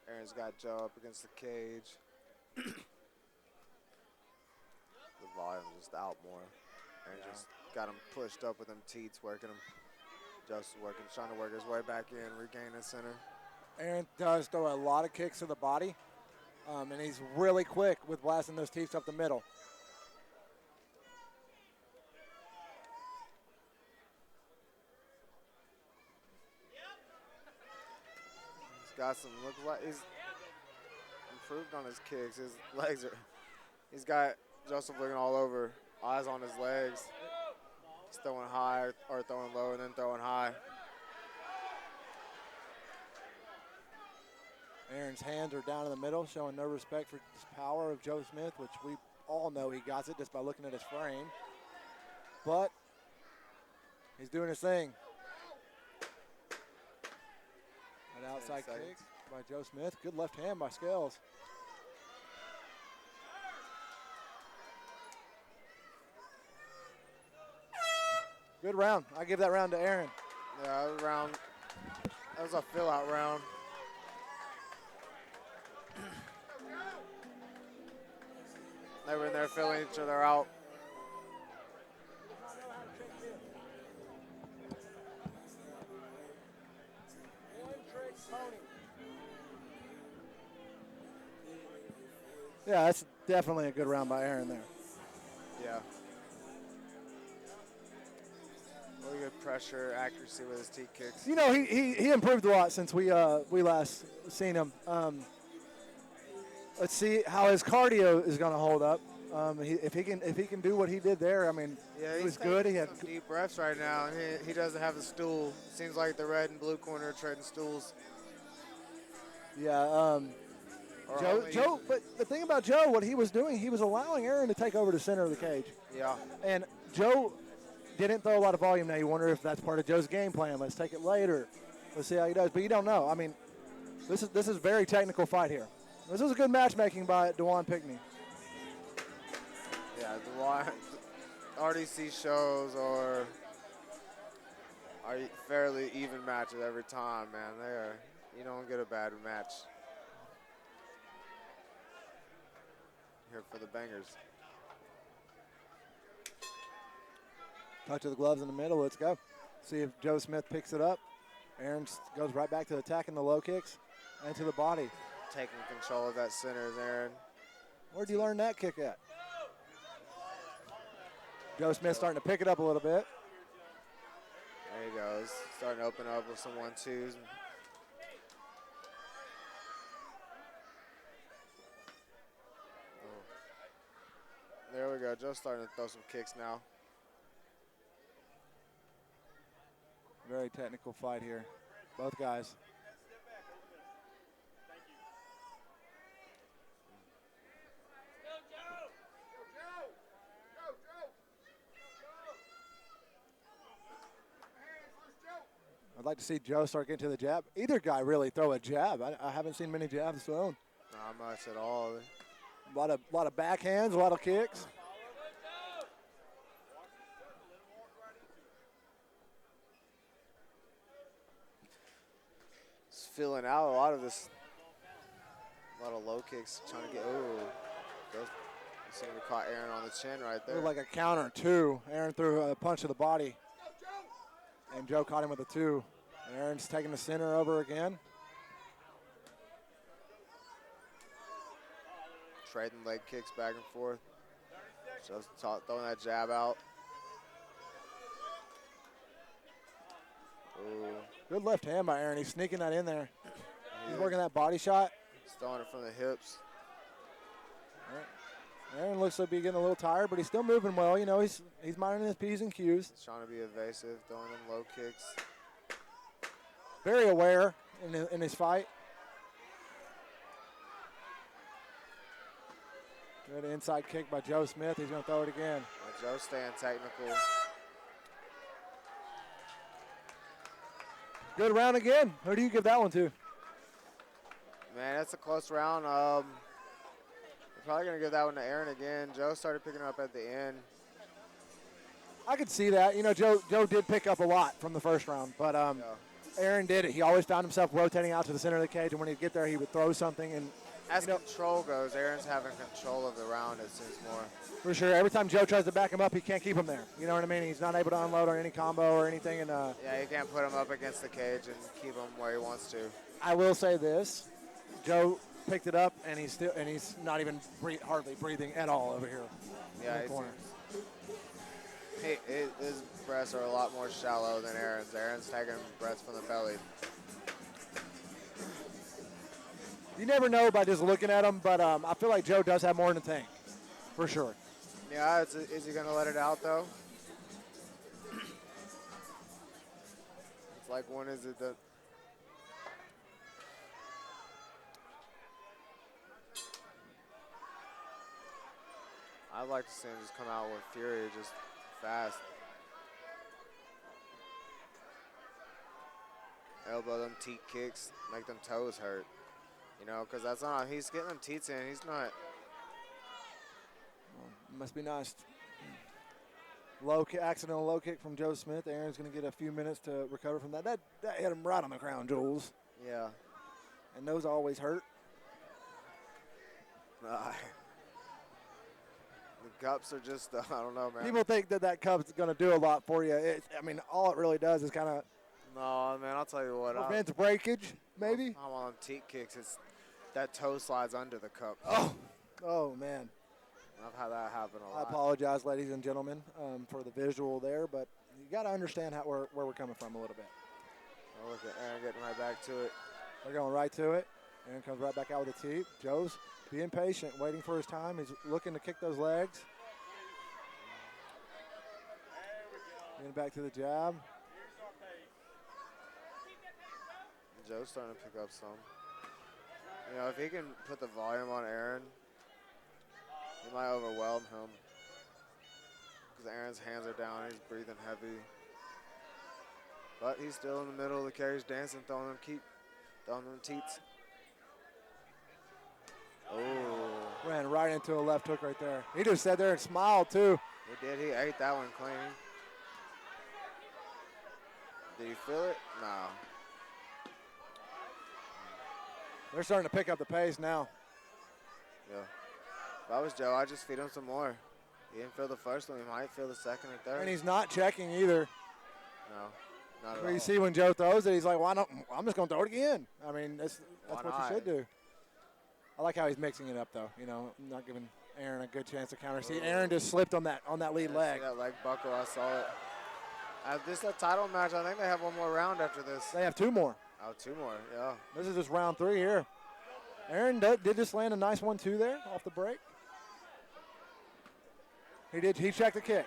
Aaron's got Joe up against the cage. The volume just out more. Aaron just got him pushed up with them teats, working him. Just working, trying to work his way back in, regain the center. Aaron does throw a lot of kicks to the body, and he's really quick with blasting those teats up the middle. He's got some, looks like he's improved on his kicks. His legs are, he's got Joseph looking all over, eyes on his legs. He's throwing high or throwing low and then throwing high. Aaron's hands are down in the middle, showing no respect for the power of Joe Smith, which we all know he got it just by looking at his frame. But he's doing his thing. An outside kick by Joe Smith. Good left hand by Scales. Good round. I give that round to Aaron. Yeah, that was a fill-out round. They were in there filling each other out. Yeah, that's definitely a good round by Aaron there. Yeah. Really good pressure, accuracy with his teat kicks. You know, he improved a lot since we last seen him. Let's see how his cardio is going to hold up. If he can do what he did there, I mean, Yeah, he was he's good. He taking had some deep breaths right now, and he doesn't have the stool. Seems like the red and blue corner are trading stools. yeah. Or Joe, only Joe, using- but the thing about Joe, what he was doing, he was allowing Aaron to take over the center of the cage. Yeah. And Joe didn't throw a lot of volume. Now you wonder if that's part of Joe's game plan. Let's take it later. Let's see how he does. But you don't know. I mean, this is a very technical fight here. This is a good matchmaking by Dequan Pickney. Yeah, the RDC shows are fairly even matches every time, man. You don't get a bad match. Here for the bangers. Touch of the gloves in the middle. Let's go. See if Joe Smith picks it up. Aaron goes right back to attacking the low kicks and to the body. Taking control of that center is Aaron. Where'd you learn that kick at? Joe Smith starting to pick it up a little bit. There he goes. Starting to open up with some 1-2s. There we go. Joe's starting to throw some kicks now. Very technical fight here. Both guys. I'd like to see Joe start getting to the jab. Either guy really throw a jab. I haven't seen many jabs thrown. Not much at all. A lot of backhands, a lot of kicks. Just filling out a lot of this. A lot of low kicks, trying to get. Oh, Seemed to caught Aaron on the chin right there. Looked like a counter, 2. Aaron threw a punch to the body. And Joe caught him with a 2. Aaron's taking the center over again. Trading leg kicks back and forth. Just throwing that jab out. Ooh. Good left hand by Aaron. He's sneaking that in there. He's working that body shot. He's throwing it from the hips. Aaron looks like he's getting a little tired, but he's still moving well. You know, he's minding his P's and Q's. He's trying to be evasive, throwing them low kicks. Very aware in his fight. Good inside kick by Joe Smith. He's going to throw it again. Joe's staying technical. Good round again. Who do you give that one to? Man, that's a close round. We're probably going to give that one to Aaron again. Joe started picking up at the end. I could see that. You know, Joe did pick up a lot from the first round, but Aaron did it. He always found himself rotating out to the center of the cage, and when he'd get there, he would throw something. And as control goes, Aaron's having control of the round, it seems more. For sure. Every time Joe tries to back him up, he can't keep him there. You know what I mean? He's not able to unload on any combo or anything. And yeah, you can't put him up against the cage and keep him where he wants to. I will say this: Joe picked it up, and he's not even hardly breathing at all over here. Yeah, his breaths are a lot more shallow than Aaron's. Aaron's taking breaths from the belly. You never know by just looking at him, but I feel like Joe does have more in the tank, for sure. Yeah, is he going to let it out, though? It's like, when is it that? I'd like to see him just come out with fury, just fast. Elbow them teat kicks, make them toes hurt. You know, because that's not, he's getting them teats in. He's not. Must be nice. Accidental low kick from Joe Smith. Aaron's going to get a few minutes to recover from that. That hit him right on the crown, Jules. Yeah. And those always hurt. The cups are just, I don't know, man. People think that cup's going to do a lot for you. I mean, all it really does is kind of. No, man, I'll tell you what. Prevents breakage, maybe? I'm on teat kicks. It's that toe slides under the cup. Oh, man. I've had that happen a lot. I apologize, ladies and gentlemen, for the visual there, but you got to understand where we're coming from a little bit. Oh, look at Aaron getting right back to it. They're going right to it. Aaron comes right back out with a teep. Joe's being patient, waiting for his time. He's looking to kick those legs. Getting back to the jab. Joe's starting to pick up some. You know, if he can put the volume on Aaron, he might overwhelm him. Because Aaron's hands are down, he's breathing heavy. But he's still in the middle of the cage dancing, throwing them teats. Oh. Ran right into a left hook right there. He just sat there and smiled, too. He did. He ate that one clean. Did you feel it? No. They're starting to pick up the pace now. Yeah. If I was Joe, I'd just feed him some more. He didn't feel the first one. He might feel the second or third. And he's not checking either. No, not at But all. you see when Joe throws it, he's like, why not? I'm just going to throw it again. I mean, that's what not? you should do. I like how he's mixing it up, though. You know, not giving Aaron a good chance to counter. See, Aaron just slipped on that lead leg. See that leg buckle, I saw it. This is a title match. I think they have one more round after this. They have 2 more. Oh, 2 more, yeah. This is just round 3 here. Aaron did just land a nice 1-2 there off the break. He did. He checked the kick.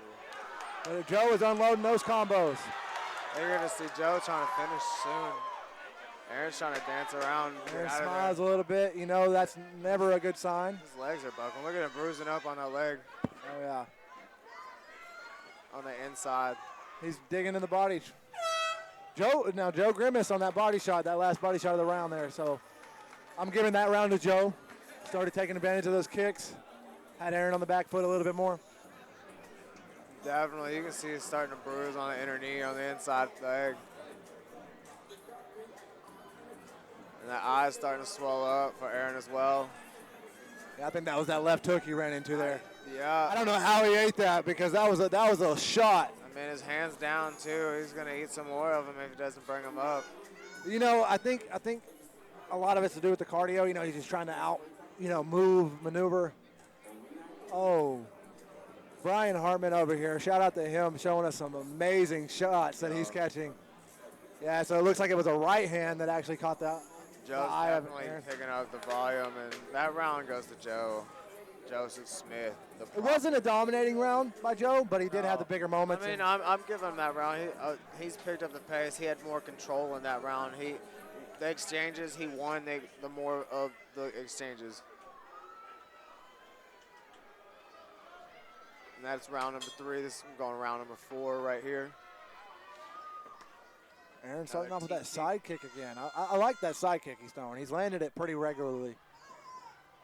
But Joe is unloading those combos. They're going to see Joe trying to finish soon. Aaron's trying to dance around. Aaron smiles a little bit. You know, that's never a good sign. His legs are buckling. Look at him bruising up on that leg. Oh, yeah. On the inside. He's digging in the body. Joe grimaced on that body shot, that last body shot of the round there. So I'm giving that round to Joe. Started taking advantage of those kicks. Had Aaron on the back foot a little bit more. Definitely. You can see he's starting to bruise on the inner knee, on the inside leg. And that eye's starting to swell up for Aaron as well. Yeah, I think that was that left hook he ran into there. Yeah. I don't know how he ate that because that was a shot. I mean, his hands down, too. He's going to eat some more of them if he doesn't bring them up. You know, I think a lot of it's to do with the cardio. You know, he's just trying to move, maneuver. Oh, Brian Hartman over here. Shout out to him showing us some amazing shots that he's catching. Yeah, so it looks like it was a right hand that actually caught that. Joe's definitely picking up the volume, and that round goes to Joe. Joseph Smith. It wasn't a dominating round by Joe, but he did have the bigger moments. I mean, I'm giving him that round. He's picked up the pace. He had more control in that round. The exchanges, he won the more of the exchanges. And that's round number 3. This is going round number 4 right here. Aaron starting off with that side kick again. I like that side kick he's throwing. He's landed it pretty regularly.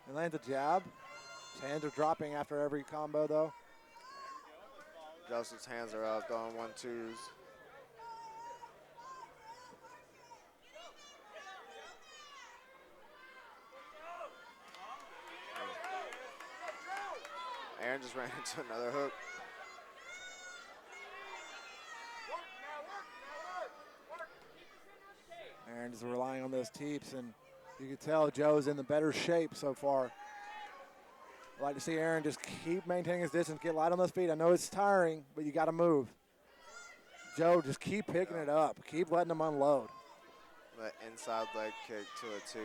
He lands a jab. His hands are dropping after every combo, though. Joseph's hands are up, throwing 1-2s. Aaron just ran into another hook. Aaron is relying on those teeps, and you can tell Joe's in the better shape so far. I'd like to see Aaron just keep maintaining his distance, get light on those feet. I know it's tiring, but you got to move. Joe, just keep picking it up. Keep letting him unload. The inside leg kick to a 2,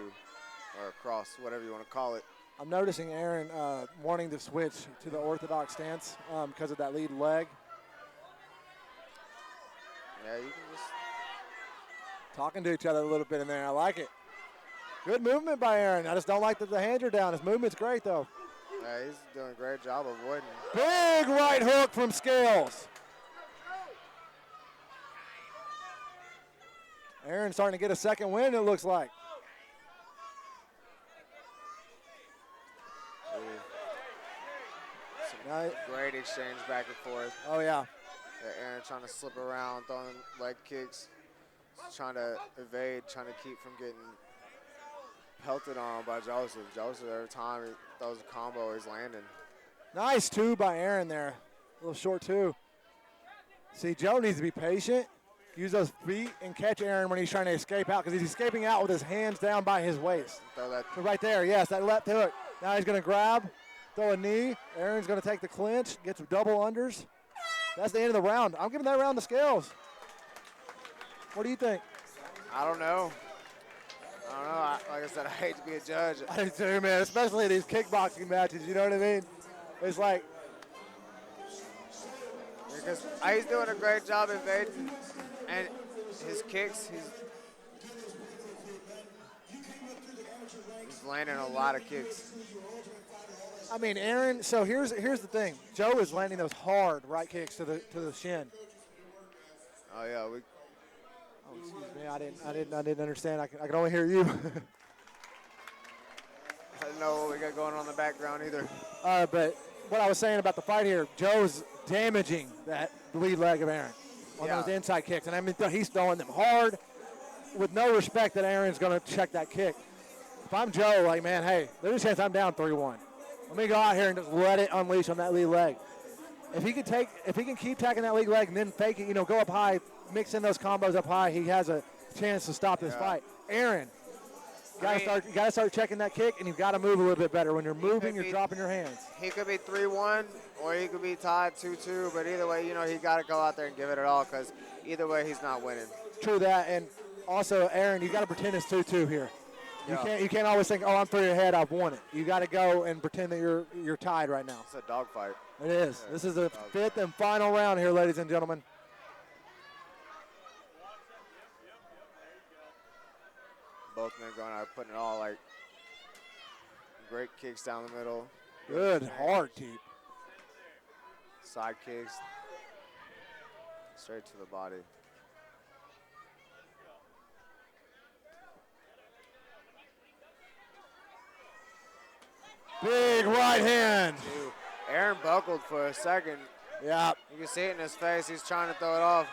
or a cross, whatever you want to call it. I'm noticing Aaron wanting to switch to the orthodox stance because of that lead leg. Yeah, you can just... Talking to each other a little bit in there. I like it. Good movement by Aaron. I just don't like that the hands are down. His movement's great, though. Yeah, he's doing a great job avoiding. Big right hook from Scales. Aaron's starting to get a second win, it looks like. Great exchange back and forth. Oh, yeah. Aaron trying to slip around, throwing leg kicks, trying to evade, trying to keep from getting pelted on by Joseph. Joseph, every time he throws a combo, he's landing. Nice 2 by Aaron there. A little short 2. See, Joe needs to be patient, use those feet, and catch Aaron when he's trying to escape out because he's escaping out with his hands down by his waist. Throw that. So right there, yes, that left hook. Now he's going to grab, throw a knee. Aaron's going to take the clinch, get some double unders. That's the end of the round. I'm giving that round to Scales. What do you think? I don't know. Like I said, I hate to be a judge. I do too, man, especially these kickboxing matches, you know what I mean? It's like. Because he's doing a great job evading, and his kicks, he's landing a lot of kicks. I mean, Aaron, so here's the thing. Joe is landing those hard right kicks to the shin. Oh, yeah. Oh, excuse me. I didn't understand. I can only hear you. I don't know what we got going on in the background either. But what I was saying about the fight here, Joe's damaging that lead leg of Aaron on those inside kicks. And I mean, he's throwing them hard with no respect that Aaron's going to check that kick. If I'm Joe, like, man, hey, there's a chance I'm down 3-1. Let me go out here and just let it unleash on that lead leg. If he can keep attacking that lead leg and then fake it, go up high, mix in those combos up high, he has a chance to stop this fight. Aaron, you gotta start checking that kick, and you've got to move a little bit better. When you're moving, you're dropping your hands. He could be 3-1, or he could be tied 2-2. But either way, he got to go out there and give it all, because either way, he's not winning. True that, and also, Aaron, you got to pretend it's 2-2 here. You can't always think, oh, I'm 3 ahead, I've won it. You got to go and pretend that you're tied right now. It's a dogfight. It is. This is the 5th and final round here, ladies and gentlemen. Both men going out, putting it all, like, great kicks down the middle. Good, hard deep. Side kicks. Straight to the body. Big right hand. Aaron buckled for a second. Yeah. You can see it in his face. He's trying to throw it off.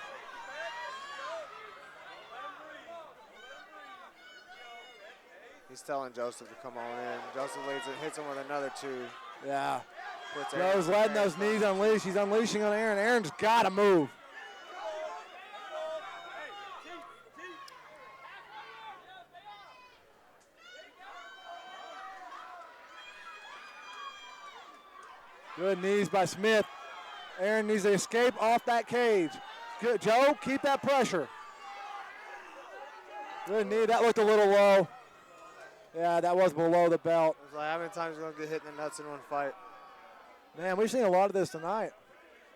He's telling Joseph to come on in. Joseph leads it, hits him with another 2. Yeah. Puts Aaron Joe's in letting Aaron's those knees spot. unleash. He's unleashing on Aaron. Aaron's got to move. Good knees by Smith. Aaron needs to escape off that cage. Good, Joe, keep that pressure. Good knee, that looked a little low. Yeah, that was below the belt. It's like, how many times are you going to get hit in the nuts in one fight? Man, we've seen a lot of this tonight.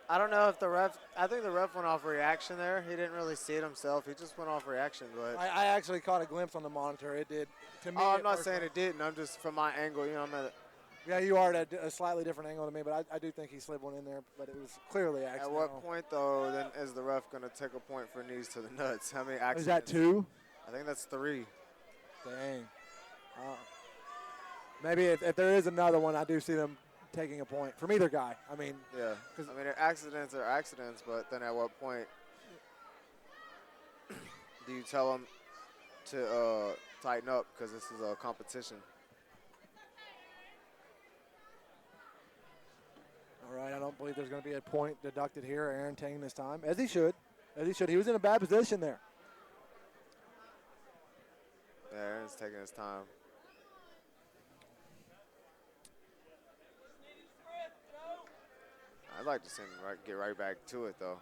I don't know if the ref, I think the ref went off reaction there. He didn't really see it himself. He just went off reaction. But I actually caught a glimpse on the monitor. It did. To me, I'm not saying it didn't. I'm just from my angle, you know, I'm at yeah, you are at a slightly different angle than me, but I do think he slid one in there, but it was clearly accidental. At what point, though, then is the ref going to take a point for knees to the nuts? How many accidents? Is that 2? I think that's 3. Dang. Maybe if there is another one, I do see them taking a point from either guy. I mean, yeah. I mean, accidents are accidents, but then at what point do you tell them to tighten up because this is a competition? all right, I don't believe there's going to be a point deducted here. Aaron taking his time, as he should. As he should. He was in a bad position there. Yeah, Aaron's taking his time. I'd like to see him get right back to it, though.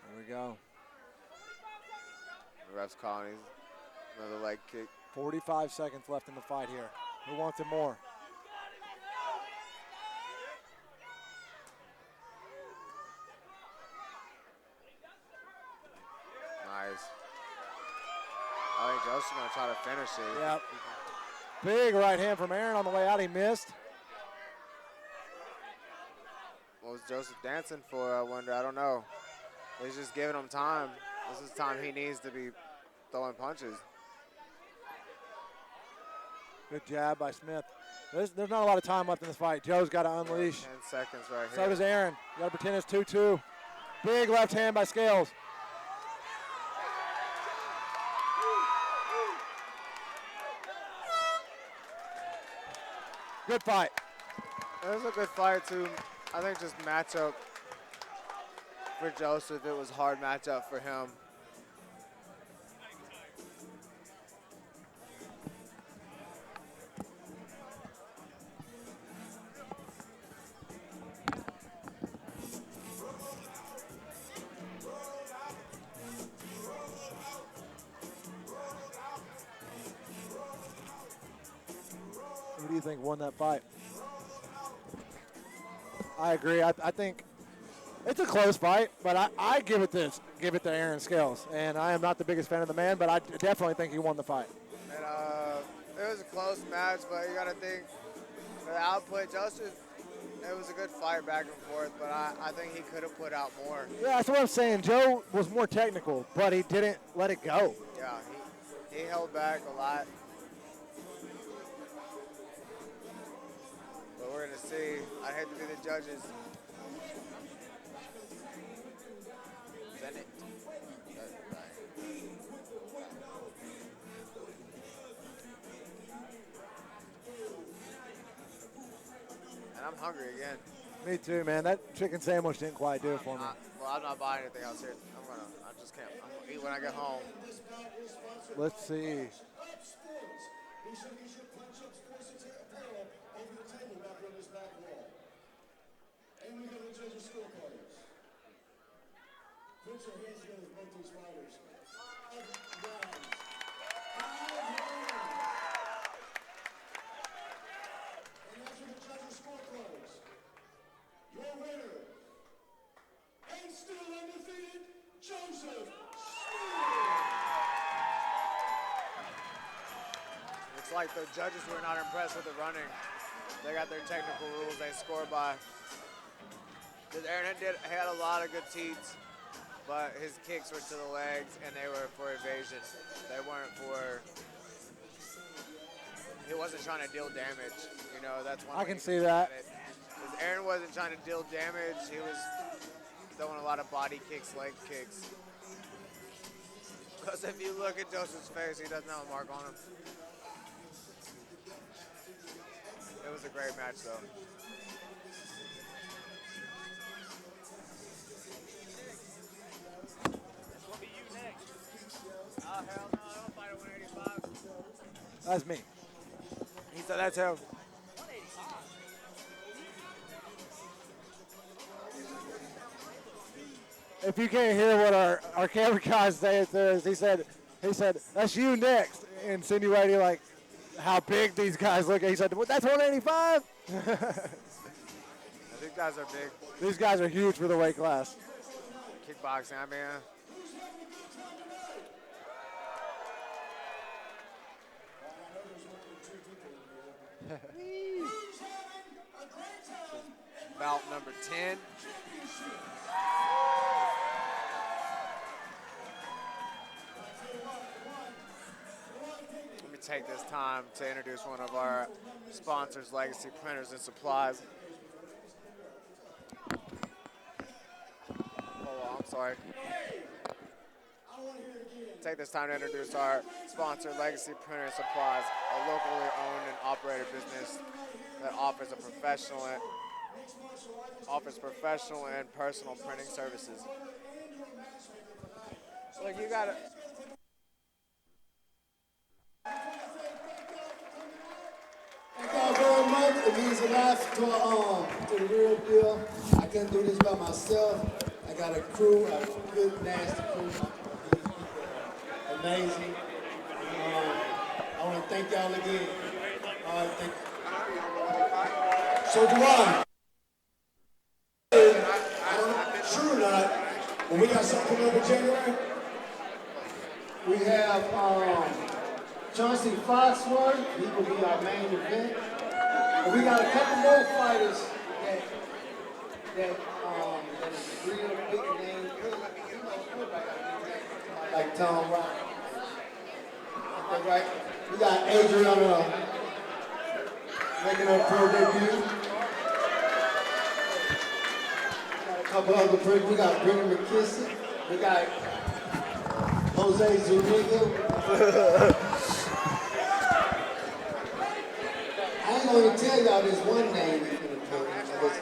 There we go. The ref's calling. Another leg kick. 45 seconds left in the fight here. Who wants it more? Nice. I think Joseph's going to try to finish it. Yep. Big right hand from Aaron on the way out. He missed. What was Joseph dancing for, I wonder? I don't know. He's just giving him time. This is time he needs to be throwing punches. Good jab by Smith. There's not a lot of time left in this fight. Joe's got to unleash. 10 seconds right So here. does Aaron. You got to pretend it's 2-2. Big left hand by Scales. Good fight. It was a good fight, too. I think just matchup for Joseph, it was hard matchup for him. Who do you think won that fight? I agree. I think it's a close fight, but I give it to Aaron Scales. And I am not the biggest fan of the man, but I definitely think he won the fight. And it was a close match, but you got to think for the output, Joseph, it was a good fight back and forth, but I think he could have put out more. Yeah, that's what I'm saying. Joe was more technical, but he didn't let it go. Yeah, he held back a lot. But we're going to see. I hate to be the judges. Send it. And I'm hungry again. Me too, man. That chicken sandwich didn't quite do it for me. Well, I'm not buying anything else here. I just can't. I'm going to eat when I get home. Let's see. And we got the judges' scorecards. Put your hands together, both these fighters. 5 rounds. 5 rounds. And that's for the judges' scorecards. Your winner, and still undefeated, Joseph Stewart. Looks like the judges were not impressed with the running. They got their technical rules they score by. Because Aaron had a lot of good teats, but his kicks were to the legs and they were for evasion. They weren't for, he wasn't trying to deal damage. You know, that's one I way can you see look that. at it. 'Cause Aaron wasn't trying to deal damage. He was throwing a lot of body kicks, leg kicks. Because if you look at Joseph's face, he doesn't have a mark on him. was a great match, though. This will be you next. Oh, hell no, I don't fight at 185. That's me. He said that's him. 185. If you can't hear what our camera guys say it there is, he said, that's you next, insinuating like how big these guys look. He said, well, that's 185? These guys are big. These guys are huge for the weight class. Kickboxing, I mean. Bout number 10. Let me take this time to introduce one of our sponsors, Legacy Printers and Supplies. Oh, I'm sorry. Take this time to introduce our sponsor, Legacy Printer and Supplies, a locally owned and operated business that offers professional and personal printing services. Look, you got it. Thank y'all very much. It means a lot to the real deal. I couldn't do this by myself. I got a crew, a good, nasty crew. Amazing. I want to thank y'all again. So Devon, I don't know if it's true or not, but we got something coming up in January. We have Chauncey Foxworth. He will be our main event. And we got a couple more fighters that is real big name. Like Tom Rock. Right? We got Adriana making her pro debut. Got a couple other people. We got Brittany McKissick. We got Jose Zuniga. I ain't gonna tell y'all this one name he's gonna put.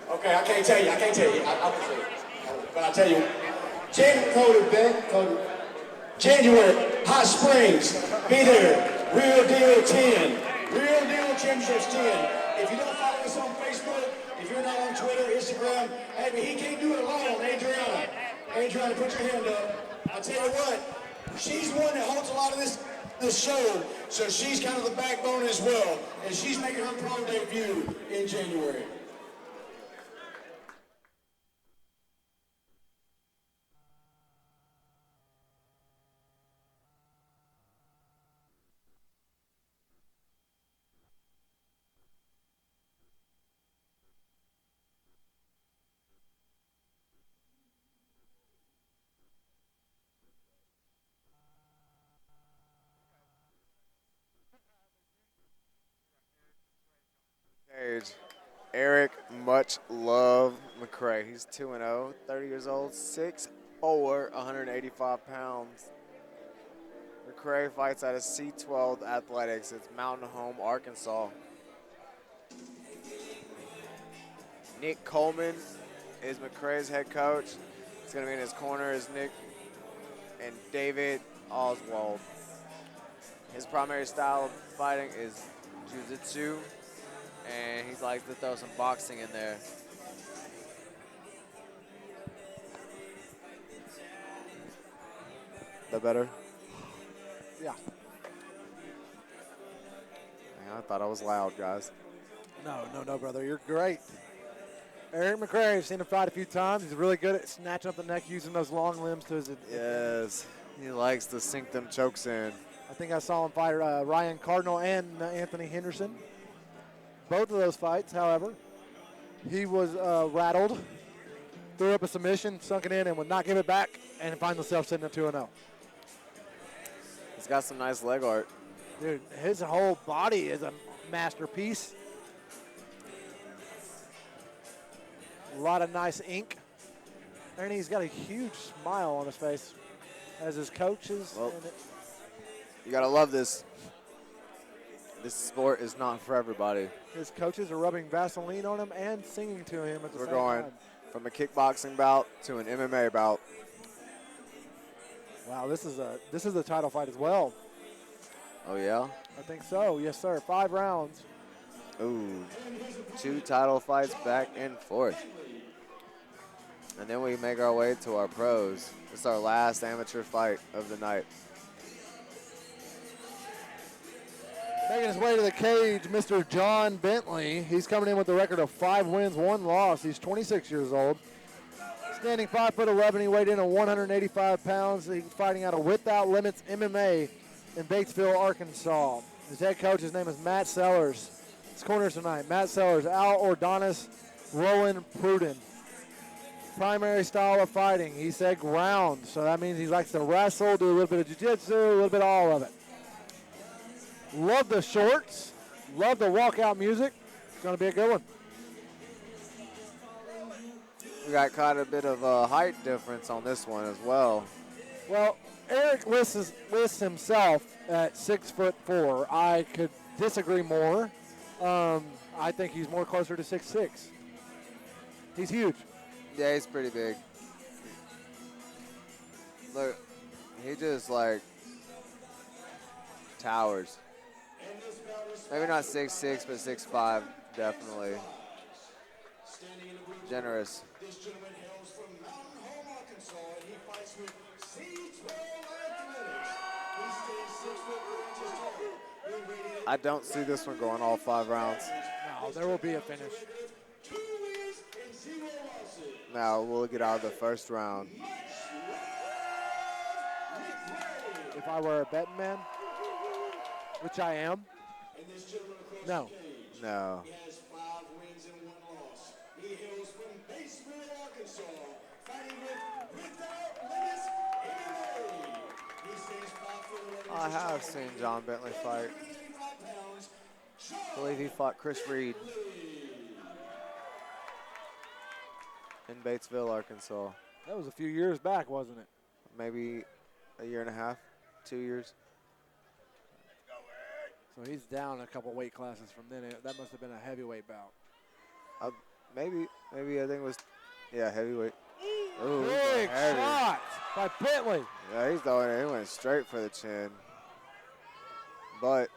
Okay, I can't tell you. I will say it. But I'll tell you. January, Hot Springs, be there. Real Deal 10. Real Deal Championships 10. If you don't follow us on Facebook, if you're not on Twitter, Instagram, hey, but he can't do it alone. Adriana, put your hand up. I'll tell you what, she's one that holds a lot of this show, so she's kind of the backbone as well. And she's making her pro debut in January. Eric Much Love McCrae. He's 2-0, 30 years old, 6'4", 185 pounds. McCrae fights out of C12 Athletics. It's Mountain Home, Arkansas. Nick Coleman is McCrae's head coach. He's going to be in his corner is Nick and David Oswald. His primary style of fighting is jiu-jitsu, and he likes to throw some boxing in there. That better? Yeah. I thought I was loud, guys. No, brother. You're great. Eric McCrae, I've seen him fight a few times. He's really good at snatching up the neck, using those long limbs to his advantage. Yes, he likes to sink them chokes in. I think I saw him fight Ryan Cardinal and Anthony Henderson. Both of those fights, however, he was rattled, threw up a submission, sunk it in, and would not give it back, and finds himself sitting at 2-0. He's got some nice leg art. Dude, his whole body is a masterpiece. A lot of nice ink. And he's got a huge smile on his face. as his coaches. Well, and you got to love this. This sport is not for everybody. his coaches are rubbing Vaseline on him and singing to him at the We're same going time. from a kickboxing bout to an MMA bout. Wow, this is a title fight as well. Oh, yeah? I think so. Yes, sir. 5 rounds. Ooh, 2 title fights back and forth. And then we make our way to our pros. It's our last amateur fight of the night. Making his way to the cage, Mr. John Bentley. He's coming in with a record of 5 wins, 1 loss. He's 26 years old. Standing 5'11", he weighed in at 185 pounds. He's fighting out of Without Limits MMA in Batesville, Arkansas. His head coach, his name is Matt Sellers. His corners tonight, Matt Sellers, Al Ordonis, Roland Pruden. Primary style of fighting, he said ground. So that means he likes to wrestle, do a little bit of jiu-jitsu, a little bit of all of it. Love the shorts. Love the walkout music. It's going to be a good one. We got quite a bit of a height difference on this one as well. Well, Eric lists himself at 6'4". I could disagree more. I think he's more closer to 6'6". He's huge. Yeah, he's pretty big. Look, he just like towers. Maybe not 6'6", but 6'5", definitely. Generous. This gentleman hails from Mountain Home, Arkansas, and he fights with C12 Athletics. He stands 6 foot 4 inches tall. Being rated I don't see this one going all 5 rounds. No, there will be a finish. 2 wins and 0 losses. Now we'll get out of the first round. If I were a betting man, which I am, And this gentleman across no. the cage, No. he has 5 wins and 1 loss. He hails from Batesville, Arkansas, fighting with Without Limits MMA. He stands 5 foot 11 I inches have tall. seen John Bentley fight. 185 pounds. I believe he fought Chris Reed in Batesville, Arkansas. That was a few years back, wasn't it? Maybe a year and a half, 2 years. So he's down a couple weight classes from then. That must have been a heavyweight bout. Maybe I think it was, yeah, heavyweight. Ooh, Big heavy. shot by Bentley. Yeah, he's throwing it. He went straight for the chin. But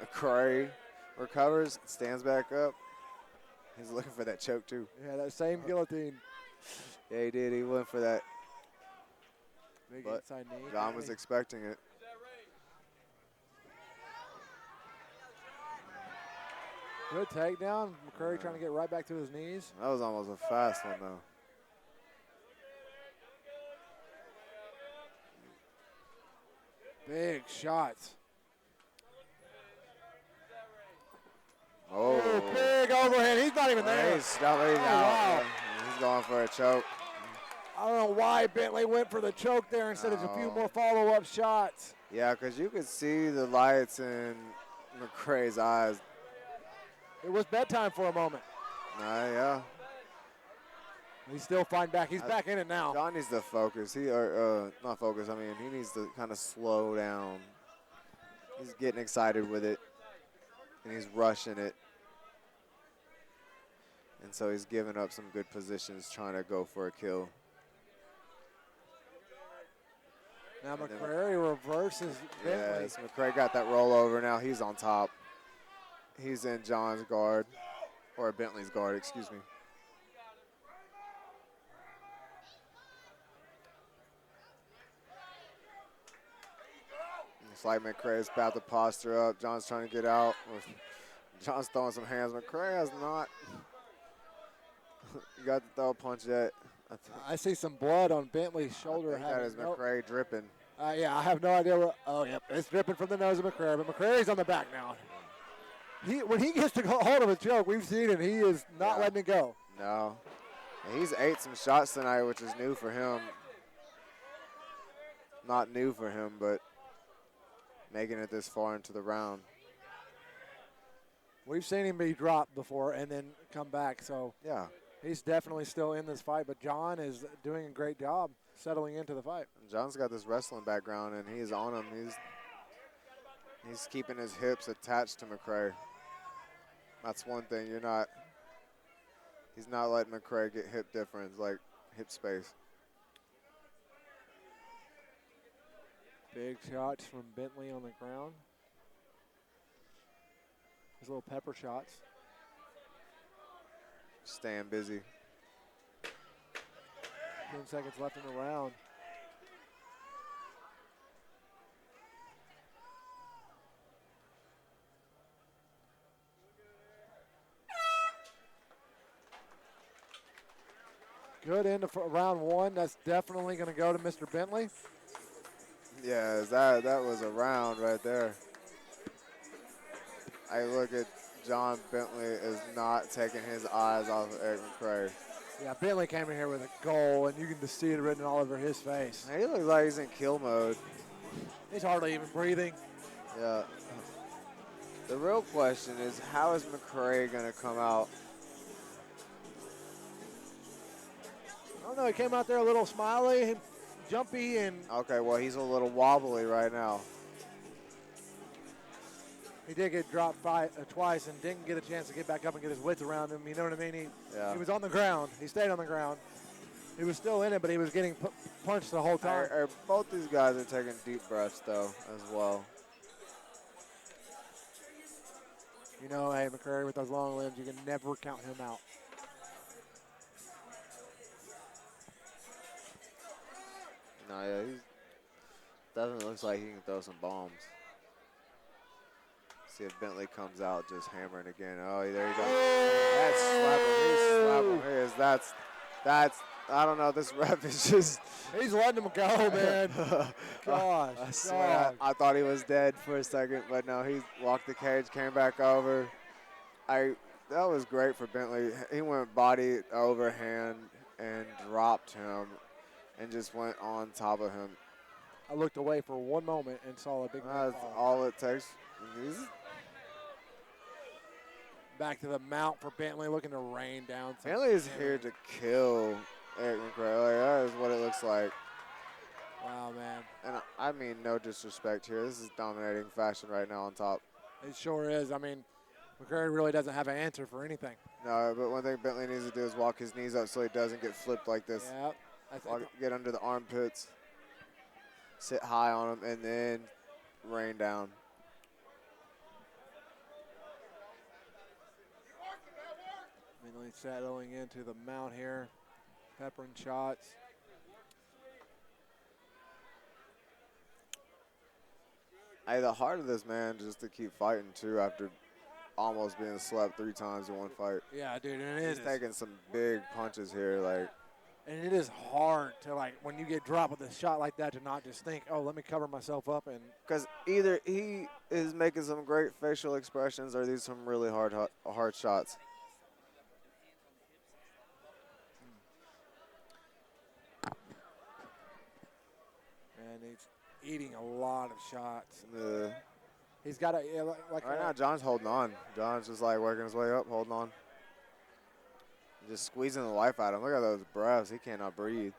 McCrae recovers, stands back up. He's looking for that choke too. Yeah, that same guillotine. Yeah, he did. He went for that. Big But inside knee. John was expecting it. Good takedown. McCrae trying to get right back to his knees. That was almost a fast one though. Big shots. Oh, Big overhand. He's not even there. He's out. Wow. He's going for a choke. I don't know why Bentley went for the choke there instead of a few No. more follow-up shots. Yeah, because you could see the lights in McCrae's eyes. It was bedtime for a moment. Yeah. He's still fighting back. He's back in it now. John needs to focus. Not focus. I mean, he needs to kind of slow down. He's getting excited with it, and he's rushing it. And so he's giving up some good positions trying to go for a kill. Now McCrae reverses Bentley. Yes, McCrae got that rollover. Now he's on top. He's in John's guard, or Bentley's guard, excuse me. It's like McCrae's about to posture up. John's trying to get out. John's throwing some hands. McCrae has not. You got to throw a punch yet. I see some blood on Bentley's shoulder. That is McCrae dripping. Yeah, I have no idea what. Oh, yep, it's dripping from the nose of McCrae, but McCrae's on the back now. When he gets to hold of a choke, we've seen it. He is not letting it go. No. And he's ate some shots tonight, which is new for him. Not new for him, but making it this far into the round. We've seen him be dropped before and then come back. So Yeah. He's definitely still in this fight, but John is doing a great job settling into the fight. John's got this wrestling background, and he's on him. He's keeping his hips attached to McCrae. That's one thing. He's not letting McCrae get hip difference, like hip space. Big shots from Bentley on the ground. His little pepper shots. Staying busy. 10 seconds left in the round. Good end of round one. That's definitely going to go to Mr. Bentley. Yeah, that was a round right there. I look at John Bentley is not taking his eyes off of Eric McCrae. Yeah, Bentley came in here with a goal, and you can just see it written all over his face. He looks like he's in kill mode. He's hardly even breathing. Yeah. The real question is, how is McCrae going to come out? I don't know. He came out there a little smiley, jumpy, and Okay, well, he's a little wobbly right now. he did get dropped twice and didn't get a chance to get back up and get his wits around him. You know what I mean? He was on the ground. He stayed on the ground. He was still in it, but he was getting punched the whole time. Both these guys are taking deep breaths, though, as well. You know, hey, McCrae, with those long limbs, you can never count him out. No, yeah, he definitely looks like he can throw some bombs. See if Bentley comes out just hammering again. Oh, there he goes. That's slapping. He's slapping. He is. That's. I don't know. This ref is just. He's letting him go, man. Gosh. I swear, I thought he was dead for a second, but no, he walked the cage, came back over. That was great for Bentley. He went body over hand and dropped him and just went on top of him. I looked away for one moment and saw a big That's fall. all it takes. Back to the mount for Bentley, looking to rain down. Bentley is here to kill Eric McCrae. Like, that is what it looks like. Wow, man. And I mean no disrespect here. This is dominating fashion right now on top. It sure is. I mean, McCrae really doesn't have an answer for anything. No, but one thing Bentley needs to do is walk his knees up so he doesn't get flipped like this. Yeah. Get under the armpits, sit high on him, and then rain down. Bentley settling into the mount here, peppering shots. Hey, the heart of this man just to keep fighting too after almost being slept 3 times in one fight. Yeah, dude, and He's taking some big punches here, like. And it is hard to, like, when you get dropped with a shot like that, to not just think, oh, let me cover myself up. And Because either he is making some great facial expressions or these some really hard shots. and he's eating a lot of shots. Yeah. He's got a like Right now, John's holding on. John's just like working his way up, holding on. Just squeezing the life out of him. Look at those breaths. He cannot breathe.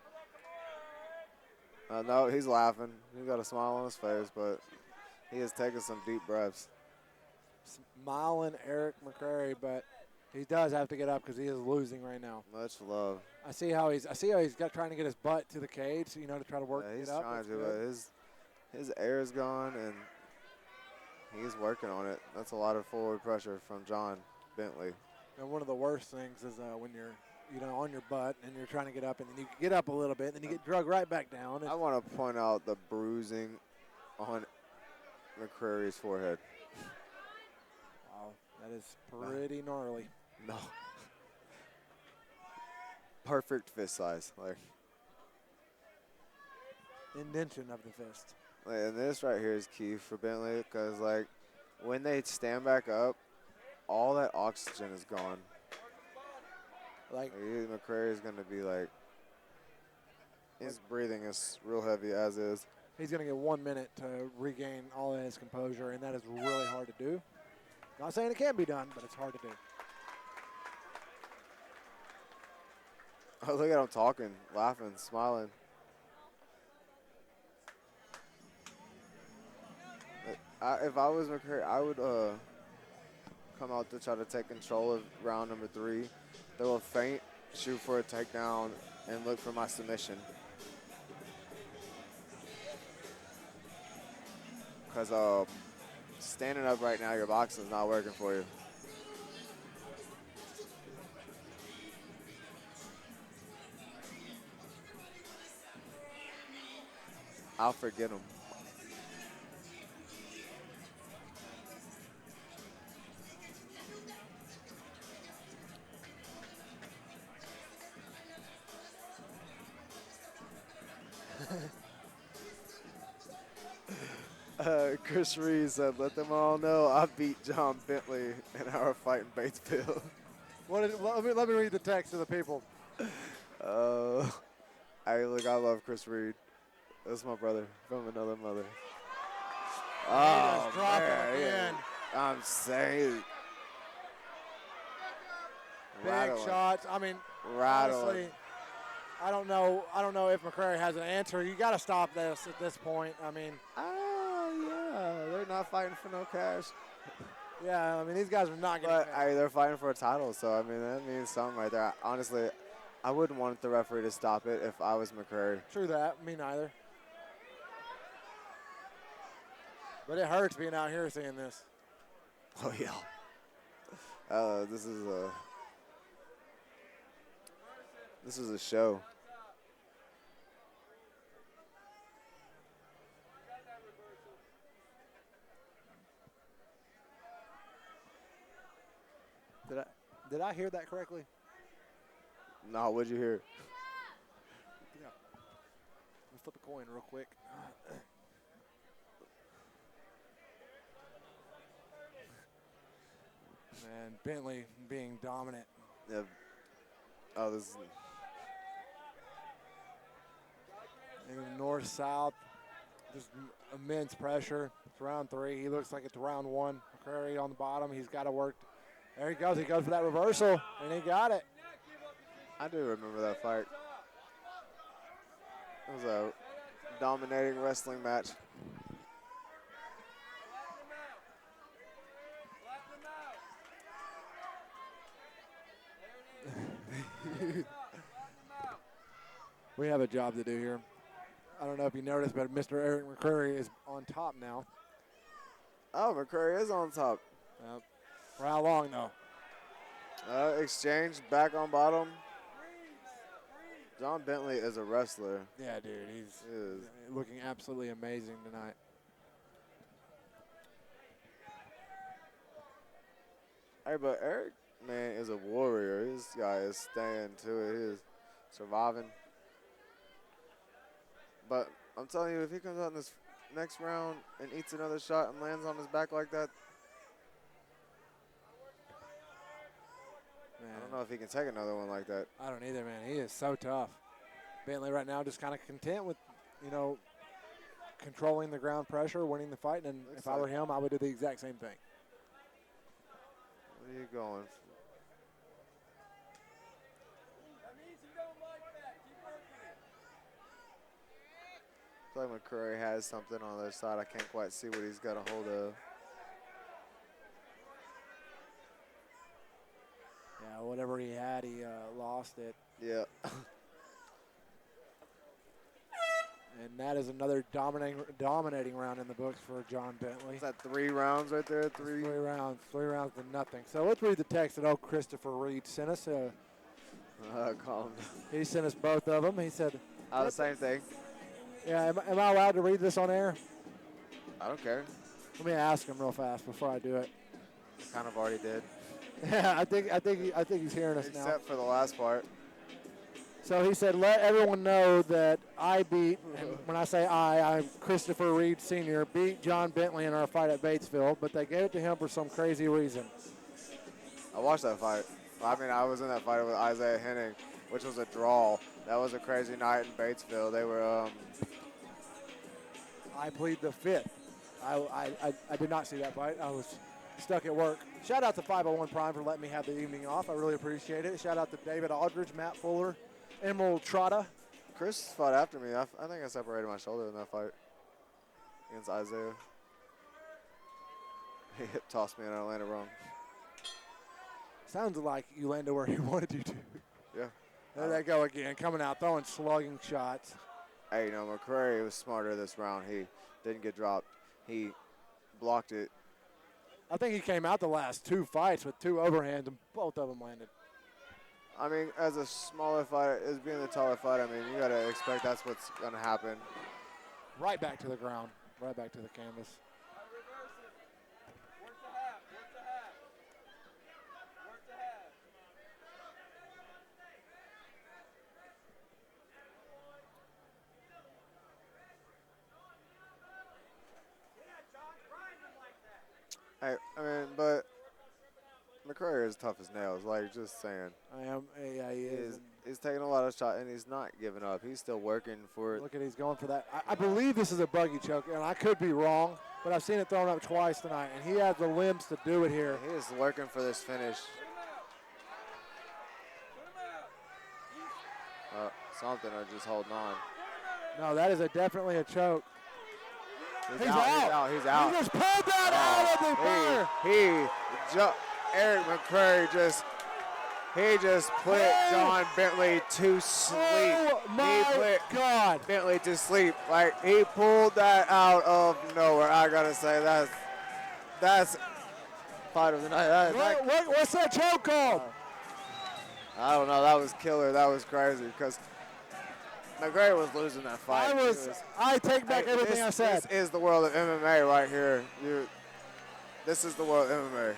No, he's laughing. He's got a smile on his face, but he is taking some deep breaths. Smiling Eric McCrae, but he does have to get up because he is losing right now. Much love. I see how he's got trying to get his butt to the cage, you know, to try to work Yeah, he's it up. trying That's to, good. but his air is gone, and he's working on it. That's a lot of forward pressure from John Bentley. And one of the worst things is when you're, on your butt and you're trying to get up, and then you get up a little bit, and then you get drugged right back down. I want to point out the bruising on McCrae's forehead. Wow, that is pretty gnarly. No. Perfect fist size. Like, Indention of the fist. and this right here is key for Bentley because, like, when they stand back up, all that oxygen is gone. Like McCrae is going to be like, his breathing is real heavy as is. he's going to get 1 minute to regain all of his composure, and that is really hard to do. Not saying it can't be done, but it's hard to do. Oh, look at him talking, laughing, smiling. If I was McCrae, I would come out to try to take control of round number 3. Throw a feint, shoot for a takedown, and look for my submission. Because standing up right now, your boxing's not working for you. I'll forget him. Chris Reed said, let them all know I beat John Bentley in our fight in Batesville. Let me read the text to the people. Hey, look, I love Chris Reed. That's my brother from another mother. Oh, man, again. I'm saying. Big shots. I mean, honestly, I don't know if McCrae has an answer. You got to stop this at this point. I mean, yeah, they're not fighting for no cash. Yeah, I mean, these guys are not getting But hey, they're fighting for a title, so I mean that means something right there. Honestly, I wouldn't want the referee to stop it if I was McCrae. True that. Me neither. But it hurts being out here seeing this. Oh yeah. This is a show. Did I hear that correctly? No, what'd you hear? Yeah. Let's flip a coin real quick. And Bentley being dominant. Yeah. Oh, this is north-south. Just immense pressure. It's round 3. He looks like it's round 1. McCrae on the bottom. He's got to work. There he goes. He goes for that reversal, and he got it. I do remember that fight. It was a dominating wrestling match. We have a job to do here. I don't know if you noticed, but Mr. Eric McCrae is on top now. Oh, McCrae is on top. For how long, though? Exchange back on bottom. John Bentley is a wrestler. Yeah, dude. He's looking absolutely amazing tonight. Hey, but Eric, man, is a warrior. This guy is staying to it. He is surviving. But I'm telling you, if he comes out in this next round and eats another shot and lands on his back like that, Man. I don't know if he can take another one like that. I don't either, man. He is so tough. Bentley right now just kind of content with, controlling the ground pressure, winning the fight. And if I were him, I would do the exact same thing. What are you going for? I feel like McCrae has something on their side. I can't quite see what he's got a hold of. Yeah, whatever he had, he lost it. Yeah. And that is another dominating round in the books for John Bentley. Is that 3 rounds right there? Three rounds to nothing. So let's read the text that Christopher Reed sent us. Call him. He sent us both of them. He said, the same thing. Yeah, am I allowed to read this on air? I don't care. Let me ask him real fast before I do it. Kind of already did. Yeah, I think he's hearing us now. Except for the last part. So he said, let everyone know that I beat, and when I say I'm Christopher Reed Sr., beat John Bentley in our fight at Batesville, but they gave it to him for some crazy reason. I watched that fight. I mean, I was in that fight with Isaiah Henning, which was a draw. That was a crazy night in Batesville. They were I plead the 5th. I did not see that fight. I was stuck at work. Shout out to 501 Prime for letting me have the evening off. I really appreciate it. Shout out to David Aldridge, Matt Fuller, Emerald Trotta. Chris fought after me. I think I separated my shoulder in that fight against Isaiah. He hip tossed me and I landed wrong. Sounds like you landed where he wanted you to. Yeah. There they go again, coming out, throwing slugging shots. Hey, McCrae was smarter this round. He didn't get dropped. He blocked it. I think he came out the last 2 fights with 2 overhands, and both of them landed. I mean, as a smaller fighter, as being the taller fighter, I mean, you got to expect that's what's going to happen. Right back to the ground, right back to the canvas. I mean, but McCrae is tough as nails. Like, just saying. Yeah, he is. He's taking a lot of shots, and he's not giving up. He's still working for it. Look at he's going for that. I believe this is a buggy choke, and I could be wrong, but I've seen it thrown up twice tonight, and he has the limbs to do it here. He is working for this finish. Something or just holding on. No, that is definitely a choke. He's out. He just pulled that out of the fire. Eric McCrae just put John Bentley to sleep. Oh, my God. Bentley to sleep. Like, he pulled that out of nowhere. I got to say, that's fight of the night. What's that choke called? I don't know. That was killer. That was crazy because McCrae was losing that fight. I take back everything I said. This is the world of MMA right here. This is the world of MMA.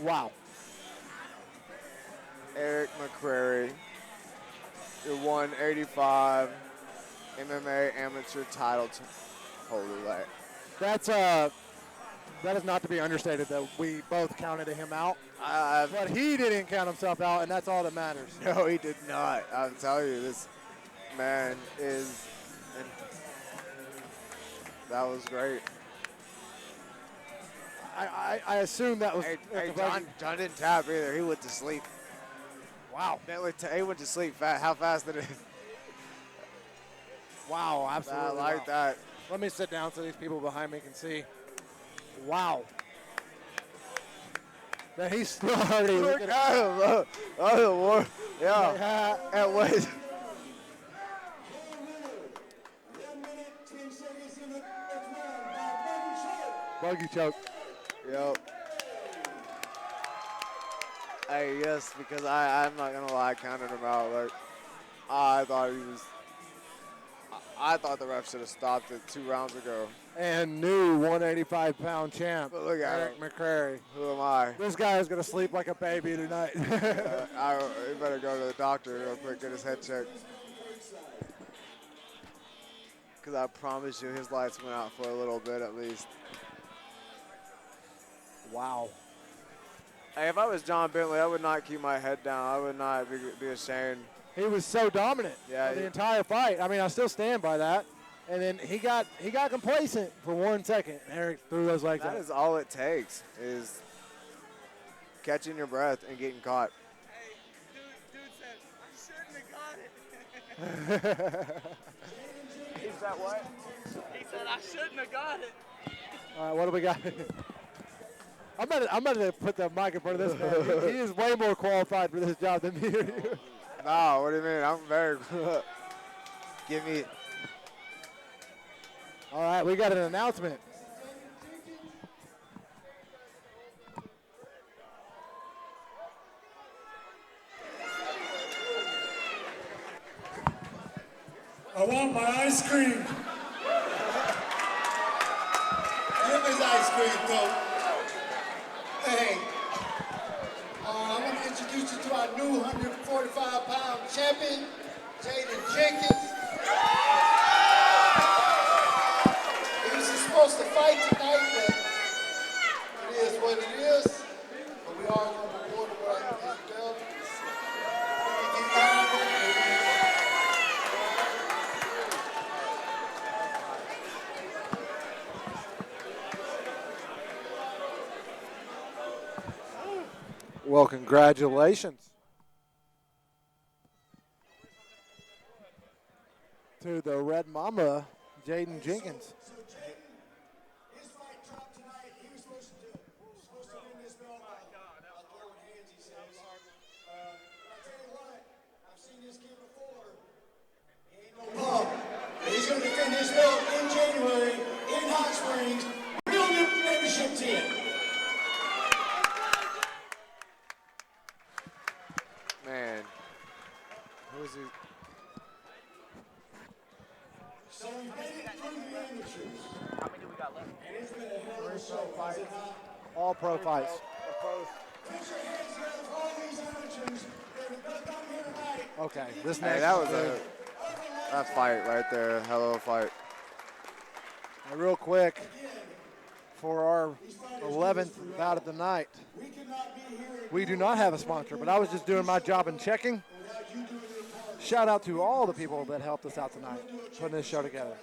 Wow. Eric McCrae, your 185 MMA amateur title holder. Like, that is not to be understated that we both counted him out. But he didn't count himself out, and that's all that matters. No, he did not. I'll tell you, this man is. That was great. I assume that was. John didn't tap either. He went to sleep. Wow. He went to sleep fast. How fast did it? Wow, absolutely. I like that. Let me sit down so these people behind me can see. Wow. That he's still already Look looking at him. Look. Oh, yeah. And wait. 1 minute, 10 seconds in the first round by buggy choke. Yep. Hey, yes, because I'm not gonna lie, I counted him out. Like, I thought the ref should have stopped it 2 rounds ago. And new 185-pound champ, But look at Eric him. McCrae. Who am I? This guy is gonna sleep like a baby tonight. He better go to the doctor real quick, get his head checked. Because I promise you, his lights went out for a little bit at least. Wow. Hey, if I was John Bentley, I would not keep my head down. I would not be ashamed. He was so dominant Yeah, the entire fight. I mean, I still stand by that. And then he got complacent for 1 second. Eric threw those legs out. That is all it takes, is catching your breath and getting caught. Hey, dude said, I shouldn't have got it. He said what? He said, I shouldn't have got it. All right, what do we got? I'm about to put the mic in front of this man. He is way more qualified for this job than me or you. No, what do you mean? I'm very good. Give me. All right, we got an announcement. I want my ice cream. Give his ice cream, though. Hey, I want to introduce you to our new 145-pound champion, Jaden Jenkins. He was supposed to fight tonight, but it is what it is. But we are going to reward him with his belt. Well, congratulations. to the Red Mamba, Jaden Jenkins. So Jaden, his fight dropped tonight. He was supposed to win this belt by throwing hands, he says. I tell you what, I've seen this kid before. He ain't no punk. He's going to defend his belt in January in Hot Springs. Real new membership team. Man, who is he? So we've made it through the amateurs. How many do we got left? And it's been a hell of a show, has it not? All pro fights. Put your hands together for all these amateurs that have been down here tonight. Okay, this Hey, next that was one, that fight right there. Hell of a fight. real quick, for our 11th bout of the night. We do not have a sponsor, but I was just doing my job in checking. Shout out to all the people that helped us out tonight, putting this show together.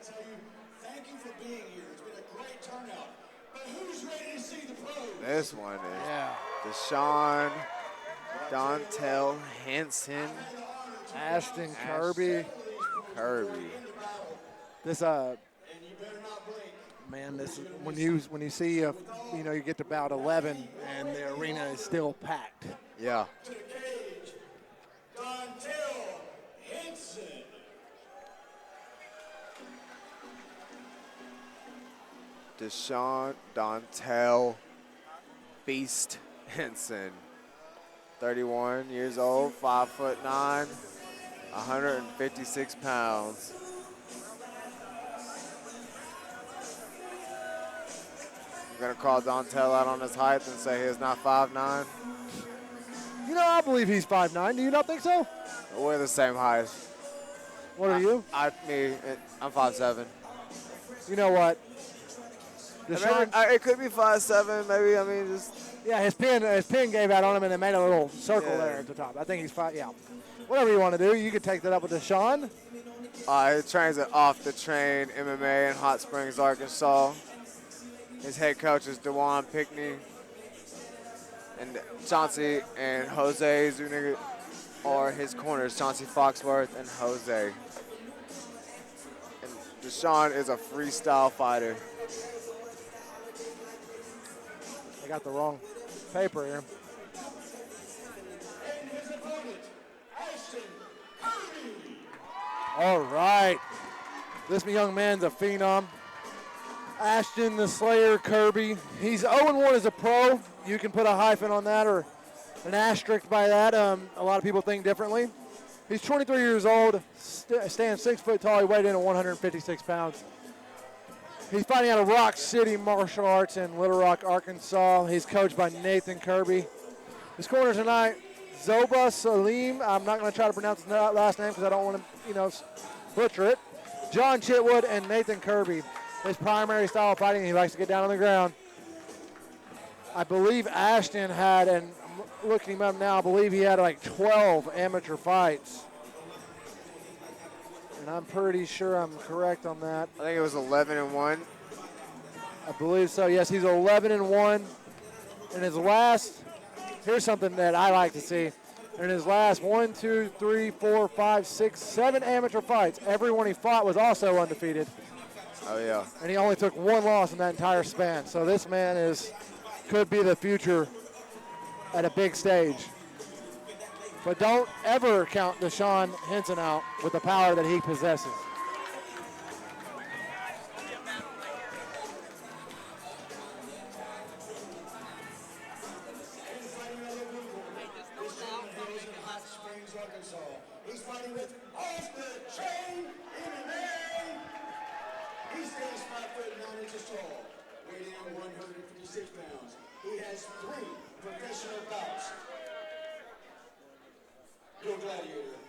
Thank you for being here. It's been a great turnout. But who's ready to see the pros? This one is Deshawn, Dontel, Henson, Ashton, Kirby. This man, this when you see you get to about 11 and the arena is still packed. Yeah. To the cage, Dontel Henson. Deshawn, Dontel, Beast Henson. 31 years old, 5'9", 156 pounds. You're gonna call Dontel out on his height and say he is not 5'9"? I believe he's 5'9". Do you not think so? We're the same height. What are you? I'm 5'7". You know what? Deshawn, It could be 5'7", maybe. I mean, just yeah, his pin gave out on him, and it made a little circle there at the top. I think he's 5. Yeah, whatever you want to do, you can take that up with Deshawn. he trains at Off the Train MMA in Hot Springs, Arkansas. His head coach is Dequan Pickney, and Chauncey and Jose Zuniga are his corners. Chauncey Foxworth and Jose. And Deshawn is a freestyle fighter. I got the wrong paper here. And his opponent, Ashton Kirby. All right. This young man's a phenom. Ashton the Slayer Kirby. He's 0-1 as a pro. You can put a hyphen on that or an asterisk by that. A lot of people think differently. He's 23 years old, stands 6 foot tall. He weighed in at 156 pounds. He's fighting out of Rock City Martial Arts in Little Rock, Arkansas. He's coached by Nathan Kirby. His corners tonight, Zoba Salim. I'm not going to try to pronounce his last name because I don't want to, butcher it. John Chitwood and Nathan Kirby. His primary style of fighting, he likes to get down on the ground. I believe Ashton had, and I'm looking him up now, I believe he had like 12 amateur fights. And I'm pretty sure I'm correct on that. I think it was 11-1. I believe so. Yes, he's 11-1. In his last, here's something that I like to see. In his last 1, 2, 3, 4, 5, 6, 7 amateur fights, everyone he fought was also undefeated. Oh, yeah. And he only took 1 loss in that entire span. So this man could be the future at a big stage. But don't ever count Deshawn Henson out with the power that he possesses. He's fighting with Off the Train MMA. He stands 5'9" tall, weighed in 156 pounds. He has 3 professional bouts. Your gladiator,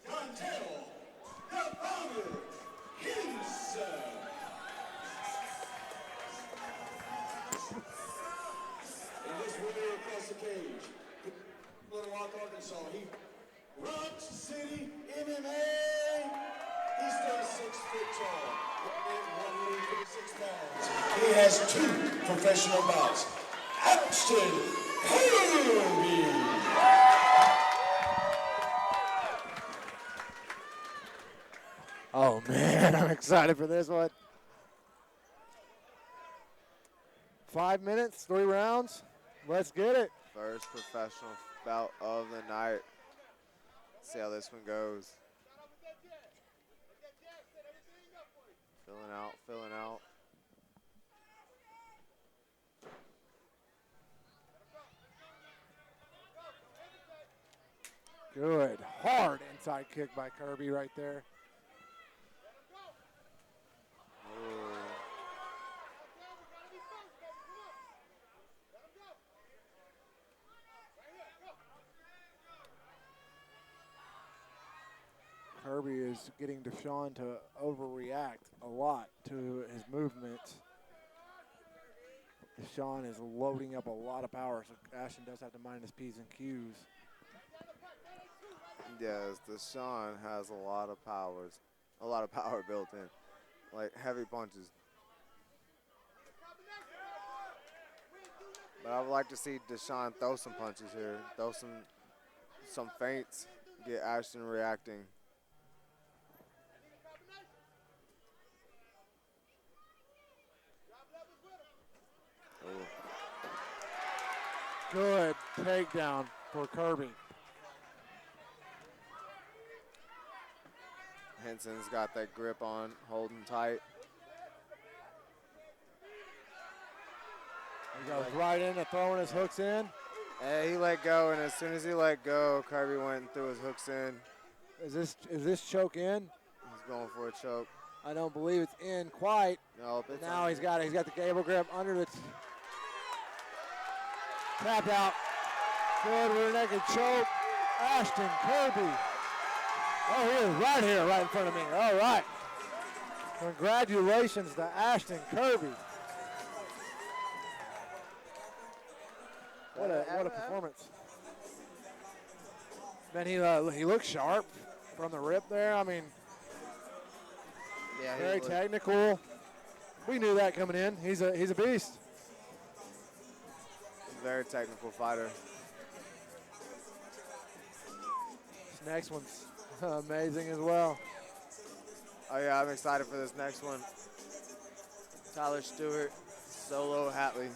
Dontel, the founder, Henson. And this warrior across the cage, Little Rock, Arkansas. He Rock City MMA. He stands 6 foot tall, weighing 156 pounds. He has 2 professional bouts. Ashton Kirby. Oh, man, I'm excited for this one. 5 minutes, 3 rounds. Let's get it. First professional bout of the night. See how this one goes. Filling out. Good. Hard inside kick by Kirby right there. Ooh. Kirby is getting Deshawn to overreact a lot to his movements. Deshawn is loading up a lot of power, so Ashton does have to mind his P's and Q's. Yes, Deshawn has a lot of power built in, like heavy punches. But I would like to see Deshawn throw some punches here, throw some feints, get Ashton reacting. Ooh. Good takedown for Kirby. Henson's got that grip on, holding tight. He goes right in and throwing his hooks in. And he let go, and as soon as he let go, Kirby went and threw his hooks in. Is this choke in? He's going for a choke. I don't believe it's in quite. Nope, it's Now on. he's got the cable grip under the tap out. Good rear naked choke. Ashton Kirby. Oh, he is right here, right in front of me. All right. Congratulations to Ashton Kirby. What a performance. Man, he looks sharp from the rip there. I mean, Yeah, very technical. We knew that coming in. He's a beast. Very technical fighter. This next one's amazing as well. Oh yeah, I'm excited for this next one. Tyler Stewart, solo Hatley.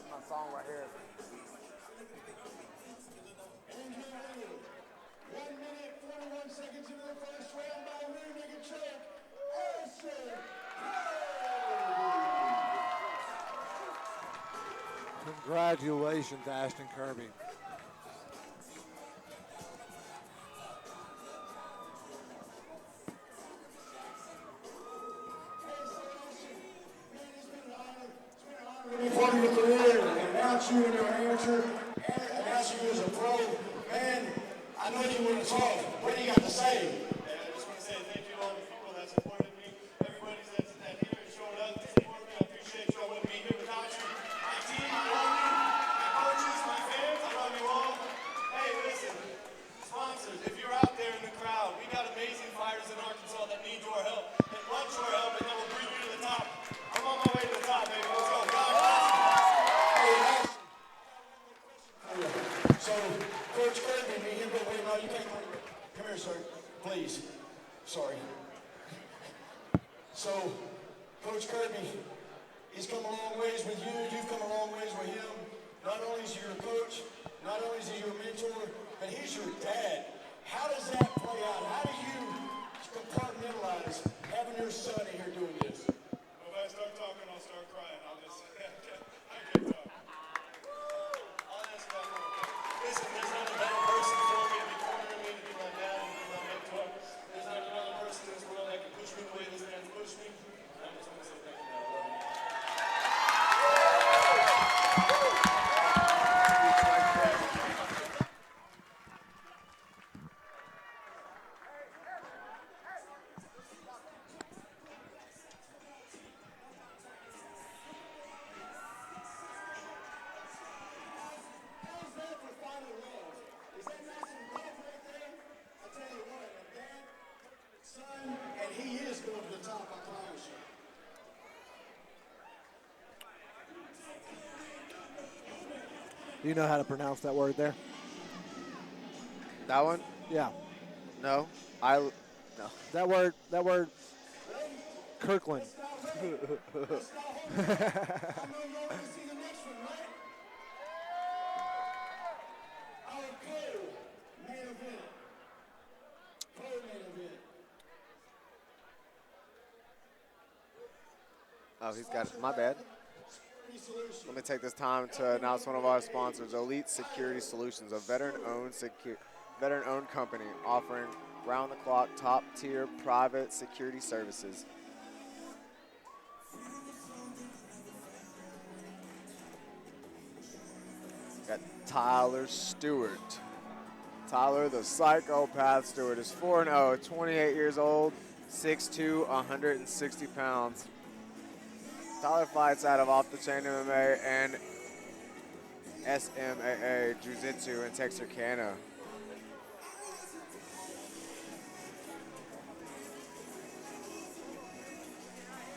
My song right here. 1 minute, 41 seconds into the first round by rear naked choke. Ashton Kirby. Congratulations, Ashton Kirby. Be part of your career and announce you in your amateur, announce you as a pro. Man, I know you want to talk. What do you got to say? I just want to say thank you to all the people that supported me. Everybody that's here and showed up to support me. I appreciate y'all with me here without you. My team, I love you. My coaches, my fans, I love you all. Hey, listen, sponsors, if you're out there in the crowd, we got amazing fighters in Arkansas that need your help, that want your help, and that will bring you to the top. I'm on my way to the top, baby. Let's go. God bless you. So, Coach Kirby, me here, but wait, no, you can't. Come here, sir. Please. Sorry. So, Coach Kirby, he's come a long ways with you. You've come a long ways with him. Not only is he your coach, not only is he your mentor, but he's your dad. How does that play out? How do you compartmentalize having your son in here doing this? If I start talking, I'll start crying. I'll just, I can't talk. I'll answer that one. Listen, there's not a better person for me to be cornering me, to be my dad, and to be my mentor. There's not another person in this world that can push me the way this man's pushed me. I just want to say thank you, Dad. I love you. Do you know how to pronounce that word there? That one? Yeah. No. No. That word, Kirkland. I'm going to see the next one, right? Our co-main event. Co-main event. Oh, he's got it. My bad. Let me take this time to announce one of our sponsors, Elite Security Solutions, a veteran-owned company offering round-the-clock, top-tier private security services. Got Tyler Stewart. Tyler, the psychopath Stewart, is 4-0, 28 years old, 6'2", 160 pounds. Tyler fights out of off-the-chain MMA and SMAA Jiu-Jitsu in Texarkana.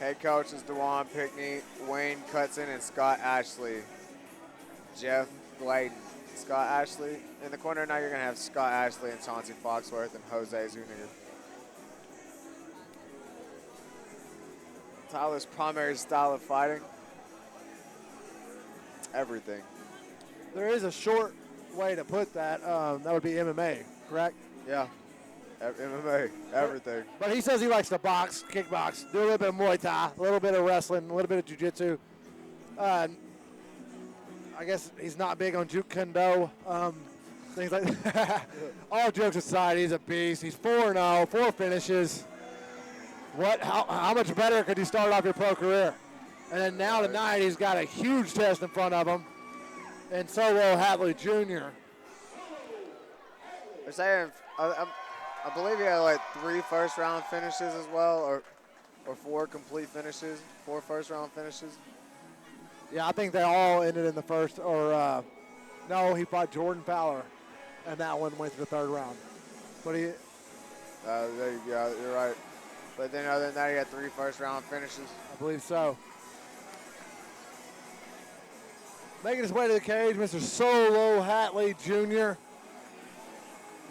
Head coach is Dequan Pickney, Wayne Cutson, and Scott Ashley. Jeff Glayton. Scott Ashley. In the corner now, you're going to have Scott Ashley and Chauncey Foxworth and Jose Zuniga. Tyler's primary style of fighting, everything. There is a short way to put that. That would be MMA, correct? Yeah, MMA, everything. But he says he likes to box, kickbox, do a little bit of Muay Thai, a little bit of wrestling, a little bit of jiu-jitsu. I guess he's not big on Jeet Kune Do, things like that. All jokes aside, he's a beast. He's 4-0, 4 finishes. How much better could you start off your pro career? And then now tonight he's got a huge test in front of him. And so will Hatley Jr. They're saying, I believe he had like 3 first-round finishes as well, or 4 complete finishes, 4 first-round finishes. Yeah, I think they all ended in the first, or no, he fought Jordan Fowler, and that one went to the 3rd round. But he. There you go, you're right. But then other than that, he had 3 first-round finishes. I believe so. Making his way to the cage, Mr. Solo Hatley Jr.,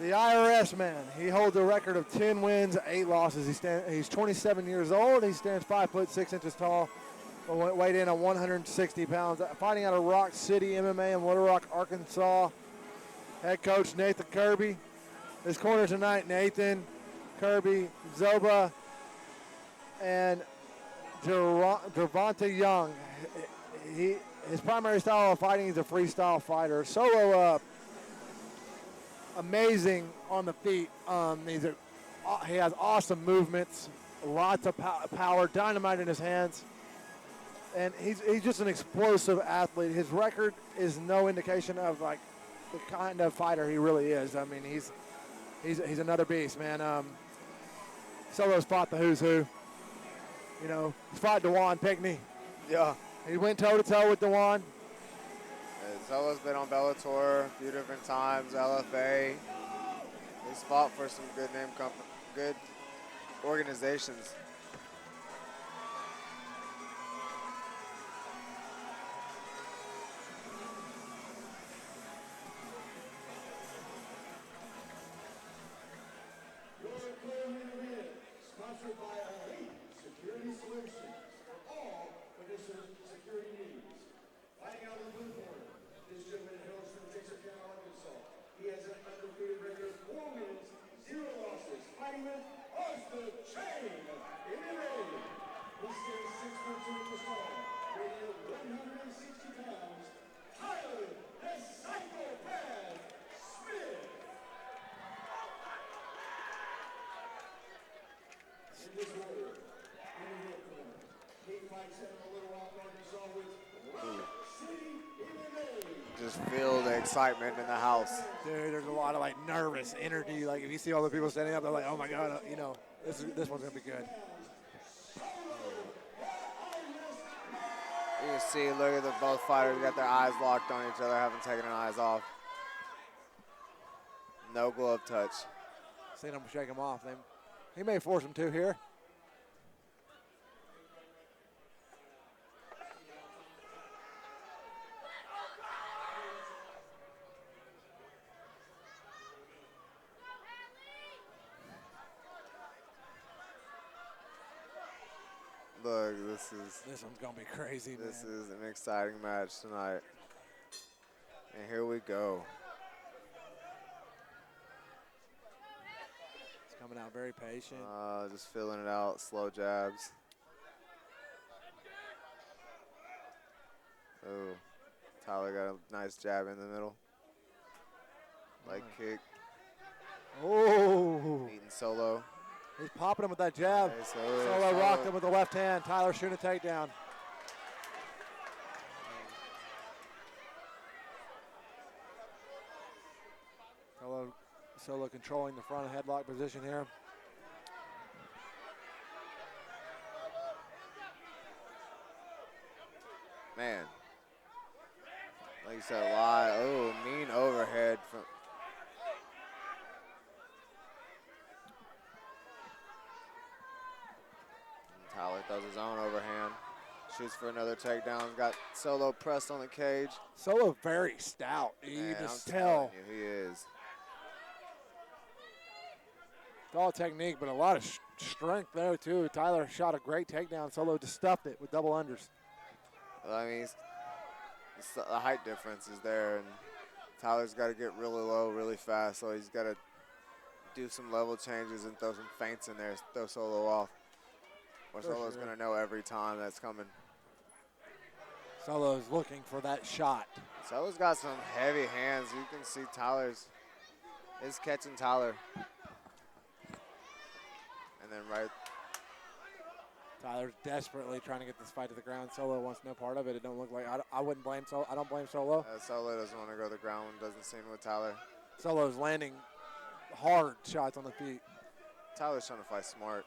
the IRS man. He holds a record of 10 wins, 8 losses. He's 27 years old. He stands 5'6" tall, weighed in at 160 pounds. Fighting out of Rock City MMA in Little Rock, Arkansas. Head coach Nathan Kirby. His corner tonight, Nathan, Kirby, Zoba, and Gervonta Young. His primary style of fighting is a freestyle fighter. Solo, amazing on the feet. He has awesome movements, lots of power, dynamite in his hands, and he's just an explosive athlete. His record is no indication of like the kind of fighter he really is. I mean, he's another beast, man. Solo's fought the who's who. You know, he's fought Dequan Pickney. Yeah. He went toe-to-toe with Dequan. Solo's been on Bellator a few different times, LFA. He's fought for some good organizations. Sponsored by Elite Security Solutions for all of your security needs. Fighting out of the blue corner, this gentleman hails from Texarkana, Arkansas. He has an undefeated record of 4 wins, 0 losses. Fighting with Harston MMA. He stands 6'2" inches tall, weighing in 160 pounds. Tyler, the Psychopath Smith. This warrior, in the red corner. He fights out of Little Rock, Arkansas with Rock City MMA. Just feel the excitement in the house. Dude, there's a lot of like nervous energy. Like if you see all the people standing up, they're like, "Oh my God, you know, this one's gonna be good." You can see, look at both fighters got their eyes locked on each other, haven't taken their eyes off. No glove touch. Seeing him shake him off. He may force him to here. Look, This one's going to be crazy, man. this is an exciting match tonight. And here we go. He's coming out very patient. Just filling it out, slow jabs. Oh, Tyler got a nice jab in the middle. Leg kick, Oh, beating Solo. he's popping him with that jab. Okay, Solo rocked him with the left hand. Tyler shooting a takedown. Solo controlling the front headlock position here. Man, like you said, a lot. Oh, mean overhead from. And Tyler throws his own overhand. Shoots for another takedown. Got Solo pressed on the cage. Solo very stout. You Man, just I'm tell. telling you, he is. It's all technique, but a lot of strength there, too. Tyler shot a great takedown. Solo just stuffed it with double unders. Well, I mean, the height difference is there, and Tyler's got to get really low really fast, so he's got to do some level changes and throw some feints in there, throw Solo off. Or Solo's going to know every time that's coming. Solo's looking for that shot. Solo's got some heavy hands. You can see Tyler's is catching Tyler. And then Tyler's desperately trying to get this fight to the ground. Solo wants no part of it. It don't look like I wouldn't blame Solo. I don't blame Solo. Solo doesn't want to go to the ground. Doesn't seem with Tyler. Solo's landing hard shots on the feet. Tyler's trying to fight smart.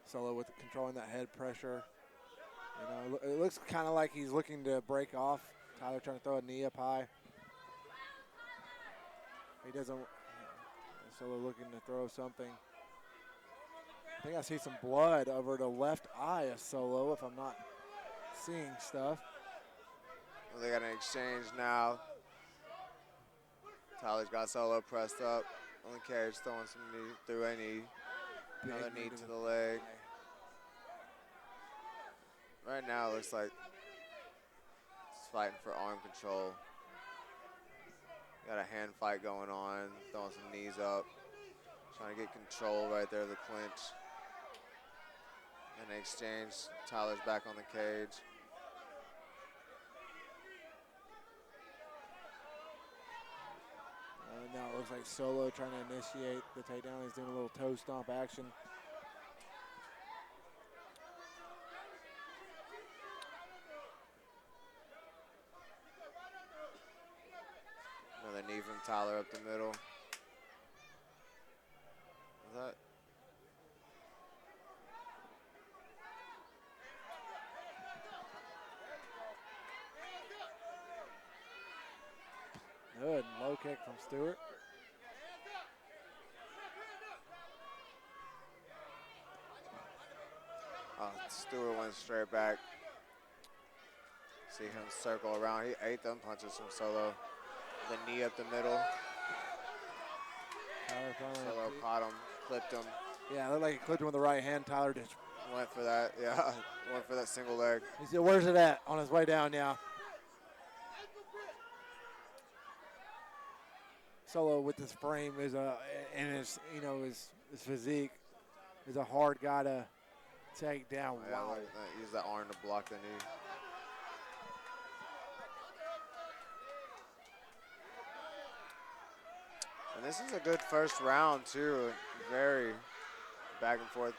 Solo with controlling that head pressure. You know, it looks kind of like he's looking to break off. Tyler trying to throw a knee up high. He doesn't. Solo looking to throw something. I think I see some blood over the left eye of Solo, if I'm not seeing stuff. Well, they got an exchange now. Tyler's got Solo pressed up on the cage, throwing some knee through a knee. Another knee to the leg. Right now, it looks like he's fighting for arm control. Got a hand fight going on, throwing some knees up, trying to get control right there of the clinch. And they exchange. Tyler's back on the cage. Now it looks like Solo trying to initiate the takedown. He's doing a little toe stomp action. Another knee from Tyler up the middle. Is that? Good low kick from Stewart. Stewart went straight back. See him circle around. He ate them punches from Solo. The knee up the middle. Solo caught him, clipped him. Yeah, it looked like he clipped him with the right hand. Tyler just went for that. Yeah, went for that single leg. He said, "Where's it at?" On his way down now. Solo with his frame is and his his physique is a hard guy to take down. Yeah, Wow. use that arm to block the knee. And this is a good first round too. Very back and forth.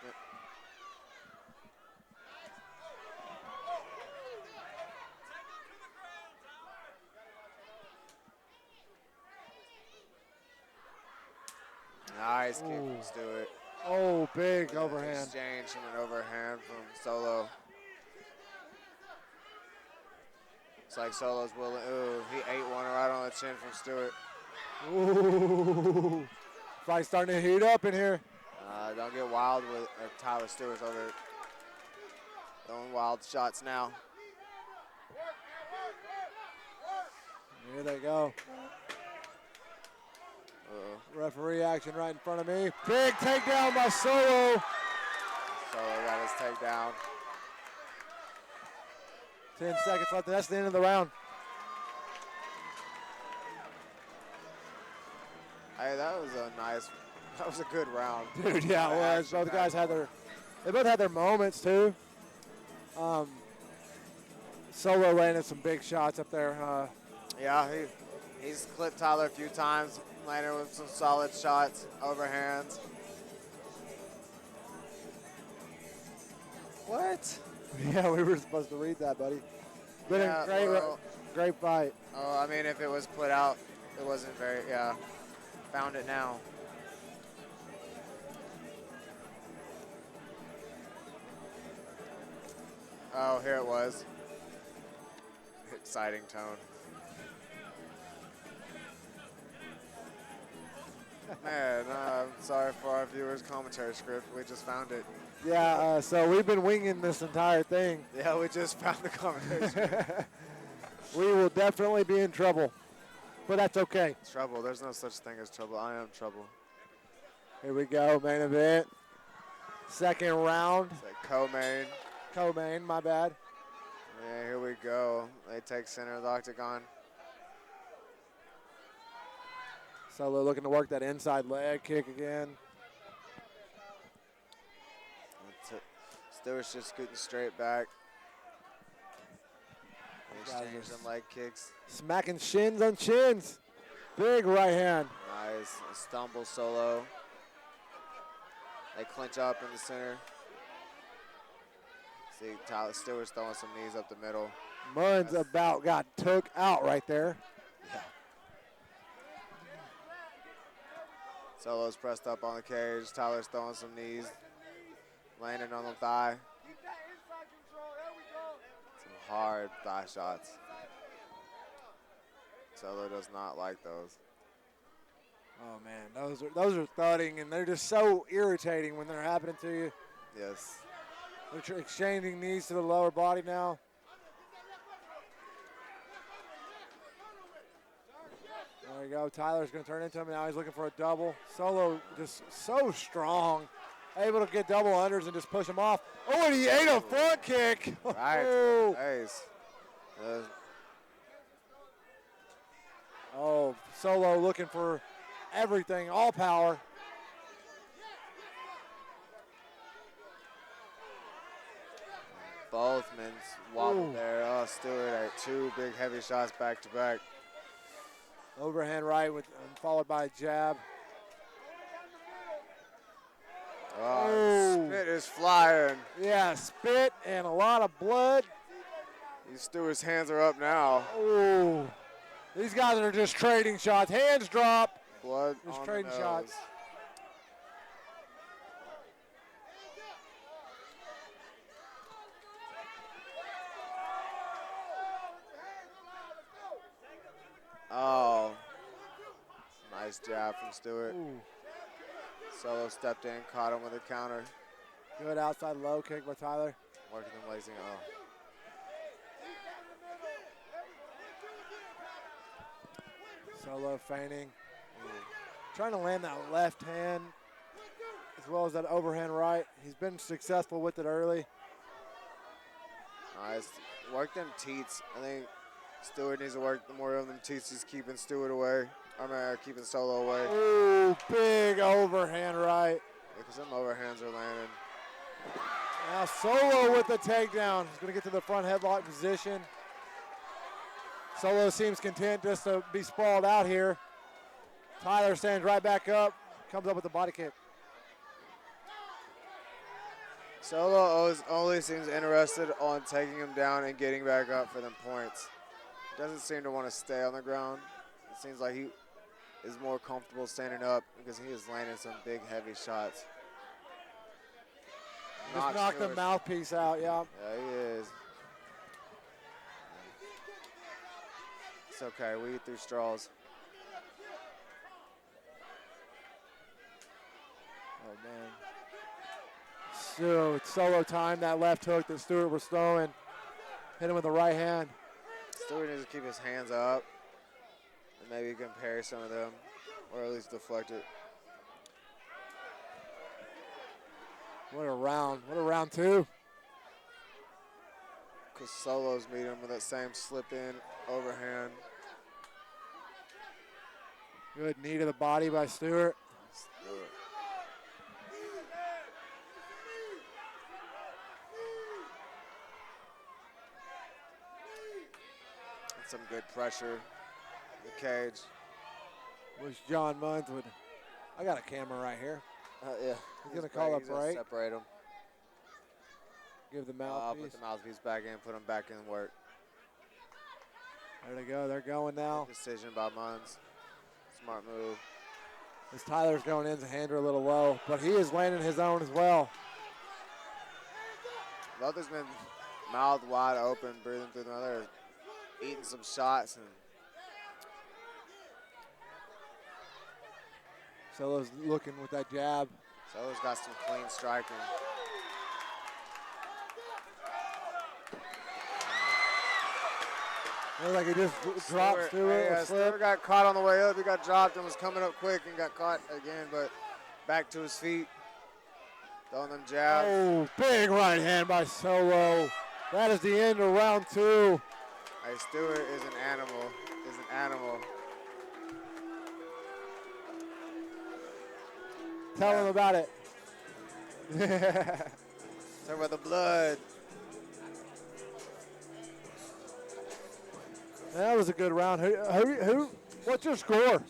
Nice kick from Stewart. Oh, big overhand. Exchange from an overhand from Solo. It's like Solo's willing. Ooh, he ate one right on the chin from Stewart. Ooh. Fight's starting to heat up in here. Don't get wild with Tyler Stewart's over throwing wild shots now. Here they go. Referee action right in front of me. Big takedown by Solo. Solo got his takedown. 10 seconds left. That's the end of the round. Hey, that was a good round. Dude, yeah, it was. Both guys they both had their moments too. Solo landed some big shots up there. Yeah, he's clipped Tyler a few times, landed with some solid shots, overhands. What? Yeah, we were supposed to read that, buddy. Been Yeah, a great fight. Oh, I mean, if it was put out, it wasn't very, yeah. Found it now. Oh, here it was. Exciting tone. Man, I'm sorry for our viewers' commentary script. We just found it. Yeah, so we've been winging this entire thing. Yeah, we just found the commentary script. We will definitely be in trouble, but that's okay. Trouble. There's no such thing as trouble. I am trouble. Here we go, main event. Second round. It's like co-main. Co-main, my bad. Yeah, here we go. They take center of the octagon. Solo looking to work that inside leg kick again. Stewart's just scooting straight back. Exchange some leg kicks. Smacking shins on chins. Big right hand. Nice. A stumble Solo. They clinch up in the center. See, Tyler Stewart's throwing some knees up the middle. Munn's about got took out right there. Yeah. Solo's pressed up on the cage. Tyler's throwing some knees. Landing on the thigh. Some hard thigh shots. Solo does not like those. Oh man, those are thudding, and they're just so irritating when they're happening to you. Yes. They're exchanging knees to the lower body now. There you go. Tyler's going to turn into him now. He's looking for a double. Solo just so strong. Able to get double unders and just push him off. Oh, and he ate a front kick. Right. Oh. Nice. Oh, Solo looking for everything, all power. Both men's wobbled there. Oh, Stewart ate two big heavy shots back to back. Overhand right with followed by a jab. Oh, spit is flying. Yeah, spit and a lot of blood. Stewart's hands are up now. Oh, these guys are just trading shots. Hands drop. Blood Just on trading the nose. shots. Oh, nice jab from Stewart. Ooh. Solo stepped in, caught him with a counter. Good outside low kick by Tyler. Working them lazy. Oh. Solo feigning. Trying to land that left hand as well as that overhand right. He's been successful with it early. Nice. Work them teats. I think Stewart needs to work more of them teats. He's keeping Stewart away. Keeping Solo away. Ooh, big overhand right. Because them overhands are landing. Now Solo with the takedown. He's going to get to the front headlock position. Solo seems content just to be sprawled out here. Tyler stands right back up, comes up with the body kick. Solo only seems interested on taking him down and getting back up for them points. Doesn't seem to want to stay on the ground. It seems like he is more comfortable standing up because he is landing some big, heavy shots. Just knocked the mouthpiece out, yeah. Yeah, he is. It's okay. We eat through straws. Oh, man. So Solo timed that left hook that Stewart was throwing. Hit him with the right hand. Stewart needs to keep his hands up. And Maybe he can parry some of them, or at least deflect it. What a round. What a round 2. Because Solo's meeting him with that same slip-in overhand. Good knee to the body by Stewart. Some good pressure in the cage. Wish John Munns would. I got a camera right here. Yeah. He's going to call up break. Separate them. Give the I'll mouthpiece. put the mouthpiece back in, put them back in work. There they go. They're going now. Good decision by Munns. Smart move. As Tyler's going in, his hands are a little low, but he is landing his own as well. Both has been mouth wide open, breathing through the other, eating some shots. And Solo's looking with that jab. Solo's got some clean striking. Looks like he just dropped Stewart. Yeah, Stewart got caught on the way up. He got dropped and was coming up quick and got caught again, but back to his feet. Throwing them jabs. Oh, big right hand by Solo. That is the end of round 2. Hey, Stewart is an animal. Is an animal. Tell him about it. Talk about the blood. That was a good round. Who? What's your score?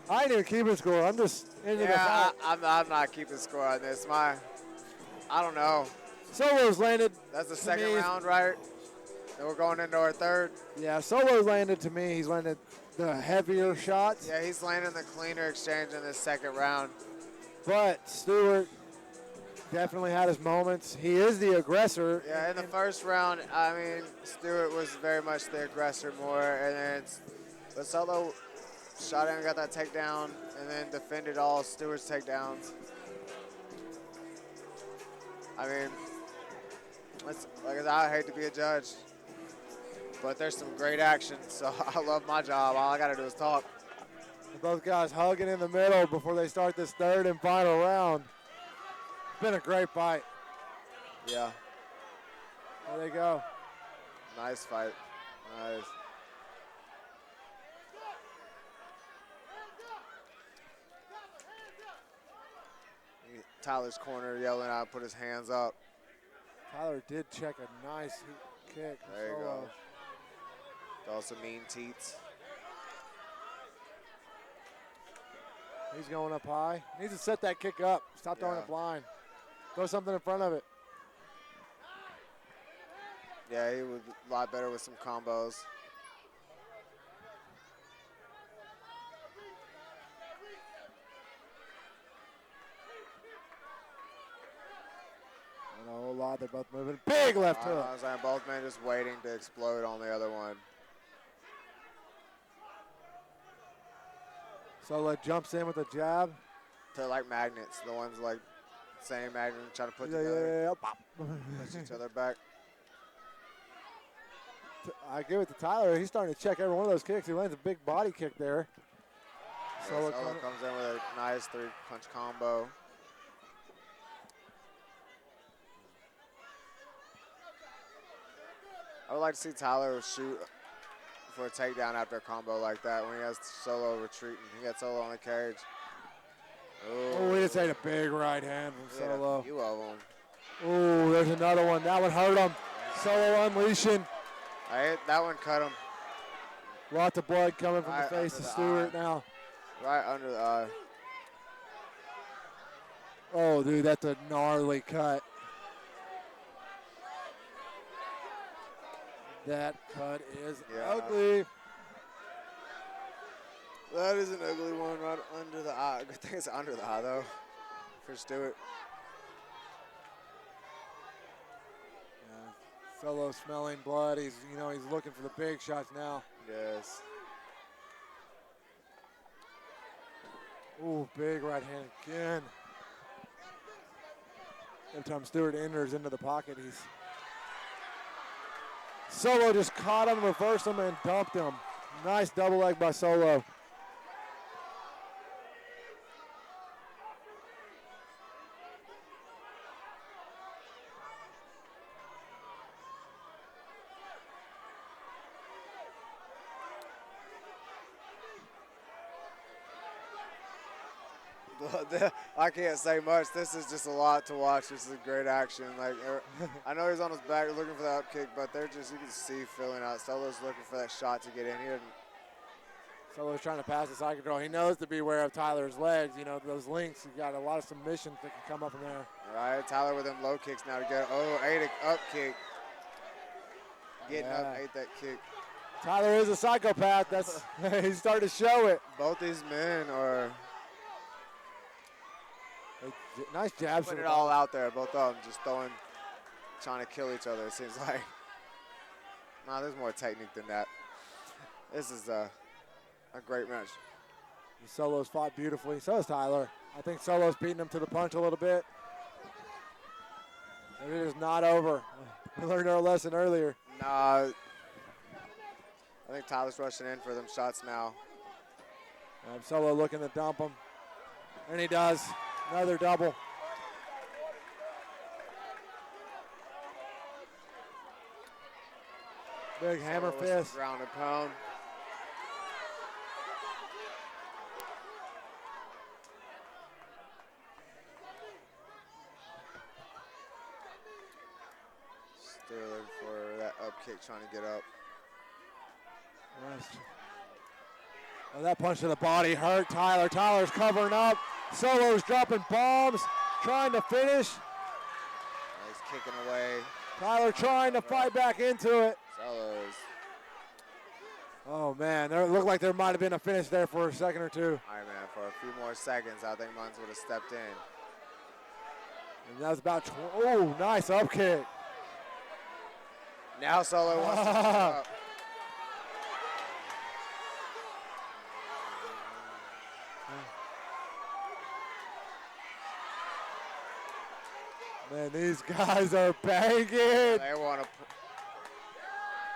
I ain't even keeping score. I'm just into the fight. I'm not keeping score on this. I don't know. Solo's landed. That's the second round, right? And we're going into our third. Yeah, Solo's landed to me. He's landed the heavier shots. Yeah, he's landing the cleaner exchange in this second round. But Stewart definitely had his moments. He is the aggressor. Yeah, in the first round, I mean, Stewart was very much the aggressor more, and then but Solo shot in and got that takedown, and then defended all Stewart's takedowns. I mean, like I hate to be a judge, but there's some great action, so I love my job. All I got to do is talk. Both guys hugging in the middle before they start this third and final round. It's been a great fight. Yeah. There they go. Nice fight. Nice. Tyler's corner yelling out, put his hands up. Tyler did check a nice kick. There you go. Throw some mean teats. He's going up high. Needs to set that kick up. Stop throwing it blind. Throw something in front of it. Yeah, he was a lot better with some combos. Not a whole lot. They're both moving. Big left hook. I was like, both men just waiting to explode on the other one. Solo jumps in with a jab. They're like magnets. The ones like same magnet trying to put together. Push each other back. I give it to Tyler. He's starting to check every one of those kicks. He lands a big body kick there. Solo comes in with a nice 3-punch combo. I would like to see Tyler shoot for a takedown after a combo like that when he has Solo retreating. He got Solo on the cage. Oh, we just ate a big right hand from Solo. You of them. Oh, there's another one. That one hurt him. Solo unleashing. That one cut him. Lots of blood coming from the face of Stewart now. Right under the eye. Oh, dude, that's a gnarly cut. That cut is ugly. That is an ugly one right under the eye. Good thing it's under the eye, though, for Stewart. Yeah. Solo smelling blood. He's looking for the big shots now. Yes. Ooh, big right hand again. Every time Stewart enters into the pocket, Solo just caught him, reversed him, and dumped him. Nice double leg by Solo. I can't say much. This is just a lot to watch. This is a great action. Like, I know he's on his back looking for the up kick, but they're just, you can see filling out. Solo's looking for that shot to get in here. Solo's trying to pass the side control. He knows to beware of Tyler's legs. You know, those links, you got a lot of submission that can come up from there. All right, Tyler with them low kicks now to get, ate an up kick. Getting up, ate that kick. Tyler is a psychopath. That's he's starting to show it. Both these men are nice jabs. putting it all out there. Both of them just trying to kill each other, it seems like. Nah, there's more technique than that. This is a great match. Solo's fought beautifully. So is Tyler. I think Solo's beating him to the punch a little bit. And it is not over. We learned our lesson earlier. Nah, I think Tyler's rushing in for them shots now. Solo looking to dump him. And he does. Another double. Big hammer fist. Ground and pound. Still looking for that up kick, trying to get up. Nice. Oh, that punch to the body hurt Tyler. Tyler's covering up. Solo's dropping bombs, trying to finish. He's kicking away. Tyler trying to fight back into it. Solo's. Oh, man. It looked like there might have been a finish there for a second or two. All right, man. For a few more seconds, I think Muns would have stepped in. And that was about, oh, nice up kick. Now Solo wants to pick up. Man, these guys are banging. They want to.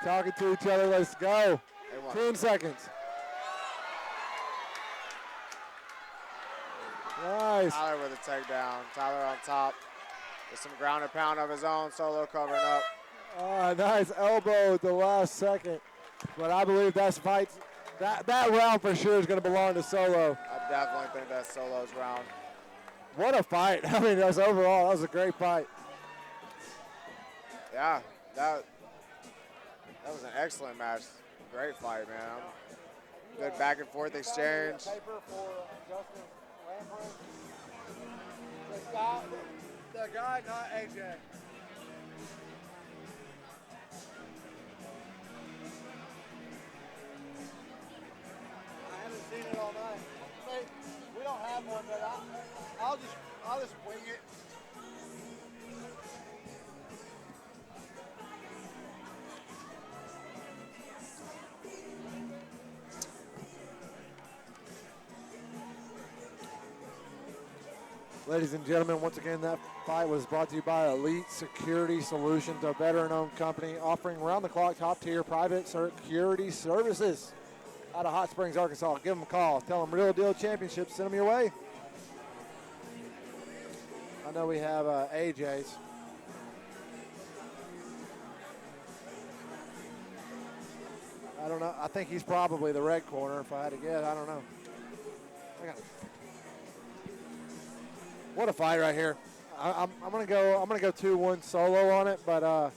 Talking to each other, let's go. 10 seconds. Nice. Tyler with a takedown. Tyler on top with some ground and pound of his own. Solo covering up. Nice elbow at the last second. But I believe that round for sure is going to belong to Solo. I definitely think that's Solo's round. What a fight. I mean, that was a great fight. Yeah, that was an excellent match. Great fight, man. Good back and forth exchange. The guy, not AJ. I haven't seen it all night. We don't have one, but I'll just wing it. Ladies and gentlemen, once again, that fight was brought to you by Elite Security Solutions, a veteran-owned company offering round-the-clock top-tier private security services out of Hot Springs, Arkansas. Give them a call. Tell them Real Deal Championship. Send them your way. I know we have AJ's. I don't know. I think he's probably the red corner, if I had to guess. I don't know. What a fight right here. I'm gonna go 2-1 Solo on it, but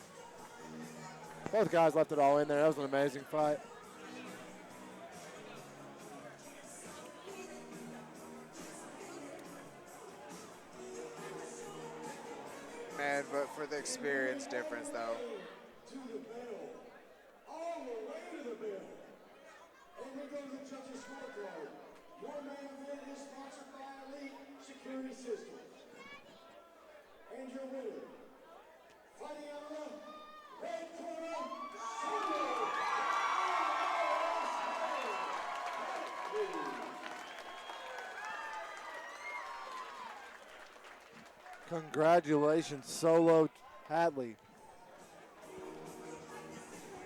both guys left it all in there. That was an amazing fight. Man, but for the experience difference, though. To the bell. All the way to the bell. And here goes the judges' scorecard. Your main event is sponsored by Elite Security Systems. And your winner, fighting out of the red corner, Solo. Congratulations, Solo Hatley.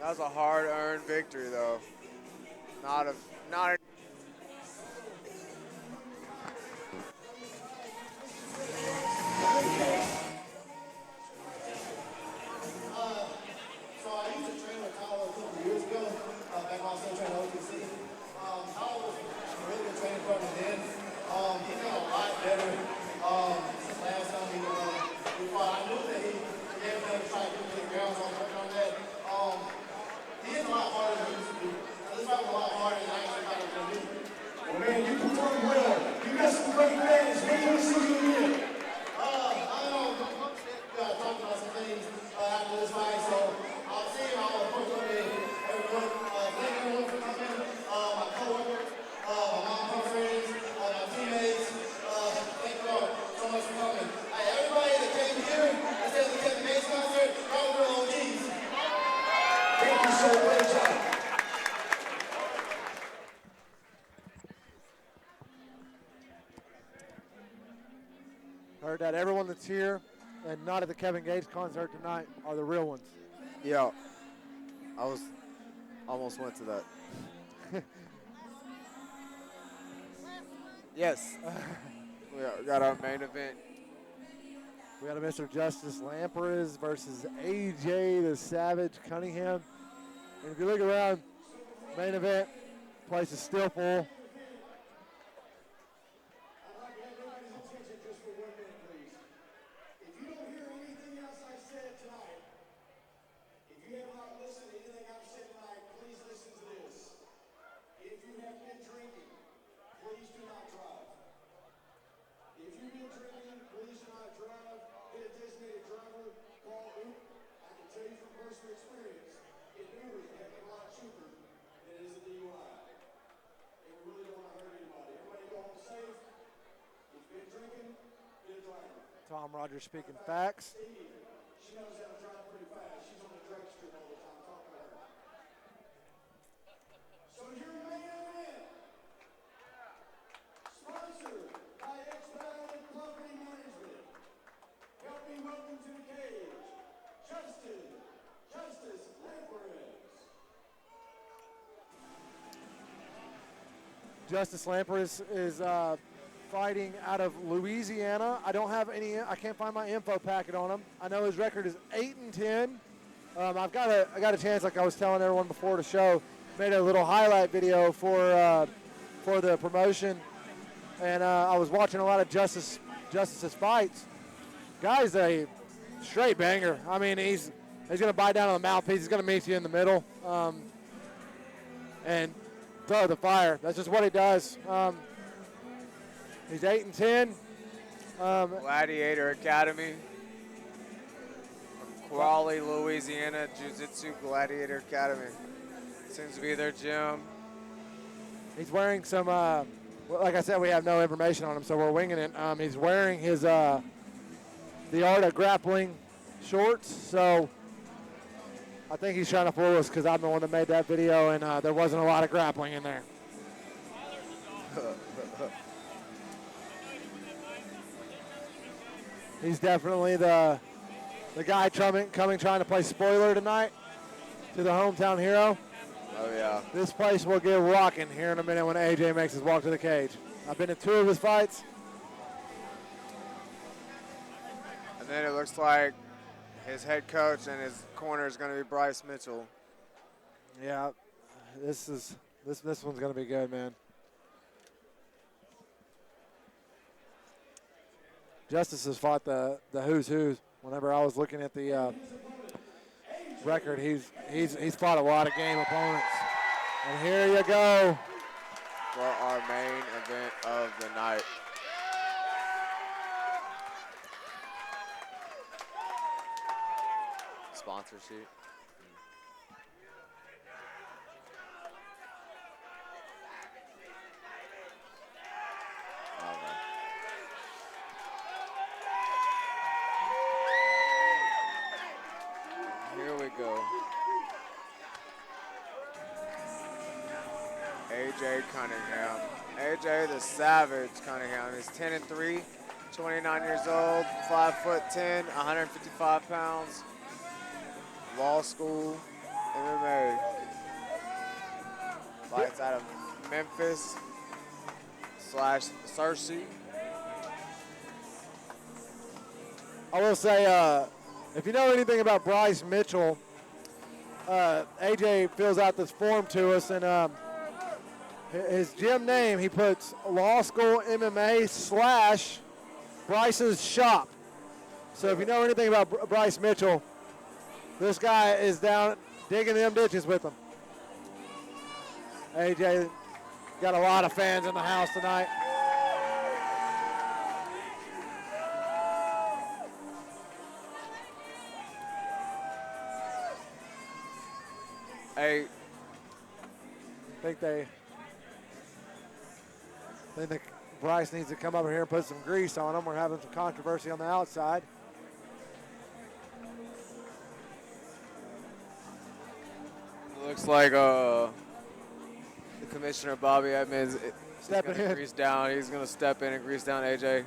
That was a hard-earned victory, though. Not a. So I used to train with Tyler a couple years ago, back when I was still training OTC. Tyler was a really good training partner then. He did a lot Heard that everyone that's here and not at the Kevin Gates concert tonight are the real ones. Yeah, I almost went to that. Yes. We got our main event. We got a Mr. Justice Lamprez versus AJ the Savage Cunningham. And if you look around, main event, place is still full. I'd like to have everybody's attention just for 1 minute, please. If you don't hear anything else I said tonight, if you have not listened to anything I've said tonight, please listen to this. If you have been drinking, please do not drive. If you've been drinking, please do not drive. Get a designated driver. Call Uber. I can tell you from personal experience, in Uber is a lot cheaper than it is a DUI. And we really don't want to hurt anybody. Everybody go home safe. If you've been drinking, get a driver. Tom Rogers speaking facts. She knows how to drive pretty fast. She's on the drug strip all the time. Talk to her. So your main event, sponsored by Expedited Property Management. Help me welcome to the cage, Justice Lamprez. Justice Lamprez is fighting out of Louisiana. I can't find my info packet on him. I know his record is 8-10. I got a chance, like I was telling everyone before the show, made a little highlight video for the promotion, and I was watching a lot of Justice's fights. Guy's a straight banger. I mean, he's going to bite down on the mouthpiece. He's going to meet you in the middle, and throw the fire. That's just what he does. He's 8-10. Gladiator Academy. Crawley, Louisiana, Jiu-Jitsu Gladiator Academy. Seems to be their gym. He's wearing some, like I said, we have no information on him, so we're winging it. He's wearing his The Art of Grappling shorts, so I think he's trying to fool us because I'm the one that made that video, and there wasn't a lot of grappling in there. He's definitely the guy coming trying to play spoiler tonight to the hometown hero. Oh, yeah. This place will get rocking here in a minute when AJ makes his walk to the cage. I've been to 2 of his fights. And then it looks like his head coach and his corner is going to be Bryce Mitchell. Yeah, this one's going to be good, man. Justice has fought the who's who's. Whenever I was looking at the record, he's fought a lot of game opponents. And here you go. For our main event of the night. Sponsor sheet. Here we go. AJ Cunningham. AJ the Savage Cunningham is 10-3, 29 years old, 5'10", 155 pounds. Law school, MMA. Fights out of Memphis / Cersei. I will say, if you know anything about Bryce Mitchell, AJ fills out this form to us, and his gym name, he puts Law School MMA / Bryce's Shop. So if you know anything about Bryce Mitchell, this guy is down digging them ditches with him. AJ got a lot of fans in the house tonight. Hey, I think Bryce needs to come over here and put some grease on him. We're having some controversy on the outside. looks like the Commissioner Bobby Edmonds is Stepping going to in. grease down. He's going to step in and grease down AJ.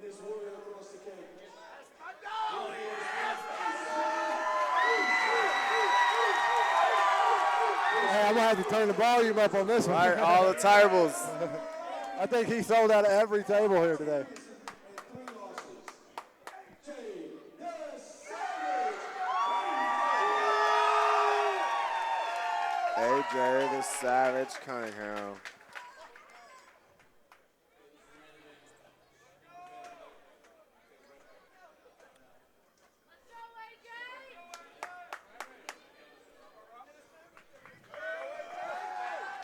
Greatest warrior across the cage. Hey, I'm going to have to turn the volume up on this one. All right, all the tables. I think he sold out of every table here today. AJ the Savage Cunningham.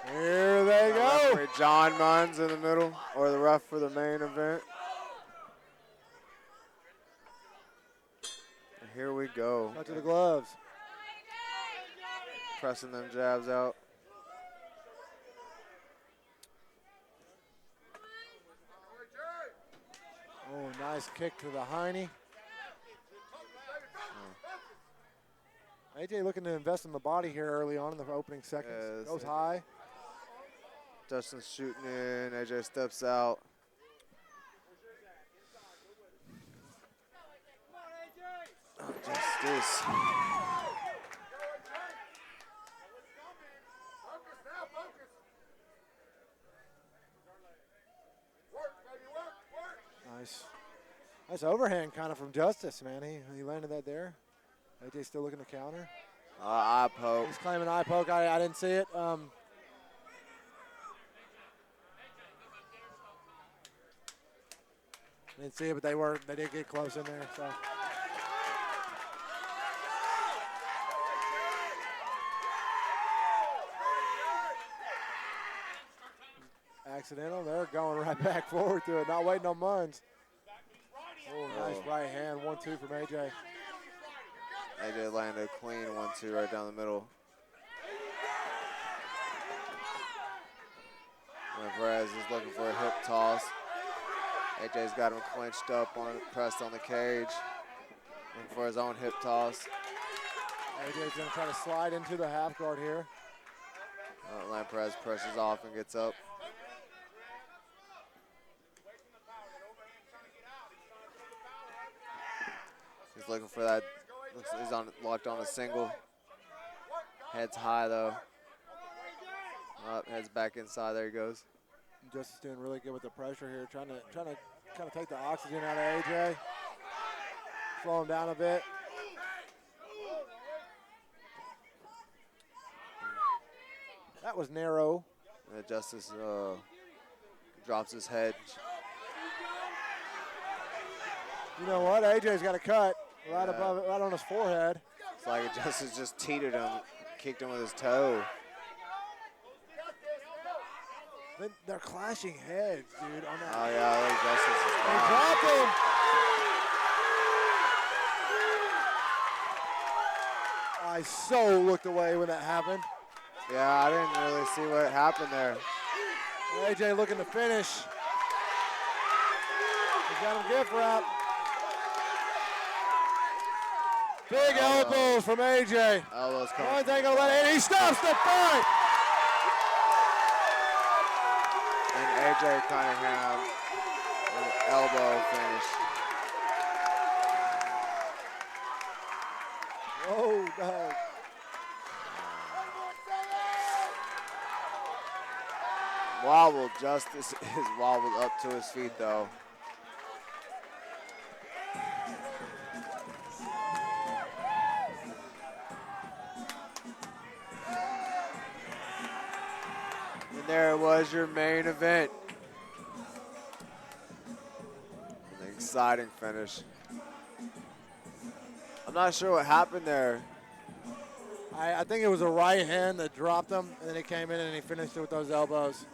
Here they go. Referee John Munns in the middle, or the ref for the main event. And here we go. Touch of the gloves. Pressing them jabs out. Oh, nice kick to the hiney. AJ looking to invest in the body here early on in the opening seconds. Yes. Goes high. Justin's shooting in. AJ steps out. Oh, Justice. Nice overhand kind of from Justice, man. He landed that there. AJ still looking to counter. Eye poke. He's claiming eye poke. I didn't see it. Didn't see it, but they did get close in there. So. Accidental. They're going right back forward to it. Not waiting on Munns. Oh, nice right hand. 1-2 from AJ. AJ landed a clean 1-2 right down the middle. And Perez is looking for a hip toss. AJ's got him clinched up, pressed on the cage. Looking for his own hip toss. AJ's going to try to slide into the half guard here. Perez presses off and gets up. He's looking for that. Looks like he's locked on a single. Head's high though. Up, heads back inside. There he goes. Justice doing really good with the pressure here, trying to kind of take the oxygen out of AJ. Slow him down a bit. That was narrow. And Justice drops his head. You know what? AJ's got a cut right above it, right on his forehead. It's like Justice just teetered him, kicked him with his toe. They're clashing heads, dude. On that. Oh yeah, I think Justice is He down. dropped him. I so looked away when that happened. Yeah, I didn't really see what happened there. AJ looking to finish. He's got him gift wrap. Big elbows from AJ. Elbows coming. Munns ain't gonna let it in. He stops the fight. And AJ Cunningham, an elbow finish. Oh, no. Wobble. Justice is wobbled up to his feet though. And there was your main event. An exciting finish. I'm not sure what happened there. I think it was a right hand that dropped him, and then he came in and he finished it with those elbows.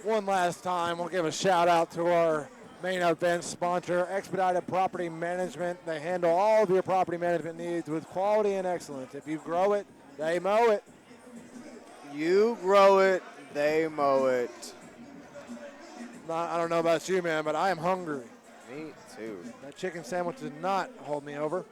One last time, we'll give a shout out to our main event sponsor, Expedited Property Management. They handle all of your property management needs with quality and excellence. If you grow it, they mow it. You grow it, they mow it. I don't know about you, man, but I am hungry. Me too. That chicken sandwich did not hold me over.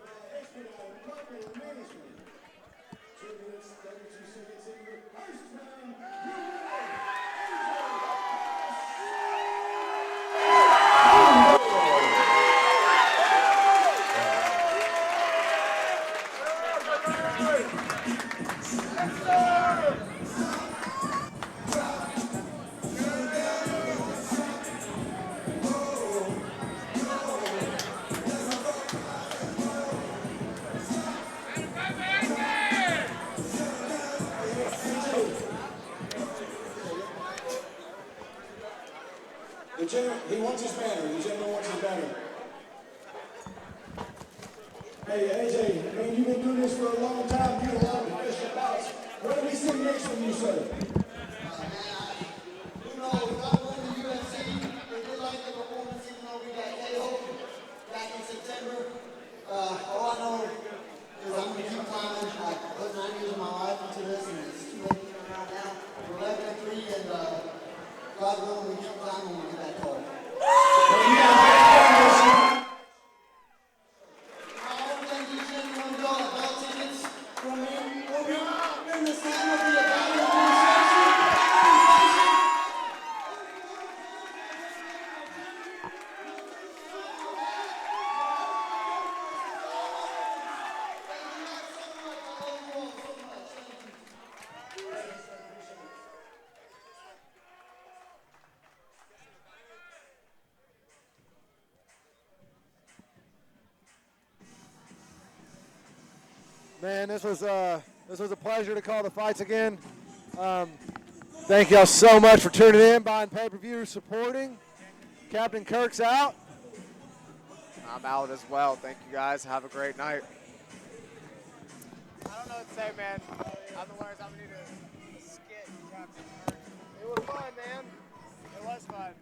He wants his banner. The gentleman wants his banner. Hey, AJ, man, you've been doing this for a long time. You've a lot of professional bouts. Where do we sit next from you, sir? Who knows? If I won the UFC, they did like the performance, even though we got KO back in September. All I know is I'm going to keep climbing. I put 9 years of my life into this, and it's too late to turn around now. We're 11-3, and God willing, we keep climbing when we get that call. Man, this was a pleasure to call the fights again. Thank y'all so much for tuning in, buying pay-per-view, supporting. Captain Kirk's out. I'm out as well. Thank you guys. Have a great night. I don't know what to say, man. Otherwise, I'm going to need a skit, Captain Kirk. It was fun, man. It was fun.